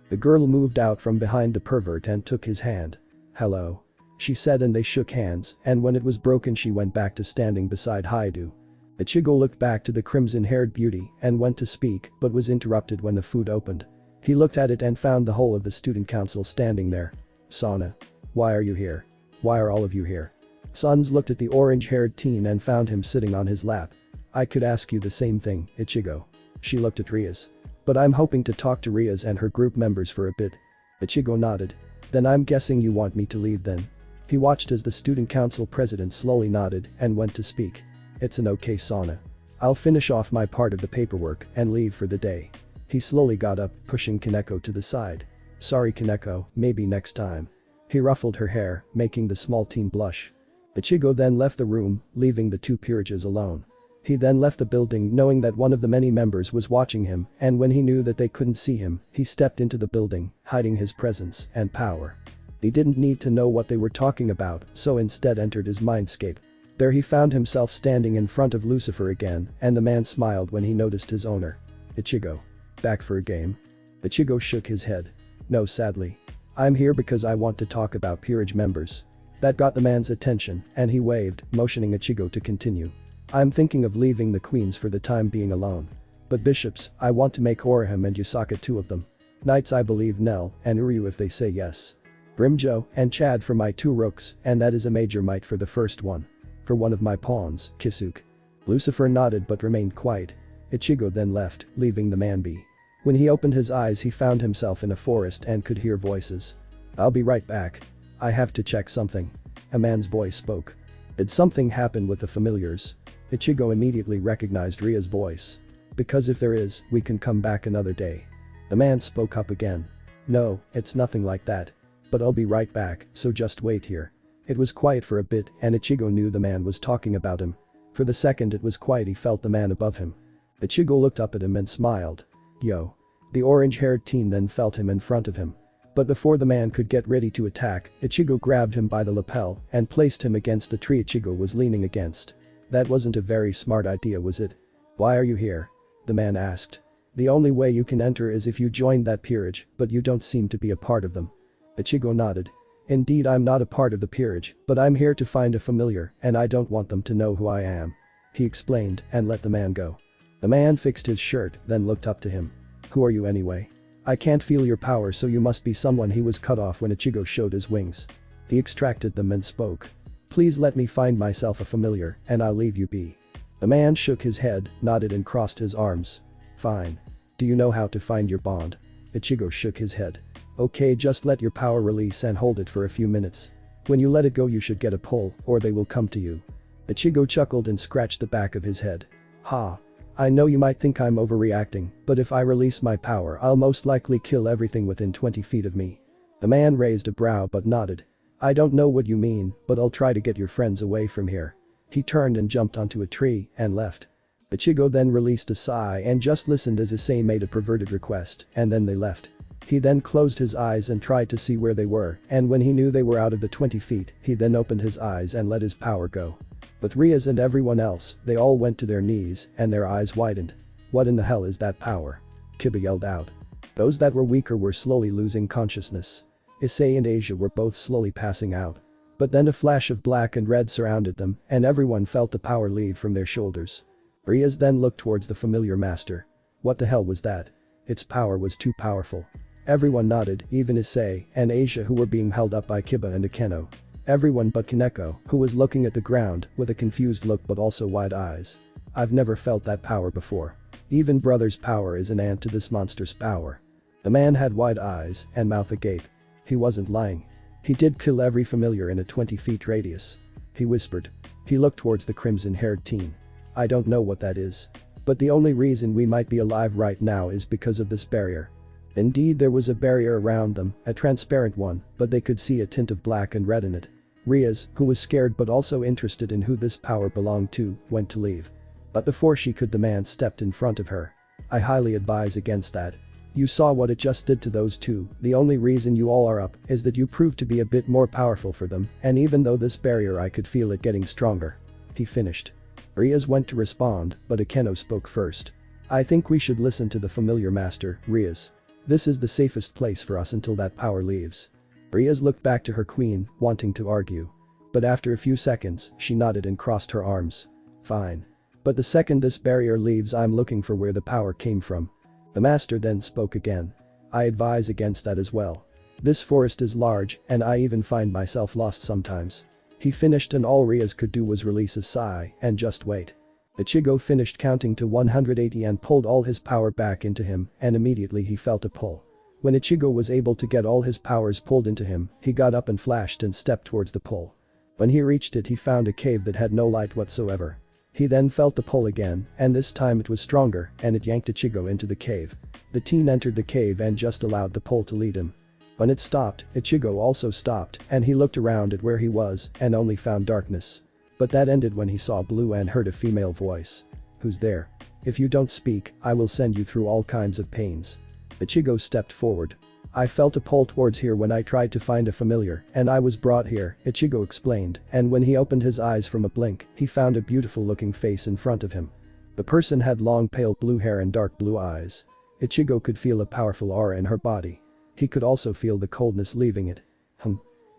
The girl moved out from behind the pervert and took his hand. Hello. She said and they shook hands, and when it was broken she went back to standing beside Haidu. Ichigo looked back to the crimson-haired beauty and went to speak but was interrupted when the food opened. He looked at it and found the whole of the student council standing there. Sana. Why are you here? Why are all of you here? Sans looked at the orange-haired teen and found him sitting on his lap. I could ask you the same thing, Ichigo. She looked at Rias. But I'm hoping to talk to Rias and her group members for a bit. Ichigo nodded. Then I'm guessing you want me to leave then. He watched as the student council president slowly nodded and went to speak. It's an okay Sana. I'll finish off my part of the paperwork and leave for the day. He slowly got up, pushing Kaneko to the side. Sorry Kaneko, maybe next time. He ruffled her hair, making the small teen blush. Ichigo then left the room, leaving the two peerages alone. He then left the building knowing that one of the many members was watching him, and when he knew that they couldn't see him, he stepped into the building, hiding his presence and power. He didn't need to know what they were talking about, so instead entered his mindscape. There he found himself standing in front of Lucifer again, and the man smiled when he noticed his owner. Ichigo. Back for a game? Ichigo shook his head. No sadly. I'm here because I want to talk about peerage members. That got the man's attention, and he waved, motioning Ichigo to continue. I'm thinking of leaving the queens for the time being alone. But bishops, I want to make Orihime and Yusaka two of them. Knights I believe Nell and Uryu if they say yes. Brimjo and Chad for my two rooks, and that is a major might for the first one. For one of my pawns, Kisuke. Lucifer nodded but remained quiet. Ichigo then left, leaving the man be. When he opened his eyes he found himself in a forest and could hear voices. I'll be right back. I have to check something. A man's voice spoke. Did something happen with the familiars? Ichigo immediately recognized Ria's voice. Because if there is, we can come back another day. The man spoke up again. No, it's nothing like that. But I'll be right back, so just wait here. It was quiet for a bit and Ichigo knew the man was talking about him. For the second it was quiet he felt the man above him. Ichigo looked up at him and smiled. Yo. The orange-haired teen then felt him in front of him. But before the man could get ready to attack, Ichigo grabbed him by the lapel and placed him against the tree Ichigo was leaning against. That wasn't a very smart idea, was it? Why are you here? The man asked. The only way you can enter is if you join that peerage, but you don't seem to be a part of them. Ichigo nodded. Indeed, I'm not a part of the peerage, but I'm here to find a familiar and I don't want them to know who I am. He explained and let the man go. The man fixed his shirt, then looked up to him. Who are you anyway? I can't feel your power, so you must be someone. He was cut off when Ichigo showed his wings. He extracted them and spoke. Please let me find myself a familiar and I'll leave you be. The man shook his head, nodded and crossed his arms. Fine. Do you know how to find your bond? Ichigo shook his head. Okay, just let your power release and hold it for a few minutes. When you let it go you should get a pull, or they will come to you. Ichigo chuckled and scratched the back of his head. Ha. I know you might think I'm overreacting, but if I release my power I'll most likely kill everything within 20 feet of me. The man raised a brow but nodded. I don't know what you mean, but I'll try to get your friends away from here. He turned and jumped onto a tree and left. Ichigo then released a sigh and just listened as Issei made a perverted request, and then they left. He then closed his eyes and tried to see where they were, and when he knew they were out of the 20 feet, he then opened his eyes and let his power go. With Rias and everyone else, they all went to their knees and their eyes widened. What in the hell is that power? Kiba yelled out. Those that were weaker were slowly losing consciousness. Issei and Asia were both slowly passing out. But then a flash of black and red surrounded them and everyone felt the power leave from their shoulders. Rias then looked towards the familiar master. What the hell was that? Its power was too powerful. Everyone nodded, even Issei and Asia who were being held up by Kiba and Akeno. Everyone but Kaneko, who was looking at the ground with a confused look but also wide eyes. I've never felt that power before. Even brother's power is an ant to this monster's power. The man had wide eyes and mouth agape. He wasn't lying. He did kill every familiar in a 20 feet radius. He whispered. He looked towards the crimson-haired teen. I don't know what that is. But the only reason we might be alive right now is because of this barrier. Indeed, there was a barrier around them, a transparent one, but they could see a tint of black and red in it. Rias, who was scared but also interested in who this power belonged to, went to leave. But before she could, the man stepped in front of her. I highly advise against that. You saw what it just did to those two. The only reason you all are up is that you proved to be a bit more powerful for them, and even though this barrier I could feel it getting stronger. He finished. Rias went to respond, but Akeno spoke first. I think we should listen to the familiar master, Rias. This is the safest place for us until that power leaves. Rias looked back to her queen, wanting to argue. But after a few seconds, she nodded and crossed her arms. Fine. But the second this barrier leaves I'm looking for where the power came from. The master then spoke again. I advise against that as well. This forest is large and I even find myself lost sometimes. He finished and all Rias could do was release a sigh and just wait. Ichigo finished counting to 180 and pulled all his power back into him and immediately he felt a pull. When Ichigo was able to get all his powers pulled into him, he got up and flashed and stepped towards the pull. When he reached it he found a cave that had no light whatsoever. He then felt the pull again and this time it was stronger and it yanked Ichigo into the cave. The teen entered the cave and just allowed the pull to lead him. When it stopped, Ichigo also stopped and he looked around at where he was and only found darkness. But that ended when he saw blue and heard a female voice. Who's there? If you don't speak, I will send you through all kinds of pains. Ichigo stepped forward. I felt a pull towards here when I tried to find a familiar and I was brought here, Ichigo explained, and when he opened his eyes from a blink, he found a beautiful looking face in front of him. The person had long pale blue hair and dark blue eyes. Ichigo could feel a powerful aura in her body. He could also feel the coldness leaving it.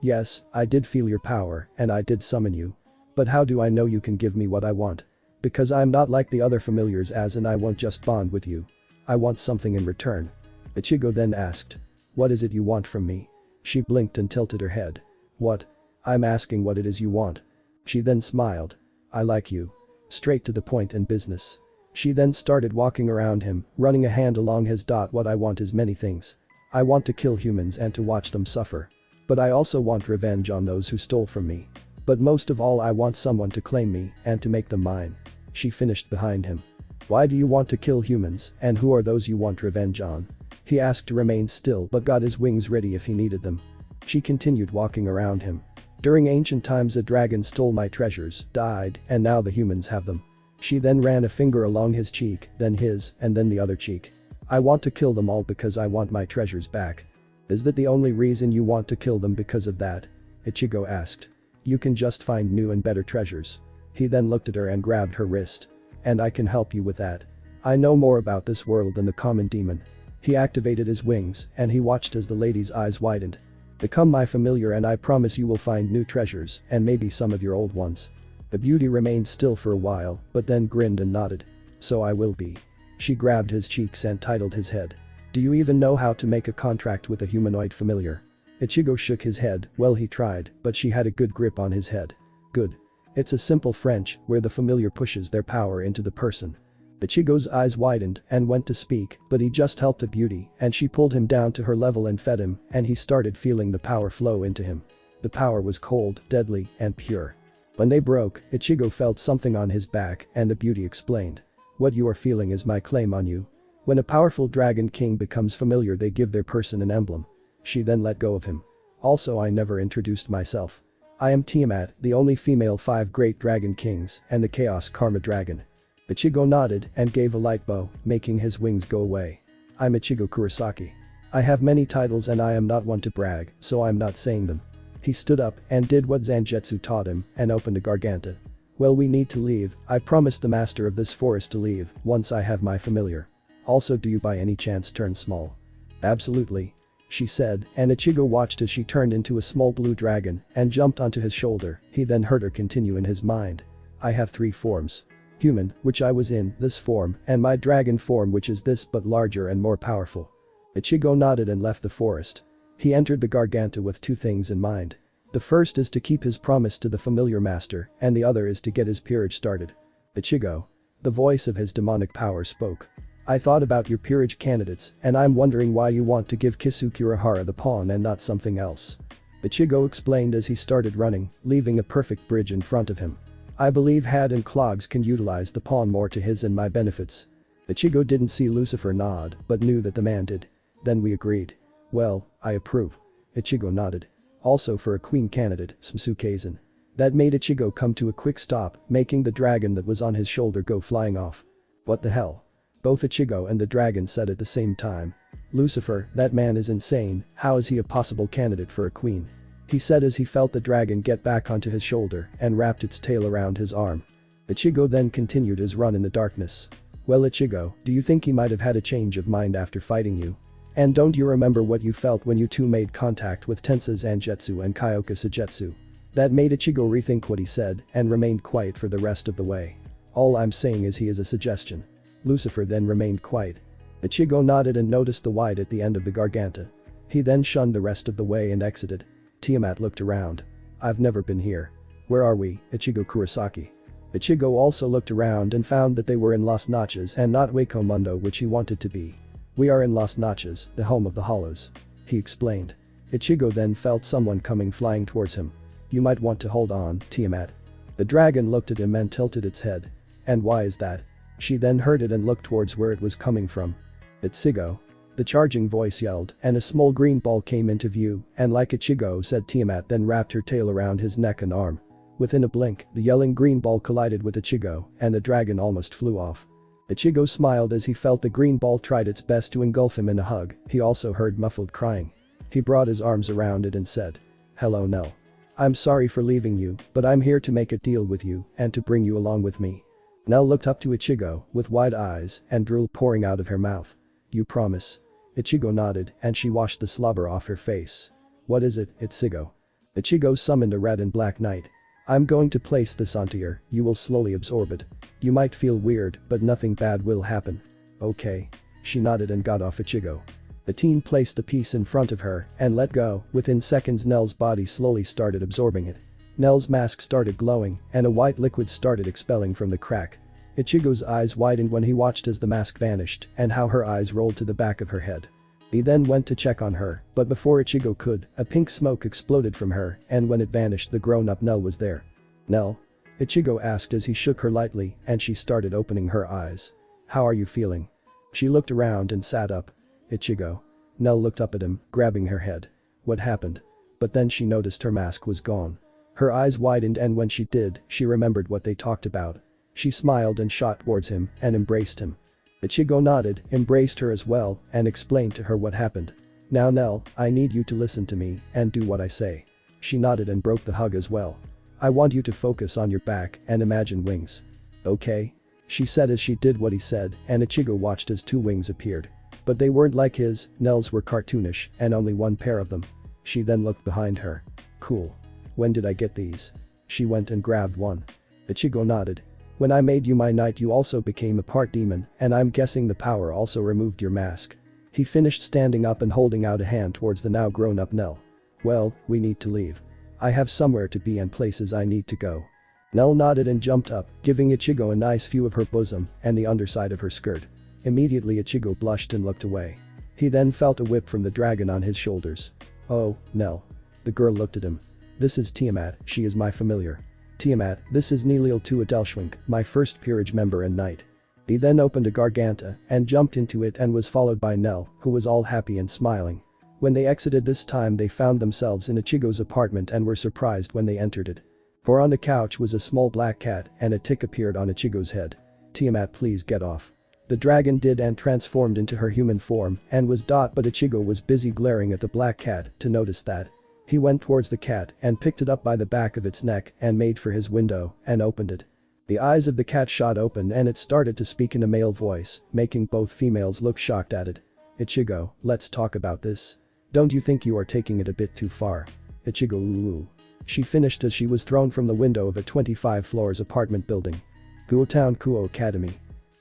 Yes, I did feel your power, and I did summon you. But how do I know you can give me what I want? Because I'm not like the other familiars as in I won't just bond with you. I want something in return. Ichigo then asked. What is it you want from me? She blinked and tilted her head. What? I'm asking what it is you want. She then smiled. I like you. Straight to the point and business. She then started walking around him, running a hand along his dot. What I want is many things. I want to kill humans and to watch them suffer. But I also want revenge on those who stole from me. But most of all I want someone to claim me and to make them mine. She finished behind him. Why do you want to kill humans and who are those you want revenge on? He asked to remain still but got his wings ready if he needed them. She continued walking around him. During ancient times a dragon stole my treasures, died, and now the humans have them. She then ran a finger along his cheek, then his, and then the other cheek. I want to kill them all because I want my treasures back. Is that the only reason you want to kill them because of that? Ichigo asked. You can just find new and better treasures. He then looked at her and grabbed her wrist. And I can help you with that. I know more about this world than the common demon. He activated his wings and he watched as the lady's eyes widened. Become my familiar and I promise you will find new treasures and maybe some of your old ones. The beauty remained still for a while but then grinned and nodded. So I will be. She grabbed his cheeks and titled his head. Do you even know how to make a contract with a humanoid familiar? Ichigo shook his head. Well, he tried, but she had a good grip on his head. Good. It's a simple French where the familiar pushes their power into the person. Ichigo's eyes widened and went to speak, but he just helped the beauty and she pulled him down to her level and fed him and he started feeling the power flow into him. The power was cold, deadly, and pure. When they broke, Ichigo felt something on his back and the beauty explained. What you are feeling is my claim on you. When a powerful dragon king becomes familiar they give their person an emblem. She then let go of him. Also I never introduced myself. I am Tiamat, the only female 5 great dragon kings and the chaos karma dragon. Ichigo nodded and gave a light bow, making his wings go away. I'm Ichigo Kurosaki. I have many titles and I am not one to brag, so I'm not saying them. He stood up and did what Zangetsu taught him and opened a garganta. Well, we need to leave. I promised the master of this forest to leave once I have my familiar. Also, do you by any chance turn small? Absolutely. She said, and Ichigo watched as she turned into a small blue dragon and jumped onto his shoulder. He then heard her continue in his mind. I have 3 forms. Human, which I was in, this form, and my dragon form which is this but larger and more powerful. Ichigo nodded and left the forest. He entered the Garganta with 2 things in mind. The first is to keep his promise to the familiar master and the other is to get his peerage started. Ichigo. The voice of his demonic power spoke. I thought about your peerage candidates and I'm wondering why you want to give Kisuke Urahara the pawn and not something else. Ichigo explained as he started running, leaving a perfect bridge in front of him. I believe Had and Clogs can utilize the pawn more to his and my benefits. Ichigo didn't see Lucifer nod but knew that the man did. Then we agreed. Well, I approve. Ichigo nodded. Also for a queen candidate, Sumsuke-san. That made Ichigo come to a quick stop, making the dragon that was on his shoulder go flying off. What the hell? Both Ichigo and the dragon said at the same time. Lucifer, that man is insane, how is he a possible candidate for a queen? He said as he felt the dragon get back onto his shoulder and wrapped its tail around his arm. Ichigo then continued his run in the darkness. Well, Ichigo, do you think he might have had a change of mind after fighting you? And don't you remember what you felt when you two made contact with Tensa Zangetsu and Kyoka Sagetsu? That made Ichigo rethink what he said and remained quiet for the rest of the way. All I'm saying is he is a suggestion. Lucifer then remained quiet. Ichigo nodded and noticed the white at the end of the Garganta. He then shunned the rest of the way and exited. Tiamat looked around. I've never been here. Where are we, Ichigo Kurosaki? Ichigo also looked around and found that they were in Las Noches and not Hueco Mundo which he wanted to be. We are in Las Noches, the home of the Hollows. He explained. Ichigo then felt someone coming flying towards him. You might want to hold on, Tiamat. The dragon looked at him and tilted its head. And why is that? She then heard it and looked towards where it was coming from. Ichigo. The charging voice yelled and a small green ball came into view and like Ichigo said Tiamat then wrapped her tail around his neck and arm. Within a blink, the yelling green ball collided with Ichigo and the dragon almost flew off. Ichigo smiled as he felt the green ball tried its best to engulf him in a hug. He also heard muffled crying. He brought his arms around it and said. Hello Nell. I'm sorry for leaving you, but I'm here to make a deal with you and to bring you along with me. Nell looked up to Ichigo with wide eyes and drool pouring out of her mouth. You promise? Ichigo nodded and she washed the slobber off her face. What is it, Ichigo? Ichigo summoned a red and black knight. I'm going to place this onto you will slowly absorb it. You might feel weird, but nothing bad will happen. Okay. She nodded and got off Ichigo. The teen placed the piece in front of her and let go. Within seconds Nell's body slowly started absorbing it. Nell's mask started glowing and a white liquid started expelling from the crack. Ichigo's eyes widened when he watched as the mask vanished and how her eyes rolled to the back of her head. He then went to check on her, but before Ichigo could, a pink smoke exploded from her and when it vanished the grown-up Nell was there. Nell? Ichigo asked as he shook her lightly and she started opening her eyes. How are you feeling? She looked around and sat up. Ichigo. Nell looked up at him, grabbing her head. What happened? But then she noticed her mask was gone. Her eyes widened and when she did, she remembered what they talked about. She smiled and shot towards him and embraced him. Ichigo nodded, embraced her as well, and explained to her what happened. Now Nell, I need you to listen to me and do what I say. She nodded and broke the hug as well. I want you to focus on your back and imagine wings. Okay? She said as she did what he said and Ichigo watched as 2 wings appeared. But they weren't like his, Nell's were cartoonish and only 1 pair of them. She then looked behind her. Cool. When did I get these? She went and grabbed one. Ichigo nodded. When I made you my knight you also became a part demon and I'm guessing the power also removed your mask. He finished standing up and holding out a hand towards the now grown-up Nell. Well, we need to leave. I have somewhere to be and places I need to go. Nell nodded and jumped up, giving Ichigo a nice view of her bosom and the underside of her skirt. Immediately Ichigo blushed and looked away. He then felt a whip from the dragon on his shoulders. Oh, Nell. The girl looked at him. This is Tiamat, she is my familiar. Tiamat, this is Nilil Tuadelshwink, my first peerage member and knight. He then opened a garganta and jumped into it and was followed by Nell, who was all happy and smiling. When they exited this time they found themselves in Ichigo's apartment and were surprised when they entered it. For on the couch was a small black cat and a tick appeared on Ichigo's head. Tiamat, please get off. The dragon did and transformed into her human form and was but Ichigo was busy glaring at the black cat to notice that. He went towards the cat and picked it up by the back of its neck and made for his window and opened it. The eyes of the cat shot open and it started to speak in a male voice, making both females look shocked at it. Ichigo, let's talk about this. Don't you think you are taking it a bit too far? Ichigo ooh. She finished as she was thrown from the window of a 25 floors apartment building. Kuoh Town Kuoh Academy.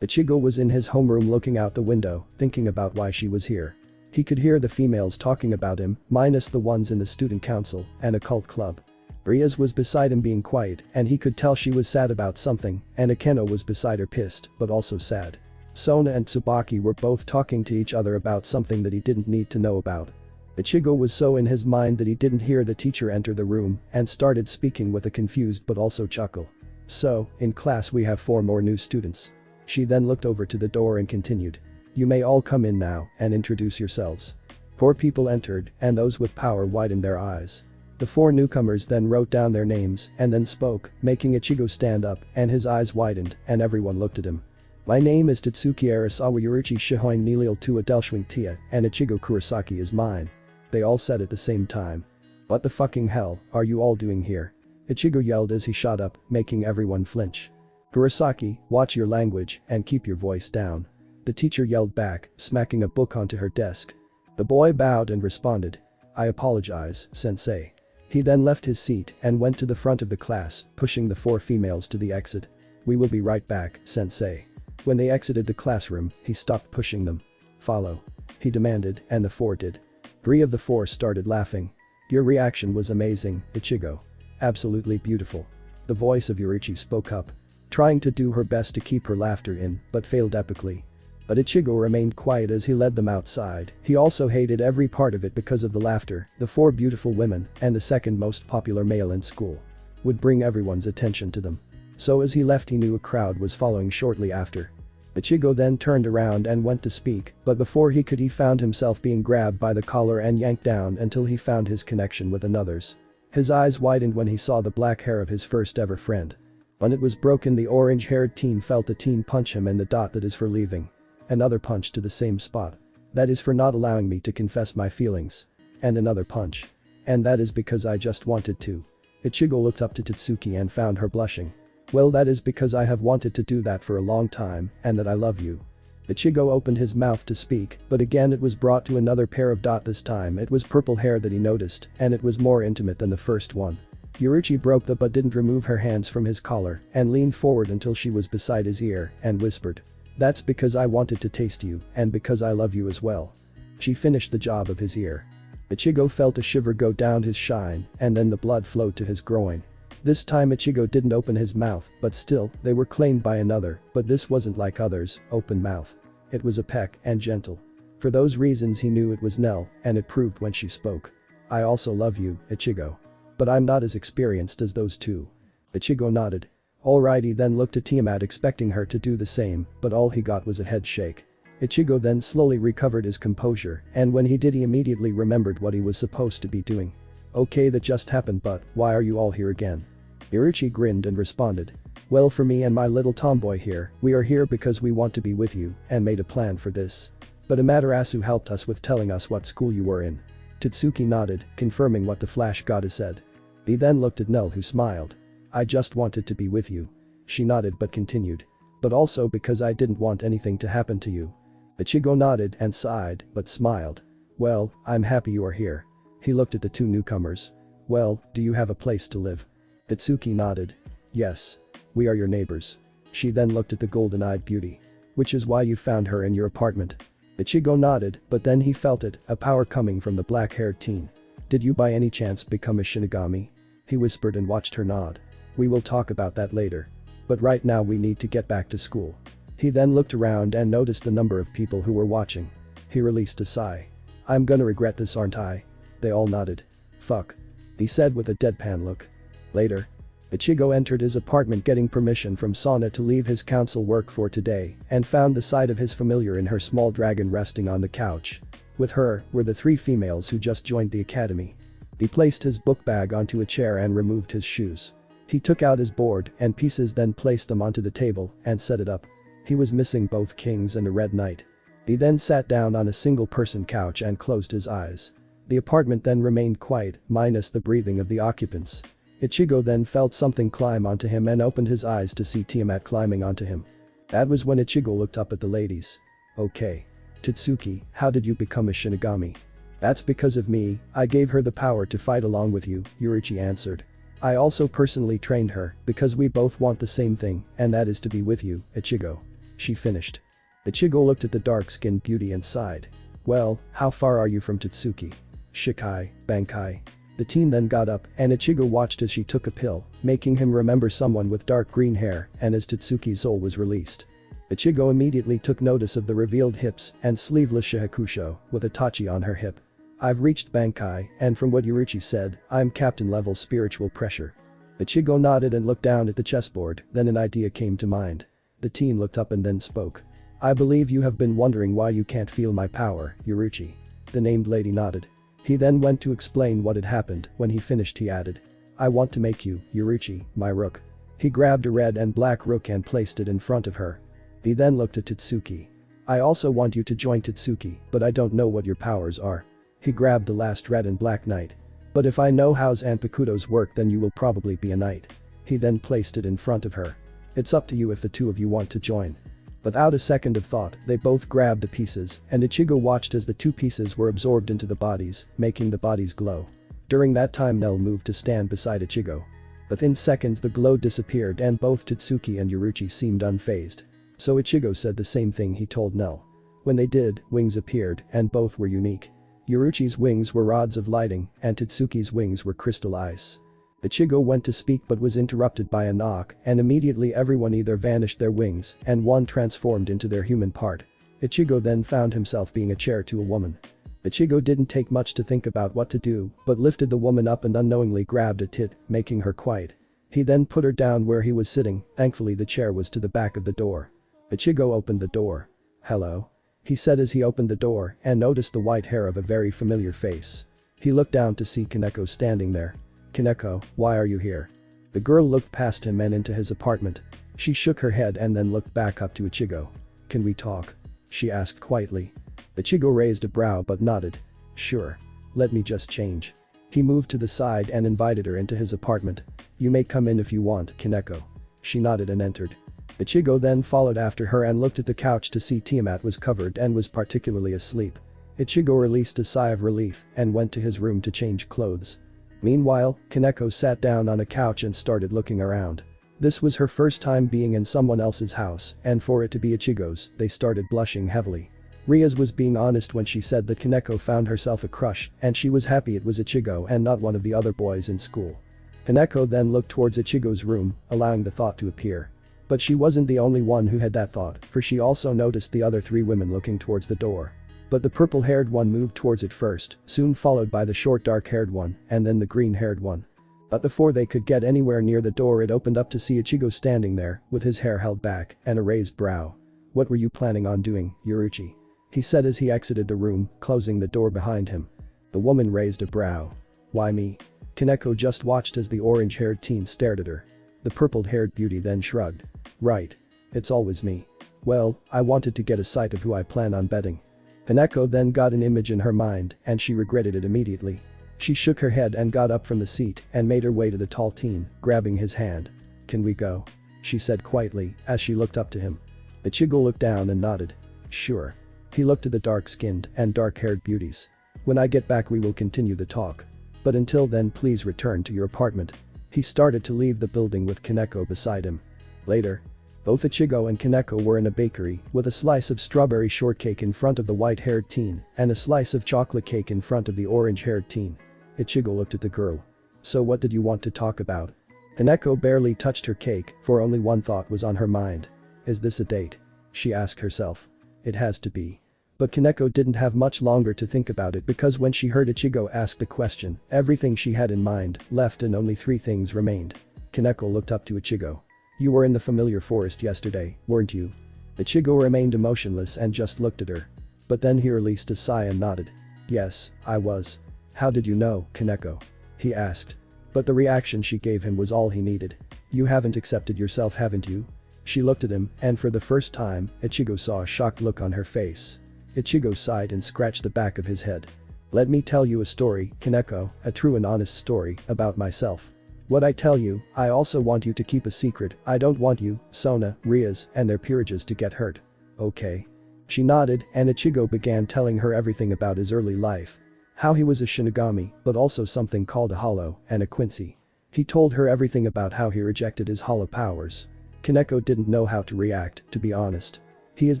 Ichigo was in his homeroom looking out the window, thinking about why she was here. He could hear the females talking about him, minus the ones in the student council and a cult club. Rias was beside him being quiet and he could tell she was sad about something and Akeno was beside her pissed but also sad. Sona and Tsubaki were both talking to each other about something that he didn't need to know about. Ichigo was so in his mind that he didn't hear the teacher enter the room and started speaking with a confused but also chuckle. So, in class we have 4 more new students. She then looked over to the door and continued. You may all come in now and introduce yourselves. 4 people entered and those with power widened their eyes. The 4 newcomers then wrote down their names and then spoke, making Ichigo stand up and his eyes widened and everyone looked at him. My name is Tatsuki Arasawa Yurichi Shihoin Nilil Tua Delshwing Tia and Ichigo Kurosaki is mine. They all said at the same time. What the fucking hell are you all doing here? Ichigo yelled as he shot up, making everyone flinch. Kurosaki, watch your language and keep your voice down. The teacher yelled back, smacking a book onto her desk. The boy bowed and responded. I apologize, sensei. He then left his seat and went to the front of the class, pushing the 4 females to the exit. We will be right back, sensei. When they exited the classroom, he stopped pushing them. Follow. He demanded and the 4 did. 3 of the 4 started laughing. Your reaction was amazing, Ichigo. Absolutely beautiful. The voice of Yurichi spoke up. Trying to do her best to keep her laughter in, but failed epically. But Ichigo remained quiet as he led them outside. He also hated every part of it because of the laughter, the 4 beautiful women, and the second most popular male in school. Would bring everyone's attention to them. So as he left he knew a crowd was following shortly after. Ichigo then turned around and went to speak, but before he could he found himself being grabbed by the collar and yanked down until he found his connection with another's. His eyes widened when he saw the black hair of his first ever friend. When it was broken the orange-haired teen felt the teen punch him and the dot that is for leaving. Another punch to the same spot. That is for not allowing me to confess my feelings. And another punch. And that is because I just wanted to. Ichigo looked up to Tatsuki and found her blushing. Well that is because I have wanted to do that for a long time and that I love you. Ichigo opened his mouth to speak, but again it was brought to another pair of dots. This time it was purple hair that he noticed, and it was more intimate than the first one. Yuruchi broke the but didn't remove her hands from his collar and leaned forward until she was beside his ear and whispered. "That's because I wanted to taste you and because I love you as well." She finished the job of his ear. Ichigo felt a shiver go down his spine and then the blood flowed to his groin. This time Ichigo didn't open his mouth, but still, they were claimed by another, but this wasn't like others, open mouth. It was a peck and gentle. For those reasons he knew it was Nell, and it proved when she spoke. "I also love you, Ichigo. But I'm not as experienced as those two." Ichigo nodded. Alright, he then looked at Tiamat expecting her to do the same, but all he got was a head shake. Ichigo then slowly recovered his composure, and when he did he immediately remembered what he was supposed to be doing. "Okay, that just happened, but why are you all here again?" Yuruchi grinned and responded. "Well, for me and my little tomboy here, we are here because we want to be with you and made a plan for this. But Amaterasu helped us with telling us what school you were in." Tatsuki nodded, confirming what the Flash Goddess said. He then looked at Nell, who smiled. "I just wanted to be with you." She nodded but continued. "But also because I didn't want anything to happen to you." Ichigo nodded and sighed, but smiled. "Well, I'm happy you are here." He looked at the two newcomers. "Well, do you have a place to live?" Tatsuki nodded. "Yes. We are your neighbors." She then looked at the golden-eyed beauty. "Which is why you found her in your apartment." Ichigo nodded, but then he felt it, a power coming from the black-haired teen. "Did you by any chance become a Shinigami?" He whispered and watched her nod. "We will talk about that later. But right now we need to get back to school." He then looked around and noticed the number of people who were watching. He released a sigh. "I'm gonna regret this, aren't I?" They all nodded. "Fuck," he said with a deadpan look. Later, Ichigo entered his apartment getting permission from Sana to leave his council work for today and found the side of his familiar in her small dragon resting on the couch. With her were the three females who just joined the academy. He placed his book bag onto a chair and removed his shoes. He took out his board and pieces, then placed them onto the table and set it up. He was missing both kings and a red knight. He then sat down on a single-person couch and closed his eyes. The apartment then remained quiet, minus the breathing of the occupants. Ichigo then felt something climb onto him and opened his eyes to see Tiamat climbing onto him. That was when Ichigo looked up at the ladies. "Okay. Tatsuki, how did you become a Shinigami?" "That's because of me, I gave her the power to fight along with you," Yuruchi answered. "I also personally trained her because we both want the same thing, and that is to be with you, Ichigo." She finished. Ichigo looked at the dark-skinned beauty and sighed. "Well, how far are you from Tatsuki?" "Shikai, Bankai." The teen then got up and Ichigo watched as she took a pill, making him remember someone with dark green hair, and as Tatsuki's soul was released. Ichigo immediately took notice of the revealed hips and sleeveless Shihakusho with a tachi on her hip. "I've reached Bankai, and from what Yuruchi said, I'm captain-level spiritual pressure." Ichigo nodded and looked down at the chessboard, then an idea came to mind. The teen looked up and then spoke. "I believe you have been wondering why you can't feel my power, Yuruchi." The named lady nodded. He then went to explain what had happened. When he finished he added, "I want to make you, Yuruchi, my rook." He grabbed a red and black rook and placed it in front of her. He then looked at Tatsuki. "I also want you to join Tatsuki, but I don't know what your powers are." He grabbed the last red and black knight. "But if I know how Zanpakutos work, then you will probably be a knight." He then placed it in front of her. "It's up to you if the two of you want to join." Without a second of thought, they both grabbed the pieces, and Ichigo watched as the two pieces were absorbed into the bodies, making the bodies glow. During that time Nell moved to stand beside Ichigo. Within seconds the glow disappeared and both Tatsuki and Yuruchi seemed unfazed. So Ichigo said the same thing he told Nell. When they did, wings appeared, and both were unique. Yuruchi's wings were rods of lighting, and Tatsuki's wings were crystal ice. Ichigo went to speak but was interrupted by a knock, and immediately everyone either vanished their wings and one transformed into their human part. Ichigo then found himself being a chair to a woman. Ichigo didn't take much to think about what to do, but lifted the woman up and unknowingly grabbed a tit, making her quiet. He then put her down where he was sitting. Thankfully the chair was to the back of the door. Ichigo opened the door. "Hello?" he said as he opened the door and noticed the white hair of a very familiar face. He looked down to see Kaneko standing there. "Kaneko, why are you here?" The girl looked past him and into his apartment. She shook her head and then looked back up to Ichigo. "Can we talk?" she asked quietly. Ichigo raised a brow but nodded. "Sure. Let me just change." He moved to the side and invited her into his apartment. "You may come in if you want, Kaneko." She nodded and entered. Ichigo then followed after her and looked at the couch to see Tiamat was covered and was particularly asleep. Ichigo released a sigh of relief and went to his room to change clothes. Meanwhile, Kaneko sat down on a couch and started looking around. This was her first time being in someone else's house, and for it to be Ichigo's, they started blushing heavily. Rias was being honest when she said that Kaneko found herself a crush and she was happy it was Ichigo and not one of the other boys in school. Kaneko then looked towards Ichigo's room, allowing the thought to appear. But she wasn't the only one who had that thought, for she also noticed the other 3 women looking towards the door. But the purple-haired one moved towards it first, soon followed by the short dark-haired one, and then the green-haired one. But before they could get anywhere near the door, it opened up to see Ichigo standing there, with his hair held back and a raised brow. "What were you planning on doing, Yoruichi?" he said as he exited the room, closing the door behind him. The woman raised a brow. "Why me?" Kaneko just watched as the orange-haired teen stared at her. The purple-haired beauty then shrugged. "Right. It's always me. Well, I wanted to get a sight of who I plan on betting." Kaneko then got an image in her mind, and she regretted it immediately. She shook her head and got up from the seat and made her way to the tall teen, grabbing his hand. "Can we go?" she said quietly as she looked up to him. Ichigo looked down and nodded. "Sure." He looked at the dark-skinned and dark-haired beauties. "When I get back we will continue the talk. But until then please return to your apartment." He started to leave the building with Kaneko beside him. Later. Both Ichigo and Kaneko were in a bakery with a slice of strawberry shortcake in front of the white-haired teen and a slice of chocolate cake in front of the orange-haired teen. Ichigo looked at the girl. "So what did you want to talk about?" Kaneko barely touched her cake, for only one thought was on her mind. "Is this a date?" she asked herself. "It has to be." But Kaneko didn't have much longer to think about it because when she heard Ichigo ask the question, everything she had in mind left and only 3 things remained. Kaneko looked up to Ichigo. "You were in the familiar forest yesterday, weren't you?" Ichigo remained emotionless and just looked at her. But then he released a sigh and nodded. "Yes, I was." "How did you know, Kaneko?" he asked. But the reaction she gave him was all he needed. "You haven't accepted yourself, haven't you?" She looked at him, and for the first time, Ichigo saw a shocked look on her face. Ichigo sighed and scratched the back of his head. "Let me tell you a story, Kaneko, a true and honest story, about myself. What I tell you, I also want you to keep a secret. I don't want you, Sona, Rias, and their peerages to get hurt. Okay?" She nodded, and Ichigo began telling her everything about his early life. How he was a Shinigami, but also something called a hollow, and a Quincy. He told her everything about how he rejected his hollow powers. Kaneko didn't know how to react, to be honest. He is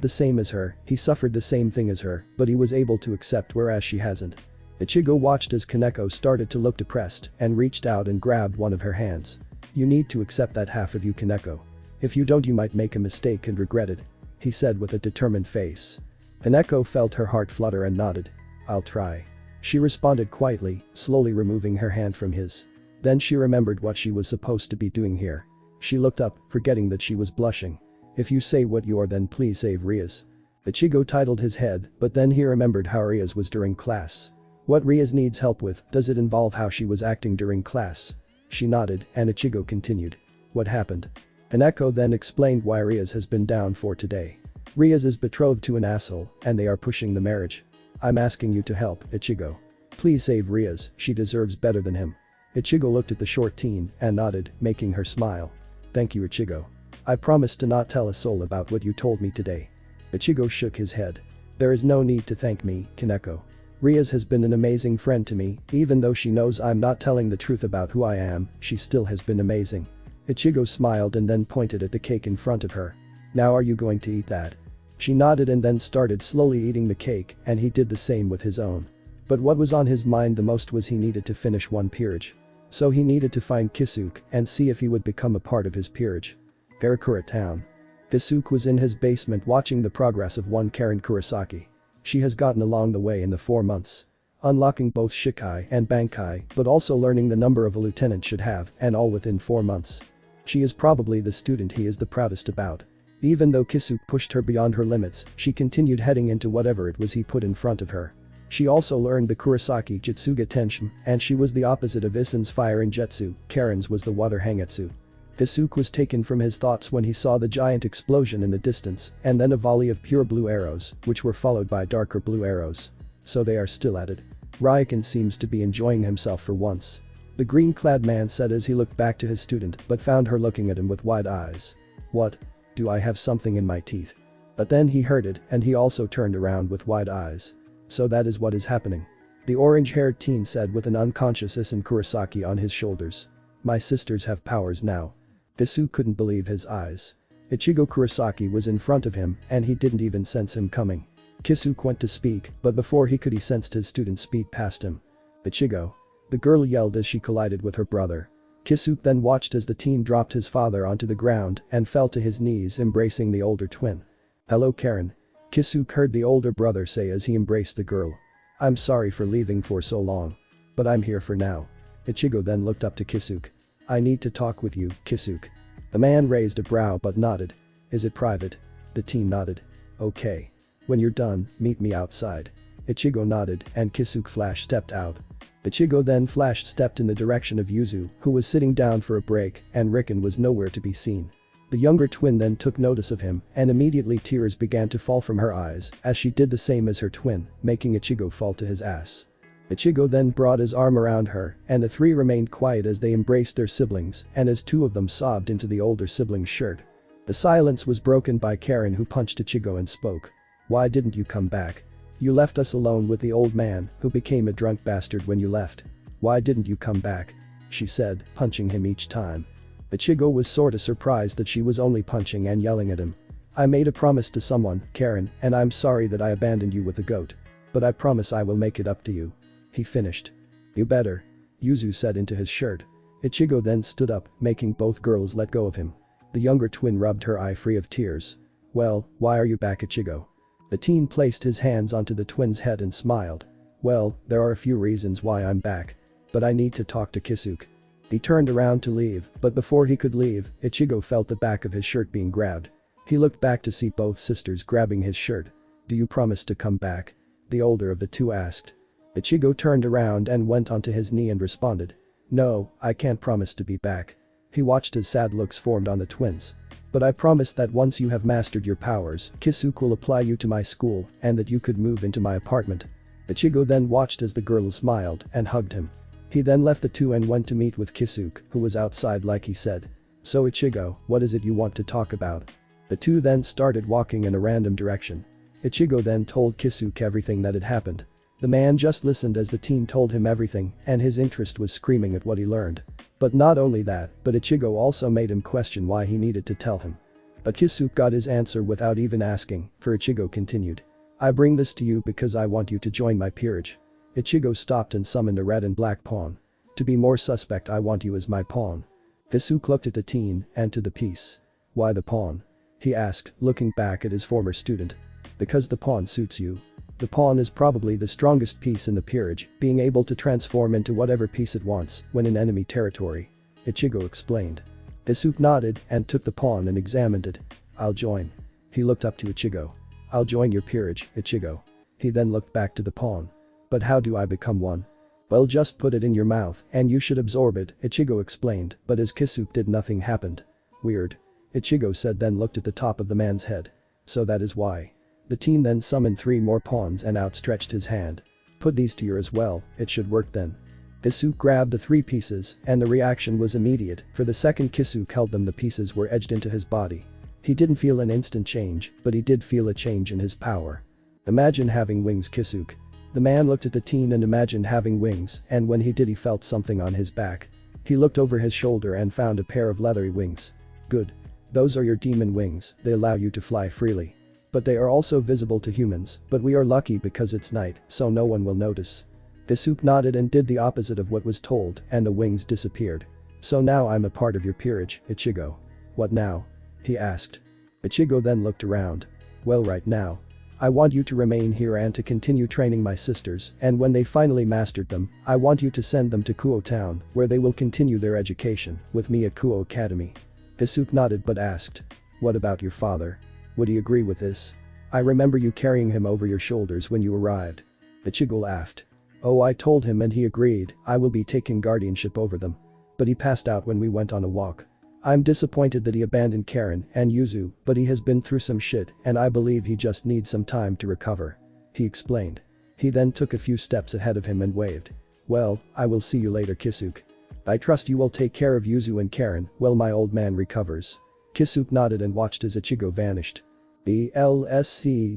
the same as her, he suffered the same thing as her, but he was able to accept whereas she hasn't. Ichigo watched as Kaneko started to look depressed and reached out and grabbed one of her hands. "You need to accept that half of you, Kaneko. If you don't you might make a mistake and regret it," he said with a determined face. Kaneko felt her heart flutter and nodded. "I'll try." She responded quietly, slowly removing her hand from his. Then she remembered what she was supposed to be doing here. She looked up, forgetting that she was blushing. "If you say what you are then please save Rias." Ichigo titled his head, but then he remembered how Rias was during class. What Rias needs help with, does it involve how she was acting during class? She nodded, and Ichigo continued. "What happened?" Kaneko then explained why Rias has been down for today. Rias is betrothed to an asshole, and they are pushing the marriage. "I'm asking you to help, Ichigo. Please save Rias, she deserves better than him." Ichigo looked at the short teen and nodded, making her smile. "Thank you, Ichigo. I promise to not tell a soul about what you told me today." Ichigo shook his head. "There is no need to thank me, Kaneko. Rias has been an amazing friend to me, even though she knows I'm not telling the truth about who I am, she still has been amazing." Ichigo smiled and then pointed at the cake in front of her. "Now are you going to eat that?" She nodded and then started slowly eating the cake, and he did the same with his own. But what was on his mind the most was he needed to finish one peerage. So he needed to find Kisuke and see if he would become a part of his peerage. Karakura Town. Kisuke was in his basement watching the progress of one Karen Kurosaki. She has gotten along the way in the 4 months. Unlocking both Shikai and Bankai, but also learning the number of a lieutenant should have, and all within 4 months. She is probably the student he is the proudest about. Even though Kisuke pushed her beyond her limits, she continued heading into whatever it was he put in front of her. She also learned the Kurosaki Jutsuga Tenshin, and she was the opposite of Isen's fire and Jetsu, Karen's was the water Hangetsu. Kisuke was taken from his thoughts when he saw the giant explosion in the distance, and then a volley of pure blue arrows, which were followed by darker blue arrows. So they are still at it. Raiken seems to be enjoying himself for once. The green-clad man said as he looked back to his student but found her looking at him with wide eyes. "What? do I have something in my teeth? But then he heard it and he also turned around with wide eyes. So that is what is happening. The orange-haired teen said with an unconscious Isan Kurosaki on his shoulders. My sisters have powers now. Desu couldn't believe his eyes. Ichigo Kurosaki was in front of him and he didn't even sense him coming. Kisuke went to speak, but before he could he sensed his student speed past him. Ichigo. The girl yelled as she collided with her brother. Kisuke then watched as the teen dropped his father onto the ground and fell to his knees embracing the older twin. Hello Karen. Kisuke heard the older brother say as he embraced the girl. I'm sorry for leaving for so long. But I'm here for now. Ichigo then looked up to Kisuke. I need to talk with you, Kisuke. The man raised a brow but nodded. Is it private? The teen nodded. Okay. When you're done, meet me outside. Ichigo nodded and Kisuke flash stepped out. Ichigo then flash stepped in the direction of Yuzu, who was sitting down for a break, and Riken was nowhere to be seen. The younger twin then took notice of him and immediately tears began to fall from her eyes as she did the same as her twin, making Ichigo fall to his ass. Ichigo then brought his arm around her and the three remained quiet as they embraced their siblings and as two of them sobbed into the older sibling's shirt. The silence was broken by Karen who punched Ichigo and spoke. Why didn't you come back? You left us alone with the old man who became a drunk bastard when you left. Why didn't you come back? She said, punching him each time. Ichigo was sorta surprised that she was only punching and yelling at him. I made a promise to someone, Karen, and I'm sorry that I abandoned you with the goat. But I promise I will make it up to you. He finished. You better. Yuzu said into his shirt. Ichigo then stood up, making both girls let go of him. The younger twin rubbed her eye free of tears. Well, why are you back, Ichigo? The teen placed his hands onto the twin's head and smiled. Well, there are a few reasons why I'm back. But I need to talk to Kisuke. He turned around to leave, but before he could leave, Ichigo felt the back of his shirt being grabbed. He looked back to see both sisters grabbing his shirt. Do you promise to come back? The older of the two asked. Ichigo turned around and went onto his knee and responded. No, I can't promise to be back. He watched as sad looks formed on the twins. But I promise that once you have mastered your powers, Kisuke will apply you to my school and that you could move into my apartment. Ichigo then watched as the girl smiled and hugged him. He then left the two and went to meet with Kisuke, who was outside like he said. So Ichigo, what is it you want to talk about? The two then started walking in a random direction. Ichigo then told Kisuke everything that had happened. The man just listened as the teen told him everything and his interest was screaming at what he learned. But not only that, but Ichigo also made him question why he needed to tell him. But Kisuke got his answer without even asking, for Ichigo continued. I bring this to you because I want you to join my peerage. Ichigo stopped and summoned a red and black pawn. To be more suspect, I want you as my pawn. Kisuke looked at the teen and to the piece. Why the pawn? He asked, looking back at his former student. Because the pawn suits you. The pawn is probably the strongest piece in the peerage, being able to transform into whatever piece it wants when in enemy territory. Ichigo explained. Kisuke nodded and took the pawn and examined it. I'll join. He looked up to Ichigo. I'll join your peerage, Ichigo. He then looked back to the pawn. But how do I become one? Well, just put it in your mouth and you should absorb it, Ichigo explained, but as Kisuke did, nothing happened. Weird. Ichigo said, then looked at the top of the man's head. So that is why. The teen then summoned 3 more pawns and outstretched his hand. Put these to your as well, it should work then. Kisuke grabbed the 3 pieces and the reaction was immediate, for the second Kisuke held them the pieces were edged into his body. He didn't feel an instant change, but he did feel a change in his power. Imagine having wings, Kisuke. The man looked at the teen and imagined having wings, and when he did he felt something on his back. He looked over his shoulder and found a pair of leathery wings. Good. Those are your demon wings, they allow you to fly freely. But they are also visible to humans, but we are lucky because it's night, so no one will notice. Kisuke nodded and did the opposite of what was told, and the wings disappeared. So now I'm a part of your peerage, Ichigo. What now? He asked. Ichigo then looked around. Well, right now. I want you to remain here and to continue training my sisters, and when they finally mastered them, I want you to send them to Kuoh town, where they will continue their education, with me at Kuoh Academy. Kisuke nodded but asked. What about your father? Would he agree with this? I remember you carrying him over your shoulders when you arrived. Ichigo laughed. Oh, I told him and he agreed, I will be taking guardianship over them. But he passed out when we went on a walk. I'm disappointed that he abandoned Karen and Yuzu, but he has been through some shit and I believe he just needs some time to recover. He explained. He then took a few steps ahead of him and waved. Well, I will see you later, Kisuke. I trust you will take care of Yuzu and Karen while my old man recovers. Kisuke nodded and watched as Ichigo vanished. BLSCWHERE.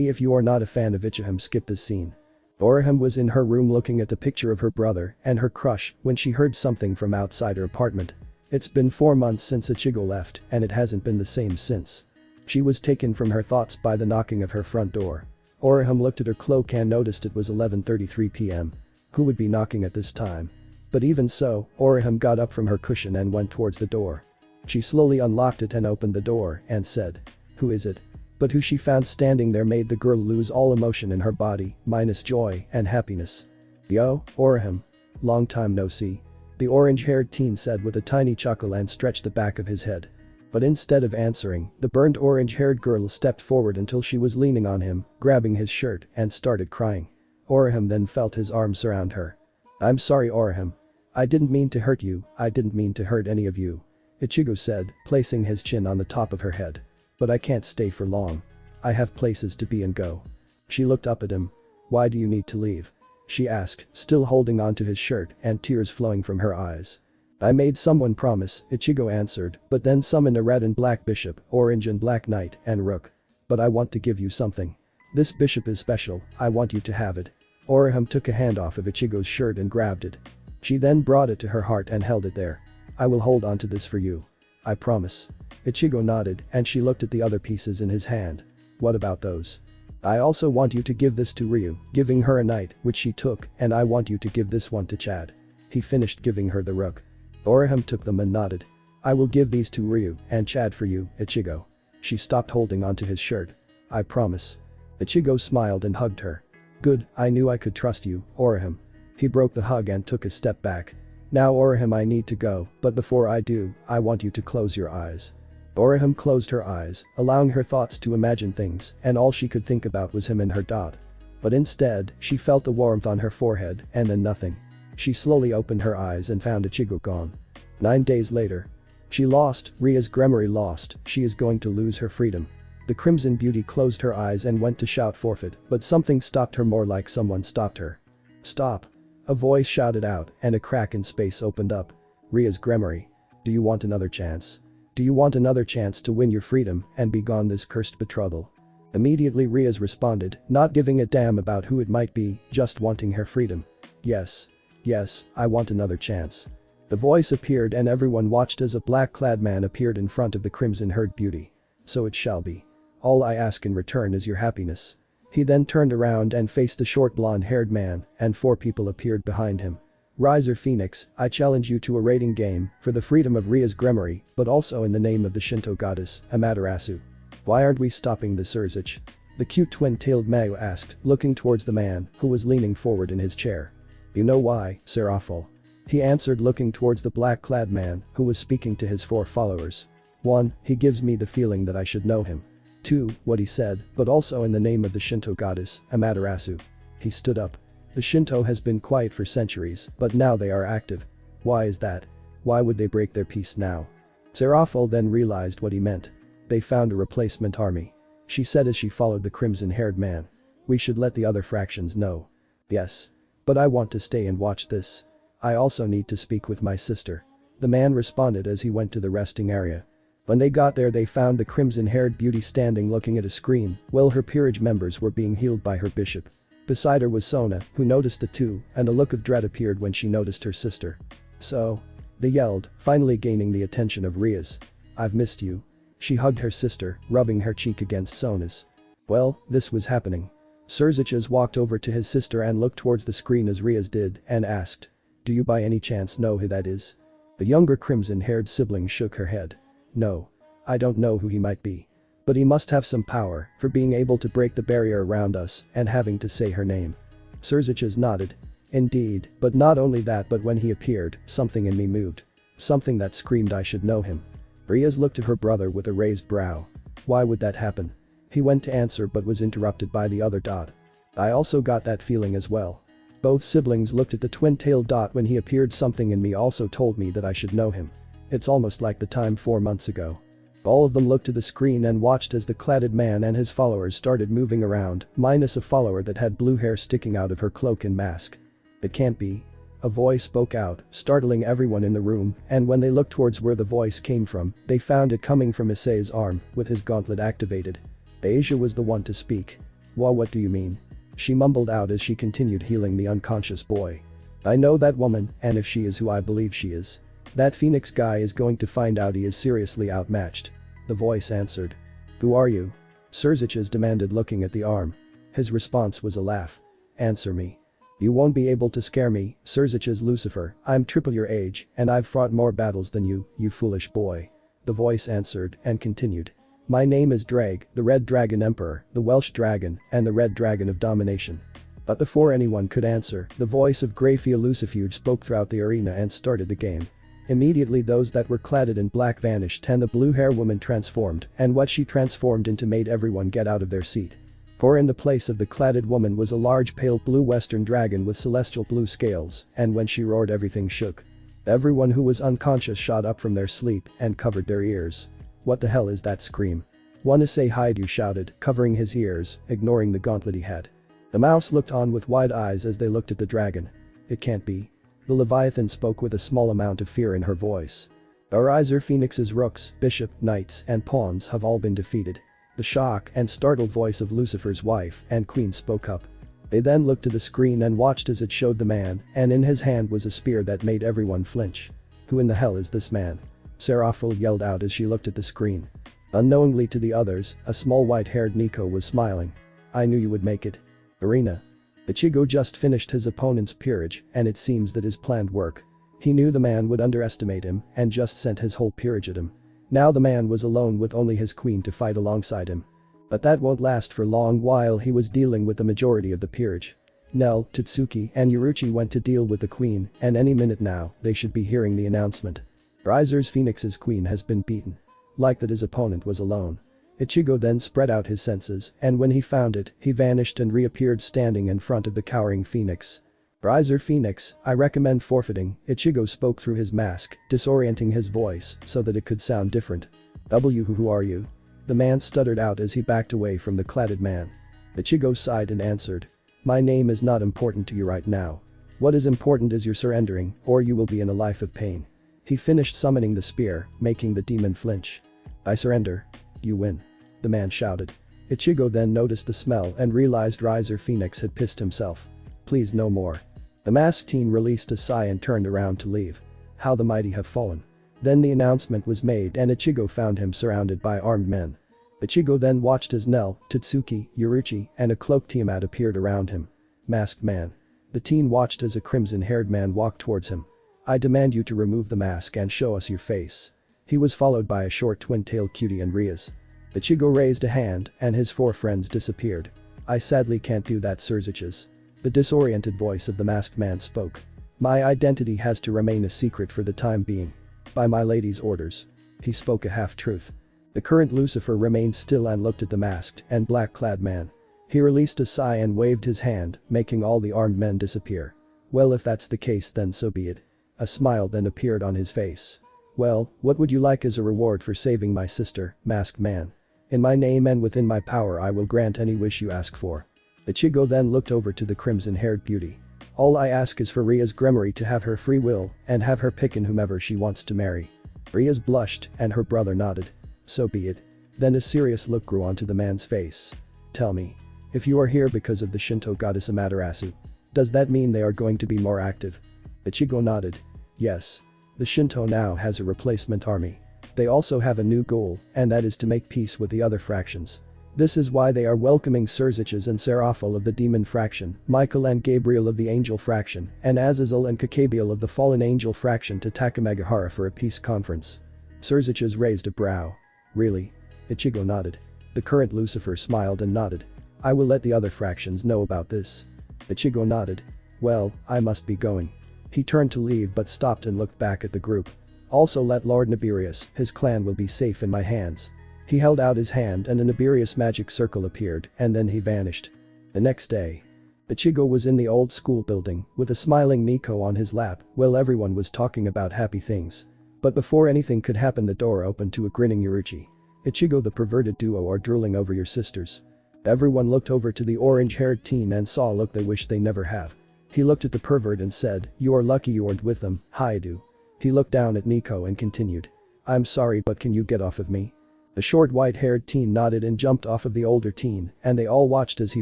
If you are not a fan of Ichihime, skip this scene. Orihime was in her room looking at the picture of her brother and her crush when she heard something from outside her apartment. It's been 4 months since Ichigo left and it hasn't been the same since. She was taken from her thoughts by the knocking of her front door. Orihime looked at her cloak and noticed it was 11:33 p.m. Who would be knocking at this time? But even so, Orihime got up from her cushion and went towards the door. She slowly unlocked it and opened the door and said, "Who is it?" But who she found standing there made the girl lose all emotion in her body, minus joy and happiness. "Yo, Orihime. Long time no see," the orange-haired teen said with a tiny chuckle and stretched the back of his head. But instead of answering, the burnt orange-haired girl stepped forward until she was leaning on him, grabbing his shirt and started crying. Orihime then felt his arm surround her. "I'm sorry, Orihime. I didn't mean to hurt you, I didn't mean to hurt any of you," Ichigo said, placing his chin on the top of her head. "But I can't stay for long. I have places to be and go." She looked up at him. "Why do you need to leave?" she asked, still holding onto his shirt and tears flowing from her eyes. "I made someone promise," Ichigo answered, but then summoned a red and black bishop, orange and black knight, and rook. "But I want to give you something. This bishop is special, I want you to have it." Orihime took a hand off of Ichigo's shirt and grabbed it. She then brought it to her heart and held it there. "I will hold on to this for you. I promise." Ichigo nodded and she looked at the other pieces in his hand. "What about those?" "I also want you to give this to Ryu," giving her a knight, which she took, "and I want you to give this one to Chad." He finished giving her the rook. Orihime took them and nodded. "I will give these to Ryu and Chad for you, Ichigo." She stopped holding onto his shirt. "I promise." Ichigo smiled and hugged her. "Good, I knew I could trust you, Orihime." He broke the hug and took a step back. "Now Orihime, I need to go, but before I do, I want you to close your eyes." Orihime closed her eyes, allowing her thoughts to imagine things, and all she could think about was him and her dot. But instead, she felt the warmth on her forehead and then nothing. She slowly opened her eyes and found Ichigo gone. 9 days later. She lost, Rias Gremory lost, she is going to lose her freedom. The Crimson Beauty closed her eyes and went to shout forfeit, but something stopped her, more like someone stopped her. "Stop." A voice shouted out and a crack in space opened up. "Rias Gremory. Do you want another chance? Do you want another chance to win your freedom and be gone this cursed betrothal?" Immediately Rias responded, not giving a damn about who it might be, just wanting her freedom. "Yes. Yes, I want another chance." The voice appeared and everyone watched as a black-clad man appeared in front of the crimson-haired beauty. "So it shall be. All I ask in return is your happiness." He then turned around and faced the short blonde-haired man, and 4 people appeared behind him. "Riser Phoenix, I challenge you to a rating game for the freedom of Rias Gremory, but also in the name of the Shinto goddess, Amaterasu." "Why aren't we stopping this Urzich?" the cute twin-tailed Mayu asked, looking towards the man who was leaning forward in his chair. "You know why, Seraphol," he answered, looking towards the black-clad man who was speaking to his 4 followers. 1. He gives me the feeling that I should know him. 2. What he said, but also in the name of the Shinto goddess, Amaterasu. He stood up. The Shinto has been quiet for centuries, but now they are active. Why is that? Why would they break their peace now? Seraphol then realized what he meant. They found a replacement army. She said as she followed the crimson-haired man. "We should let the other fractions know." "Yes. But I want to stay and watch this. I also need to speak with my sister." The man responded as he went to the resting area. When they got there, they found the crimson-haired beauty standing looking at a screen while her peerage members were being healed by her bishop. Beside her was Sona, who noticed the two, and a look of dread appeared when she noticed her sister. "So?" they yelled, finally gaining the attention of Rias. "I've missed you." She hugged her sister, rubbing her cheek against Sona's. Well, this was happening. Surziches walked over to his sister and looked towards the screen as Rias did and asked, "Do you by any chance know who that is?" The younger crimson-haired sibling shook her head. "No. I don't know who he might be. But he must have some power for being able to break the barrier around us and having to say her name." Surziches nodded. "Indeed, but not only that, but when he appeared, something in me moved. Something that screamed I should know him." Rias looked at her brother with a raised brow. "Why would that happen?" He went to answer but was interrupted by the other dot. "I also got that feeling as well." Both siblings looked at the twin-tailed dot. "When he appeared, something in me also told me that I should know him. It's almost like the time 4 months ago." All of them looked to the screen and watched as the cladded man and his followers started moving around, minus a follower that had blue hair sticking out of her cloak and mask. "It can't be." A voice spoke out, startling everyone in the room, and when they looked towards where the voice came from, they found it coming from Issei's arm, with his gauntlet activated. Asia was the one to speak. What do you mean?" She mumbled out as she continued healing the unconscious boy. "I know that woman, and if she is who I believe she is, that Phoenix guy is going to find out he is seriously outmatched." The voice answered. "Who are you?" Surziches demanded, looking at the arm. His response was a laugh. "Answer me." "You won't be able to scare me, KurosakiLucifer. I'm triple your age, and I've fought more battles than you foolish boy." The voice answered and continued. "My name is Drag, the Red Dragon Emperor, the Welsh Dragon, and the Red Dragon of Domination." But before anyone could answer, the voice of KurosakiLucifer spoke throughout the arena and started the game. Immediately those that were cladded in black vanished and the blue hair woman transformed, and what she transformed into made everyone get out of their seat. For in the place of the cladded woman was a large pale blue western dragon with celestial blue scales, and when she roared everything shook. Everyone who was unconscious shot up from their sleep and covered their ears. "What the hell is that scream?" "Wanna say hi?" you shouted, covering his ears, ignoring the gauntlet he had. The mouse looked on with wide eyes as they looked at the dragon. "It can't be." The Leviathan spoke with a small amount of fear in her voice. "Ariser Phoenix's rooks, bishop, knights, and pawns have all been defeated." The shock and startled voice of Lucifer's wife and queen spoke up. They then looked to the screen and watched as it showed the man, and in his hand was a spear that made everyone flinch. "Who in the hell is this man?" Seraphil yelled out as she looked at the screen. Unknowingly to the others, a small white-haired Nico was smiling. "I knew you would make it." Arena. Ichigo just finished his opponent's peerage, and it seems that his planned work. He knew the man would underestimate him and just sent his whole peerage at him. Now the man was alone with only his queen to fight alongside him. But that won't last for long while he was dealing with the majority of the peerage. Nell, Tatsuki, and Yuruchi went to deal with the queen, and any minute now, they should be hearing the announcement. Riser's Phoenix's queen has been beaten. Like that his opponent was alone. Ichigo then spread out his senses, and when he found it, he vanished and reappeared standing in front of the cowering Phoenix. "Riser Phoenix, I recommend forfeiting," Ichigo spoke through his mask, disorienting his voice so that it could sound different. Who are you?" The man stuttered out as he backed away from the cladded man. Ichigo sighed and answered. "My name is not important to you right now. What is important is your surrendering, or you will be in a life of pain." He finished summoning the spear, making the demon flinch. "I surrender." "You win." The man shouted. Ichigo then noticed the smell and realized Riser Phoenix had pissed himself. "Please no more." The masked teen released a sigh and turned around to leave. How the mighty have fallen. Then the announcement was made and Ichigo found him surrounded by armed men. Ichigo then watched as Nell, Tatsuki, Yuruchi, and a cloaked Tiamat appeared around him. Masked man. The teen watched as a crimson-haired man walked towards him. "I demand you to remove the mask and show us your face." He was followed by a short twin-tailed cutie and Rias. Ichigo raised a hand and his four friends disappeared. "I sadly can't do that, Surziches." The disoriented voice of the masked man spoke. "My identity has to remain a secret for the time being. By my lady's orders." He spoke a half-truth. The current Lucifer remained still and looked at the masked and black-clad man. He released a sigh and waved his hand, making all the armed men disappear. "Well, if that's the case then so be it." A smile then appeared on his face. "Well, what would you like as a reward for saving my sister, masked man? In my name and within my power I will grant any wish you ask for." Ichigo then looked over to the crimson-haired beauty. "All I ask is for Rias Gremory to have her free will and have her pick in whomever she wants to marry." Rias blushed and her brother nodded. "So be it." Then a serious look grew onto the man's face. "Tell me. If you are here because of the Shinto goddess Amaterasu, does that mean they are going to be more active?" Ichigo nodded. "Yes. The Shinto now has a replacement army. They also have a new goal, and that is to make peace with the other fractions. This is why they are welcoming Surziches and Seraphil of the Demon Fraction, Michael and Gabriel of the Angel Fraction, and Azazel and Kakabiel of the Fallen Angel Fraction to Takamagahara for a peace conference." Surziches raised a brow. "Really?" Ichigo nodded. The current Lucifer smiled and nodded. "I will let the other fractions know about this." Ichigo nodded. "Well, I must be going." He turned to leave but stopped and looked back at the group. "Also let Lord Nibirius, his clan will be safe in my hands." He held out his hand and a Nibirius magic circle appeared and then he vanished. The next day. Ichigo was in the old school building with a smiling Nico on his lap while everyone was talking about happy things. But before anything could happen the door opened to a grinning Yuruchi. "Ichigo, the perverted duo are drooling over your sisters." Everyone looked over to the orange-haired teen and saw a look they wished they never have. He looked at the pervert and said, "You are lucky you weren't with them, Haidu." He looked down at Nico and continued. "I'm sorry but can you get off of me?" The short white-haired teen nodded and jumped off of the older teen, and they all watched as he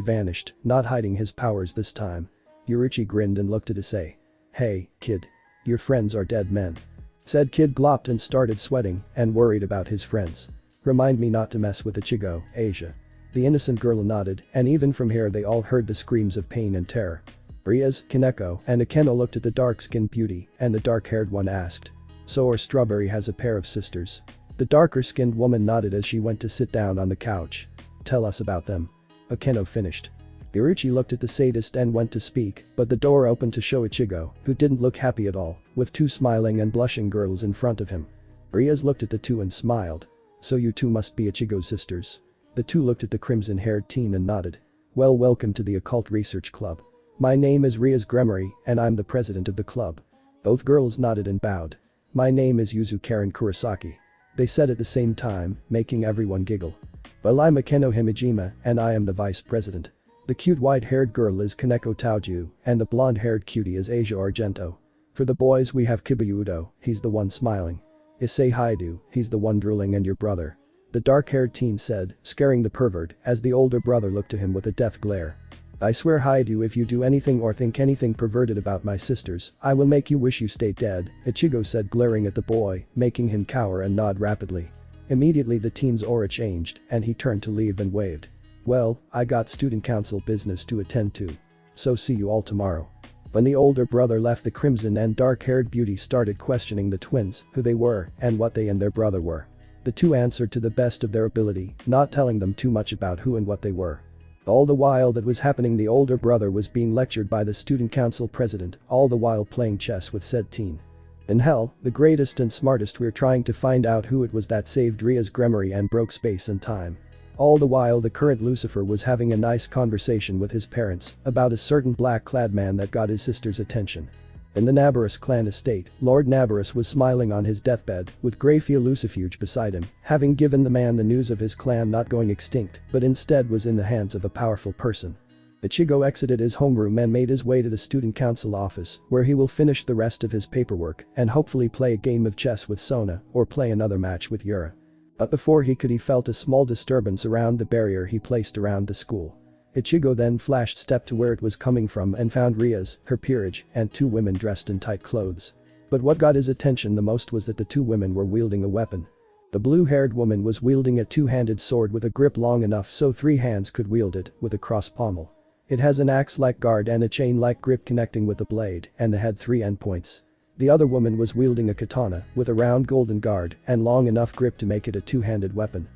vanished, not hiding his powers this time. Yuruchi grinned and looked at Issei. "Hey, kid. Your friends are dead men." Said kid glopped and started sweating and worried about his friends. "Remind me not to mess with Ichigo, Asia." The innocent girl nodded, and even from here they all heard the screams of pain and terror. Rias, Kaneko, and Akeno looked at the dark-skinned beauty, and the dark-haired one asked. "So our Strawberry has a pair of sisters?" The darker-skinned woman nodded as she went to sit down on the couch. "Tell us about them." Akeno finished. Yuruchi looked at the sadist and went to speak, but the door opened to show Ichigo, who didn't look happy at all, with two smiling and blushing girls in front of him. Rias looked at the two and smiled. "So you two must be Ichigo's sisters." The two looked at the crimson-haired teen and nodded. "Well, welcome to the Occult Research Club. My name is Rias Gremory and I'm the president of the club." Both girls nodded and bowed. "My name is Yuzu Karen Kurosaki." They said at the same time, making everyone giggle. "Well, I'm Akeno Himejima and I am the vice president." The cute white-haired girl is Kaneko Taoju and the blonde-haired cutie is Asia Argento. For the boys we have Kibayudo, he's the one smiling. Issei Haidu, he's the one drooling and your brother. The dark-haired teen said, scaring the pervert as the older brother looked to him with a death glare. "I swear Haidu if you do anything or think anything perverted about my sisters, I will make you wish you stayed dead," Ichigo said glaring at the boy, making him cower and nod rapidly. Immediately the teen's aura changed and he turned to leave and waved. "Well, I got student council business to attend to. So see you all tomorrow." When the older brother left the crimson and dark-haired beauty started questioning the twins, who they were and what they and their brother were. The two answered to the best of their ability, not telling them too much about who and what they were. All the while that was happening the older brother was being lectured by the student council president, all the while playing chess with said teen. "In hell, the greatest and smartest we're trying to find out who it was that saved Rias Gremory and broke space and time." All the while the current Lucifer was having a nice conversation with his parents about a certain black-clad man that got his sister's attention. In the Nabarus clan estate, Lord Nabarus was smiling on his deathbed with KurosakiLucifer beside him, having given the man the news of his clan not going extinct but instead was in the hands of a powerful person. Ichigo exited his homeroom and made his way to the student council office where he will finish the rest of his paperwork and hopefully play a game of chess with Sona or play another match with Yura. But before he could he felt a small disturbance around the barrier he placed around the school. Ichigo then flashed step to where it was coming from and found Rias, her peerage, and two women dressed in tight clothes. But what got his attention the most was that the two women were wielding a weapon. The blue-haired woman was wielding a two-handed sword with a grip long enough so three hands could wield it, with a cross pommel. It has an axe-like guard and a chain-like grip connecting with the blade, and the head 3 endpoints. The other woman was wielding a katana with a round golden guard and long enough grip to make it a two-handed weapon.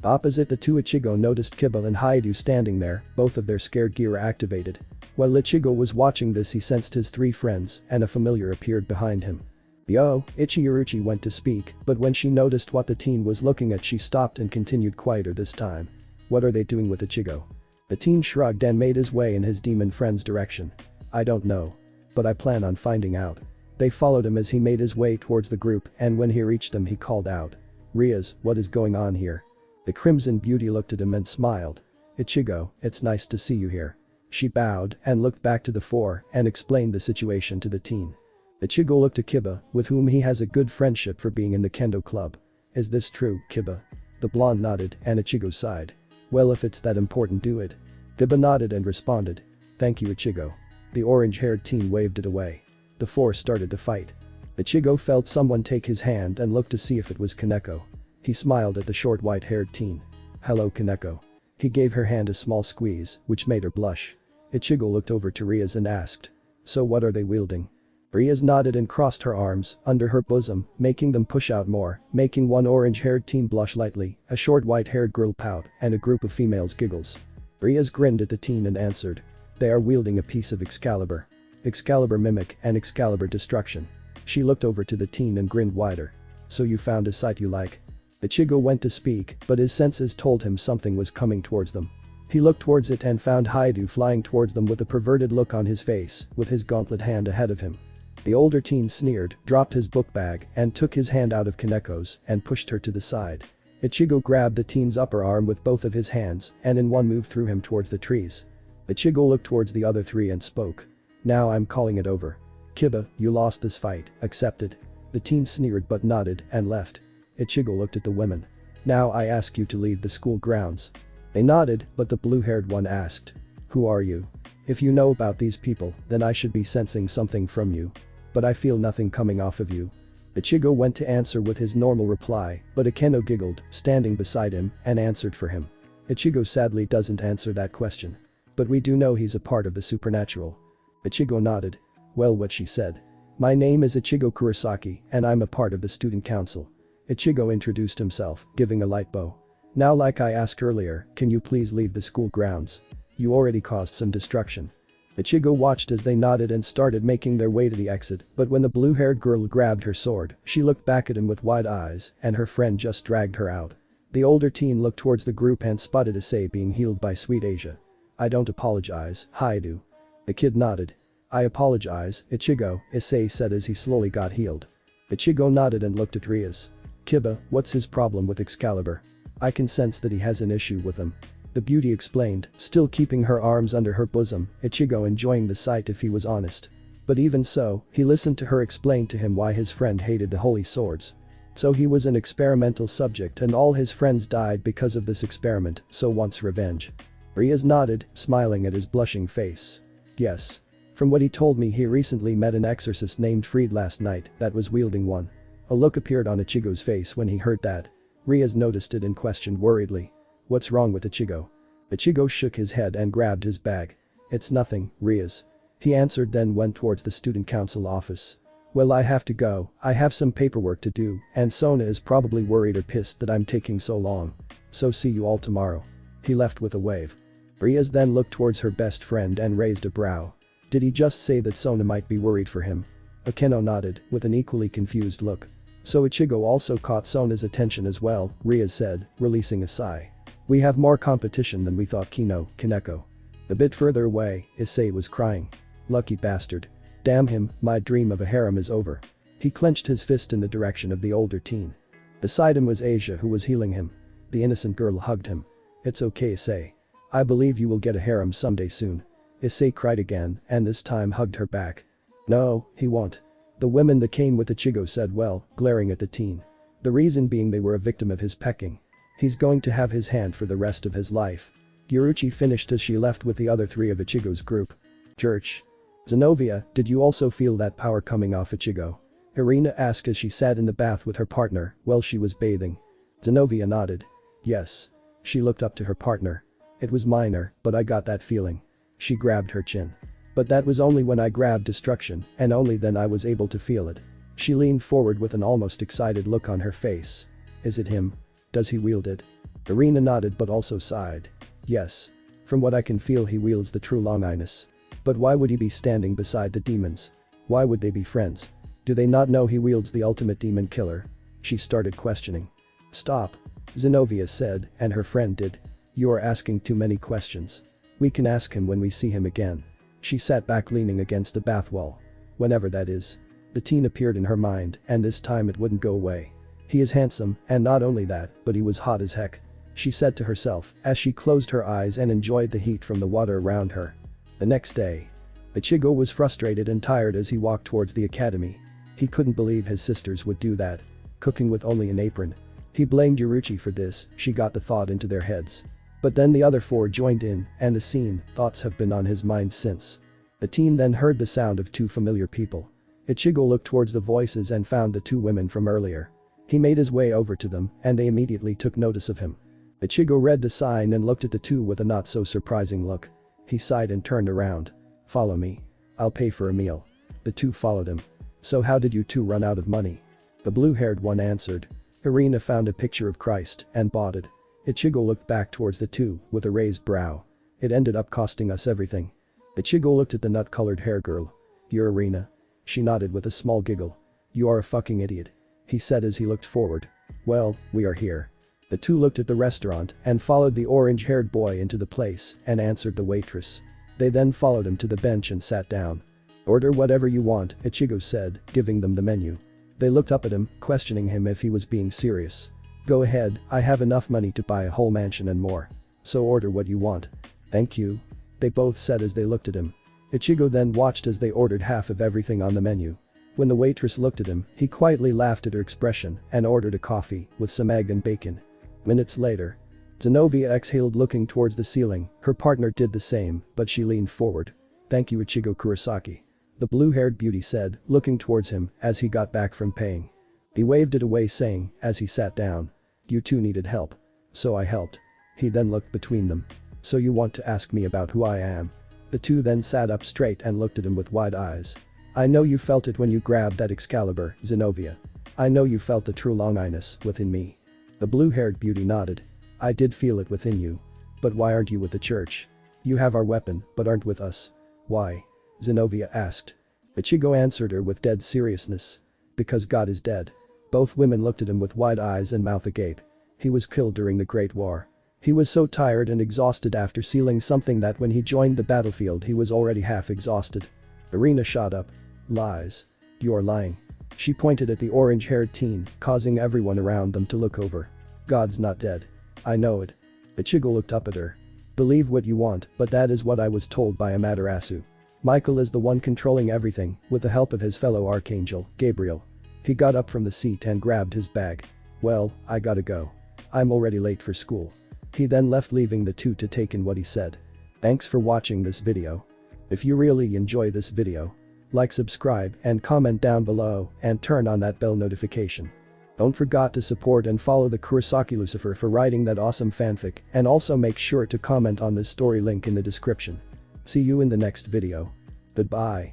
Opposite the two Ichigo noticed Kiba and Haidu standing there, both of their scared gear activated. While Ichigo was watching this he sensed his three friends and a familiar appeared behind him. "Yo," Ichiruchi went to speak, but when she noticed what the teen was looking at she stopped and continued quieter this time. "What are they doing with Ichigo?" The teen shrugged and made his way in his demon friend's direction. "I don't know. But I plan on finding out." They followed him as he made his way towards the group and when he reached them he called out. "Rias, what is going on here?" The crimson beauty looked at him and smiled. "Ichigo, it's nice to see you here." She bowed and looked back to the four and explained the situation to the teen. Ichigo looked at Kiba, with whom he has a good friendship for being in the kendo club. "Is this true, Kiba?" The blonde nodded and Ichigo sighed. "Well, if it's that important, do it." Kiba nodded and responded. "Thank you, Ichigo." The orange-haired teen waved it away. The four started to fight. Ichigo felt someone take his hand and looked to see if it was Kaneko. He smiled at the short white-haired teen. "Hello, Kaneko." He gave her hand a small squeeze, which made her blush. Ichigo looked over to Rias and asked. "So what are they wielding?" Rias nodded and crossed her arms under her bosom, making them push out more, making one orange-haired teen blush lightly, a short white-haired girl pout, and a group of females giggles. Rias grinned at the teen and answered. "They are wielding a piece of Excalibur. Excalibur Mimic and Excalibur Destruction." She looked over to the teen and grinned wider. "So you found a sight you like?" Ichigo went to speak, but his senses told him something was coming towards them. He looked towards it and found Haidu flying towards them with a perverted look on his face, with his gauntlet hand ahead of him. The older teen sneered, dropped his book bag, and took his hand out of Kaneko's and pushed her to the side. Ichigo grabbed the teen's upper arm with both of his hands and in one move threw him towards the trees. Ichigo looked towards the other three and spoke. Now I'm calling it over. Kiba, you lost this fight, accepted. The teen sneered but nodded and left. Ichigo looked at the women. Now I ask you to leave the school grounds. They nodded, but the blue-haired one asked. Who are you? If you know about these people, then I should be sensing something from you. But I feel nothing coming off of you. Ichigo went to answer with his normal reply, but Akeno giggled, standing beside him, and answered for him. Ichigo sadly doesn't answer that question. But we do know he's a part of the supernatural. Ichigo nodded. Well, what she said. My name is Ichigo Kurosaki, and I'm a part of the student council. Ichigo introduced himself, giving a light bow. Now, like I asked earlier, can you please leave the school grounds? You already caused some destruction. Ichigo watched as they nodded and started making their way to the exit, but when the blue-haired girl grabbed her sword, she looked back at him with wide eyes, and her friend just dragged her out. The older teen looked towards the group and spotted Issei being healed by Sweet Asia. I don't apologize, Haidu. The kid nodded. I apologize, Ichigo, Issei said as he slowly got healed. Ichigo nodded and looked at Rias. Kiba, what's his problem with Excalibur? I can sense that he has an issue with him. The beauty explained, still keeping her arms under her bosom, Ichigo enjoying the sight if he was honest. But even so, he listened to her explain to him why his friend hated the holy swords. So he was an experimental subject and all his friends died because of this experiment, so wants revenge. Rias nodded, smiling at his blushing face. Yes. From what he told me, he recently met an exorcist named Fried last night that was wielding one. A look appeared on Ichigo's face when he heard that. Rias noticed it and questioned worriedly. What's wrong with Ichigo? Ichigo shook his head and grabbed his bag. It's nothing, Rias. He answered, then went towards the student council office. Well, I have to go, I have some paperwork to do, and Sona is probably worried or pissed that I'm taking so long. So see you all tomorrow. He left with a wave. Rias then looked towards her best friend and raised a brow. Did he just say that Sona might be worried for him? Akeno nodded, with an equally confused look. So Ichigo also caught Sona's attention as well, Rias said, releasing a sigh. We have more competition than we thought, Kaneko. A bit further away, Issei was crying. Lucky bastard. Damn him, my dream of a harem is over. He clenched his fist in the direction of the older teen. Beside him was Asia, who was healing him. The innocent girl hugged him. It's okay, Issei. I believe you will get a harem someday soon. Issei cried again, and this time hugged her back. No, he won't. The women that came with Ichigo said, well, glaring at the teen. The reason being they were a victim of his pecking. He's going to have his hand for the rest of his life. Yuruchi finished as she left with the other three of Ichigo's group. Church. Zenovia, did you also feel that power coming off Ichigo? Irina asked as she sat in the bath with her partner while she was bathing. Zenovia nodded. Yes. She looked up to her partner. It was minor, but I got that feeling. She grabbed her chin. But that was only when I grabbed destruction, and only then I was able to feel it. She leaned forward with an almost excited look on her face. Is it him? Does he wield it? Irina nodded but also sighed. Yes. From what I can feel, he wields the true Longinus. But why would he be standing beside the demons? Why would they be friends? Do they not know he wields the ultimate demon killer? She started questioning. Stop. Zenovia said, and her friend did. You are asking too many questions. We can ask him when we see him again. She sat back leaning against the bath wall. Whenever that is. The teen appeared in her mind, and this time it wouldn't go away. He is handsome, and not only that, but he was hot as heck. She said to herself as she closed her eyes and enjoyed the heat from the water around her. The next day. Ichigo was frustrated and tired as he walked towards the academy. He couldn't believe his sisters would do that. Cooking with only an apron. He blamed Yuruchi for this, she got the thought into their heads. But then the other four joined in, and the scene, thoughts have been on his mind since. The teen then heard the sound of two familiar people. Ichigo looked towards the voices and found the two women from earlier. He made his way over to them, and they immediately took notice of him. Ichigo read the sign and looked at the two with a not so surprising look. He sighed and turned around. Follow me. I'll pay for a meal. The two followed him. So how did you two run out of money? The blue-haired one answered. Irina found a picture of Christ and bought it. Ichigo looked back towards the two with a raised brow. It ended up costing us everything. Ichigo looked at the nut-colored hair girl. You're Irina. She nodded with a small giggle. You are a fucking idiot. He said as he looked forward. Well, we are here. The two looked at the restaurant and followed the orange-haired boy into the place and answered the waitress. They then followed him to the bench and sat down. Order whatever you want, Ichigo said, giving them the menu. They looked up at him, questioning him if he was being serious. Go ahead, I have enough money to buy a whole mansion and more. So order what you want. Thank you. They both said as they looked at him. Ichigo then watched as they ordered half of everything on the menu. When the waitress looked at him, he quietly laughed at her expression and ordered a coffee with some egg and bacon. Minutes later, Zenovia exhaled looking towards the ceiling. Her partner did the same, but she leaned forward. "Thank you, Ichigo Kurosaki," the blue-haired beauty said, looking towards him as he got back from paying. He waved it away saying, as he sat down, "You two needed help. So I helped." He then looked between them. "So you want to ask me about who I am?" The two then sat up straight and looked at him with wide eyes. "I know you felt it when you grabbed that Excalibur, Zenovia. I know you felt the true longiness within me." The blue-haired beauty nodded. "I did feel it within you. But why aren't you with the church? You have our weapon, but aren't with us." "Why?" Zenovia asked. Ichigo answered her with dead seriousness. "Because God is dead." Both women looked at him with wide eyes and mouth agape. He was killed during the Great War. He was so tired and exhausted after sealing something that when he joined the battlefield he was already half exhausted. Irina shot up. "Lies. You're lying." She pointed at the orange-haired teen, causing everyone around them to look over. "God's not dead. I know it." Ichigo looked up at her. "Believe what you want, but that is what I was told by Amaterasu. Michael is the one controlling everything, with the help of his fellow archangel, Gabriel." He got up from the seat and grabbed his bag. "Well, I gotta go. I'm already late for school." He then left, leaving the two to take in what he said. Thanks for watching this video. If you really enjoy this video, like, subscribe and comment down below and turn on that bell notification. Don't forget to support and follow the KurosakiLucifer for writing that awesome fanfic, and also make sure to comment on this story, link in the description. See you in the next video. Goodbye.